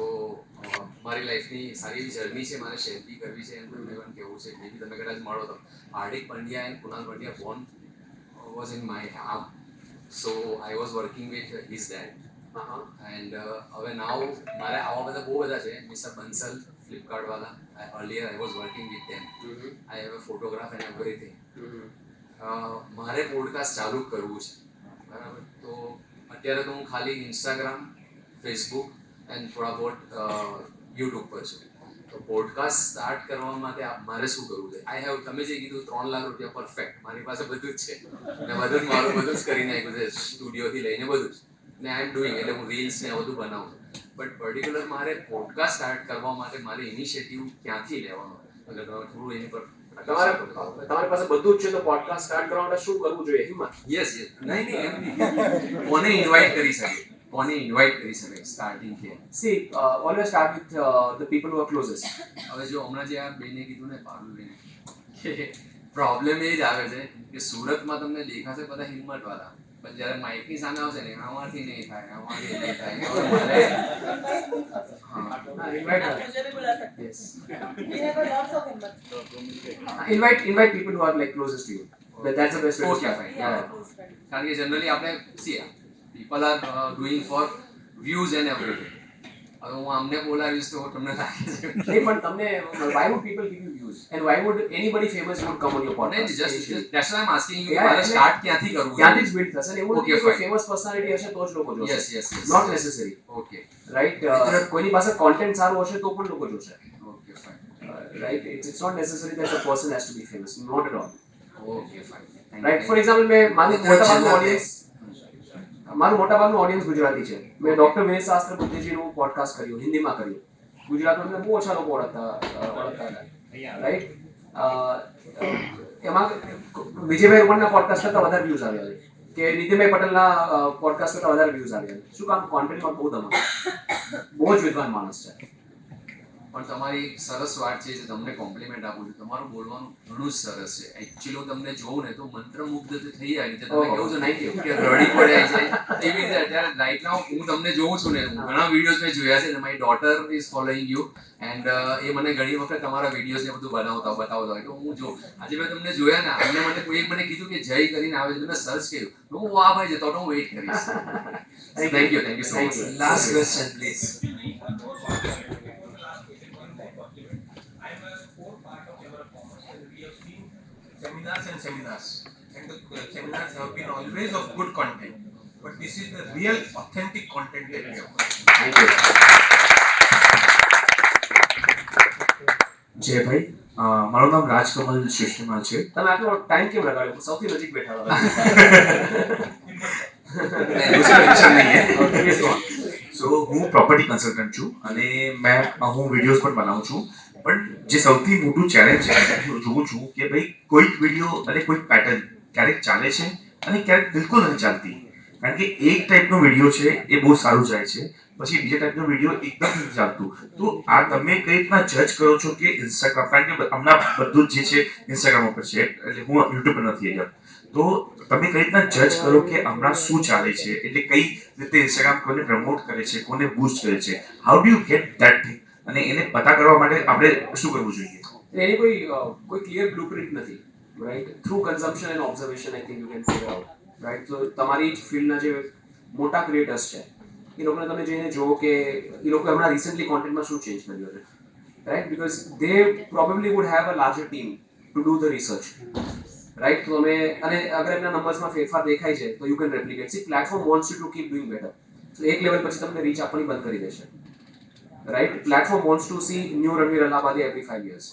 મારી લાઈફની સારી એવી જર્ની છે, મારે શેર બી કરવી છે, એમ તમને પણ કહેવું છે. મે બી તમે કદાચ મળો તો Hardik Pandya and Kunal Pandya born was in my arm. So I was working with his dad. And હવે નાવ મારે આવા બધા બહુ બધા છે. મિસ્ટર બંસલ, ફ્લિપકાર્ટવાળા, earlier I was working with them. I have a photograph and everything. મારે પોડકાસ્ટ ચાલુ કરવું છે, બરાબર. તો અત્યારે તો હું ખાલી ઇન્સ્ટાગ્રામ, ફેસબુક એન્ડ થોડા બહોત યુટ્યુબ પર છું. તો પોડકાસ્ટ સ્ટાર્ટ કરવા માટે મારે શું કરવું છે? આઈ હેવ, તમે જે કીધું 3 લાખ રૂપિયા પરફેક્ટ, મારી પાસે બધું જ છે ને, બધું જ મારું બધું જ કરી નાખ્યું છે, સ્ટુડિયોથી લઈને બધું જ. ને આઈ એમ ડુઈંગ, એટલે હું રીલ્સ ને બધું બનાવું છું. બટ પર્ટિક્યુલર મારે પોડકાસ્ટ સ્ટાર્ટ કરવા માટે મારે ઇનિશિયેટિવ ક્યાંથી લેવાનો? એટલે થોડું એની પર તમારી પાસે બધું જ છે તો પોડકાસ્ટ સ્ટાર્ટ કરવા માટે શું કરવું જોઈએ? હિંમત. યસ. નહીં કોને ઇન્વાઇટ કરી શકે, સ્ટાર્ટિંગ છે? C always start with the people who are closest. હવે જો હમણાં જે આ બેને કીધું ને, પારુલ બેને, કે પ્રોબ્લેમ એ જ આવે છે કે સુરતમાં તમને દેખાશે બધા હિંમતવાળા, પણ જ્યારે માઇકની સામે આવશે ને આમાંથી નહીં થાય, આમાંથી નહીં થાય. હવે મારે invite people who are like closest to you. That's the best way to Okay, start. fine. Yeah. કારણ કે જનરલી આપણે people are doing for views and everything. હવે હું અમને બોલાવીશ તો તમને લાગે છે નહીં, પણ તમને why would people give you views and why would anybody famous would come on your નહીં, podcast? just that's why I'm asking you કે Yeah, મારે એટલે સ્ટાર્ટ ક્યાંથી કરવું ત્યાંથી જ build થશે ને એવું Okay, નથી કે fine. famous personality હશે તો જ લોકો જોશે. Yes, yes, yes. Not necessary. Okay, Right? કોઈની પાસે content સારું હશે તો પણ લોકો જોશે. okay, fine. Right? It's not necessary that the person has to be famous. Not at all. Okay, fine. Thank Right? you. For example, મારું મોટાભાગનું ઓડિયન્સ ગુજરાતી છે. મેં ડોક્ટર વિનય સહસ્ત્રબુદ્ધેજીનું પોડકાસ્ટ કર્યું, હિન્દીમાં કર્યું. ગુજરાતમાં મને બહુ ઓછા લોકો ઓળખતા હતા. રાઈટ? એમાં વિજયભાઈ રૂપાણીના પોડકાસ્ટ કરતાં વધારે વ્યૂઝ આવ્યા છે કે નીતિનભાઈ પટેલના પોડકાસ્ટ કરતાં વધારે વ્યૂઝ આવ્યા છે. શું કામ? કોન્ટેન્ટમાં બહુ ધમાલ, બહુ જ વિદ્વાન માણસ છે. પણ તમારી એક સરસ વાત છે જે તમને કોમ્પ્લિમેન્ટ આપું છું, તમારું બોલવાનું ઘણું જ સરસ છે. એકચ્યુઅલી હું તમને જોઉં ને તો મંત્રમુગ્ધ થઈ જાય છે. તમે કેવું છો નહીં કે રડી પડ્યા છે એવી રીતે અત્યારે રાઈટ નાઉ હું તમને જોઉં છું ને, ઘણા વિડીયોઝ મેં જોયા છે. મારી daughter is following you and એ મને ઘણી વખત તમારા વિડીયોઝ ને બધું બતાવતા હોય તો હું જો આજે મેં તમને જોયા ને, અમને મને કોઈ મને કીધું કે જય કરીને આવે છે, મેં સર્ચ કર્યું, હું આ ભાઈ જતો હું વેઇટ કરીશ. Thank you so much. Last question please. Seminars and seminars, and the seminars have been always of good content, but this is the real authentic content that we have. Thank you. Jaybhai, મારું નામ રાજકમલ શિષ્યમાં છે. તમે આટલો ટાઈમ કેમ લગાડ્યો? સૌથી નજીક બેઠા હતા. સો હું પ્રોપર્ટી કન્સલ્ટન્ટ છું અને હું વિડીયોઝ પણ બનાવું છું. પણ જે સૌથી મોટું ચેલેન્જ છે હું જોઉં છું કે ભાઈ કોઈક વિડીયો અને કોઈક પેટર્ન ક્યારેક ચાલે છે અને ક્યારેક બિલકુલ નથી ચાલતી. કારણ કે એક ટાઈપનો વિડીયો છે એ બહુ સારું જાય છે, પછી બીજા ટાઈપનો વિડીયો એકદમ નથી ચાલતું. તો આ તમે કઈ રીતના જજ કરો છો કે ઇન્સ્ટાગ્રામ, કારણ કે હમણાં બધું જ જે છે ઇન્સ્ટાગ્રામ ઉપર છે, એટલે હું યુટ્યુબ પર નથી આવ્યા, તો તમે કઈ રીતના જજ કરો કે હમણાં શું ચાલે છે, એટલે કઈ રીતે ઇન્સ્ટાગ્રામ કોને પ્રમોટ કરે છે, કોને બૂસ્ટ કરે છે, how do you get that thing, અને એને પતા કરવા માટે આપણે શું કરવું જોઈએ? એની કોઈ ક્લિયર બ્લુપ્રિન્ટ નથી. Right? Through consumption and observation I think you can figure out. Right? તો તમારી જ ફિલ્ડના જે મોટા ક્રિએટર્સ છે એ લોકોને તમે જઈને જુઓ કે એ લોકો હમણાં રિસન્ટલી કોન્ટેન્ટમાં શું ચેન્જ કર્યું છે. Right? Because they probably would have a larger team to do the research. Right? તો તમે અને અગર એમના નંબર્સમાં ફેરફાર દેખાય છે તો you can replicate. See, platform wants you to keep doing better. તો એક લેવલ પછી તમને રીચ આપવાની બંધ કરી દેશે. Right? Platform wants to see new Ranveer Allahabadi every 5 years.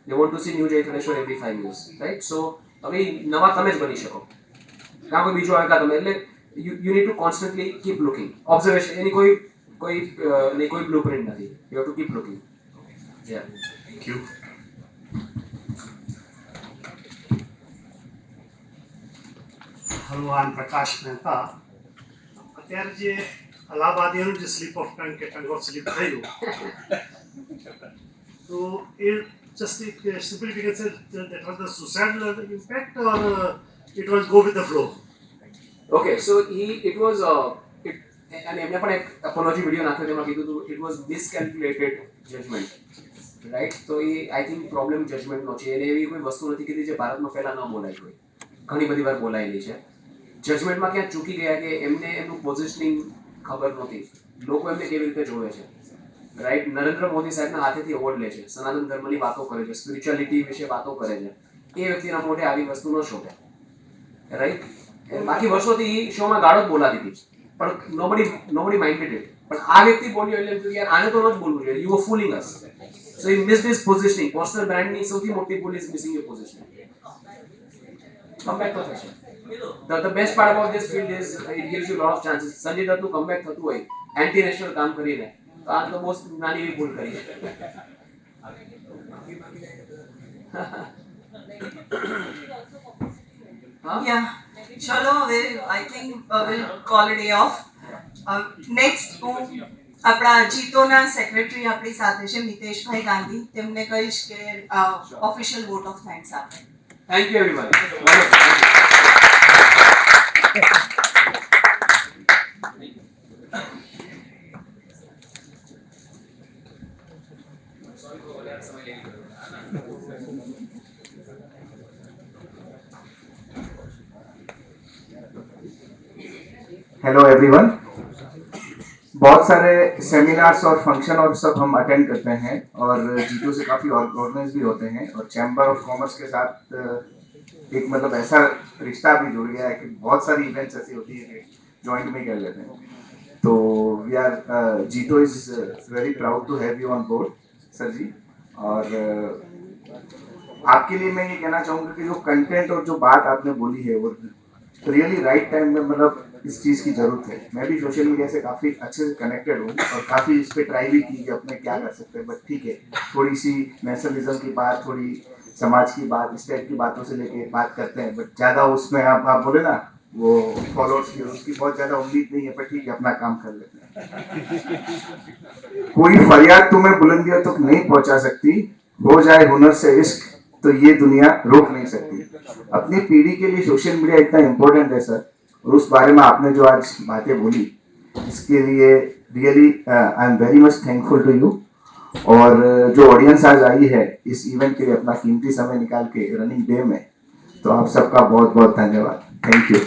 They want to see new Jay Thaneshwar every 5 years. Right? So, હવે નવા તમે જ બની શકો. કાં કોઈ બીજો આવે કાં તમે. એટલે you need to constantly keep looking. Observation. એની કોઈ blueprint નથી. You have to keep looking. Yeah. Thank you. Hello, I'm Prakash Mehta. અત્યારે જે અલ્હાબાદીનું જે સ્લીપ ઓફ ટંગ કે ટંગ ઓફ સ્લીપ થયું, તો એ just simply we can say that was the suicidal impact or it was go with the flow. Okay, so it was અને એમને પણ એક અપોલોજી વિડીયો નાખ્યો જેમાં કીધું હતું it was miscalculated judgment. Right? તો એ આઈ થિંક પ્રોબ્લેમ જજમેન્ટનો છે. એને એવી કોઈ વસ્તુ નથી કીધી જે ભારતમાં પહેલાં ન બોલાઈ હોય, ઘણી બધી વાર બોલાયેલી છે. જજમેન્ટમાં ક્યાંક ચૂકી ગયા કે એમને એમનું પોઝિશનિંગ ખબર નહોતી, લોકો એમને કેવી રીતે જોવે છે. રાઈટ? નરેન્દ્ર મોદી સાહેબના હાથેથી એવોર્ડ લે છે, સનાતન ધર્મની વાતો કરે છે, સ્પિરિચ્યુઆલિટી વિશે વાતો કરે છે, એ વ્યક્તિના મોઢે આવી વસ્તુ ન શોભે. રાઈટ? બાકી વર્ષોથી એ શોમાં ગાળો જ બોલાતી હતી પણ nobody minded it. પણ આ વ્યક્તિ બોલ્યો એટલે એમ થયું યાર આને તો ન જ બોલવું જોઈએ, you are fooling us. So he missed his positioning. Personal બ્રાન્ડની સૌથી મોટી ભૂલ is missing your positioning. Comeback તો થશે. The best part about this field is it gives you a lot of chances. Sanjay દત્તનું કમબેક થતું હોય એન્ટી નેશનલ કામ કરીને, તો આ તો બહુ નાની એવી ભૂલ કરી છે. Yeah. ચલો હવે I think will call it of. Next હું આપણા જીતોના સેક્રેટરી આપણી સાથે છે મિતેશભાઈ ગાંધી, તેમને કહીશ કે ઓફિશિયલ વોટ ઓફ થેન્ક્સ આપે. Thank you everyone. Hello everyone. बहुत सारे सेमिनार्स और फंक्शन और सब हम अटेंड करते हैं और जीटू से काफ़ी ऑर्गेनाइज भी होते हैं और चैम्बर ऑफ कॉमर्स के साथ एक मतलब ऐसा रिश्ता भी जुड़ गया है कि बहुत सारी इवेंट्स ऐसी होती है कि जॉइंट में कर लेते हैं. तो we are G two is very proud to have you on board sir ji. और आपके लिए मैं ये कहना चाहूँगा कि जो कंटेंट और जो बात आपने बोली है वो रियली राइट टाइम में मतलब इस चीज़ की ज़रूरत है. मैं भी सोशल मीडिया से काफ़ी अच्छे से कनेक्टेड हूँ और काफ़ी इस पर ट्राई भी की कि अपने क्या कर सकते हैं. बट ठीक है, थोड़ी सी नेशनलिज्म की बात, थोड़ी समाज की बात, इस टाइप की बातों से लेके बात करते हैं. बट ज़्यादा उसमें आप बोले ना वो फॉलोअर्स की उसकी बहुत ज़्यादा उम्मीद नहीं है. पर ठीक है, अपना काम कर लेते हैं. कोई फरियाद तुम्हें बुलंदियों तक नहीं पहुँचा सकती. हो जाए हुनर से इश्क तो ये दुनिया रोक नहीं सकती. अपनी पीढ़ी के लिए सोशल मीडिया इतना इम्पोर्टेंट है सर. और उस बारे में आपने जो आज बातें बोली इसके लिए really I am very much thankful to you. और जो ऑडियंस आज आई है इस इवेंट के लिए अपना कीमती समय निकाल के रनिंग डे में, तो आप सबका बहुत बहुत धन्यवाद. Thank you.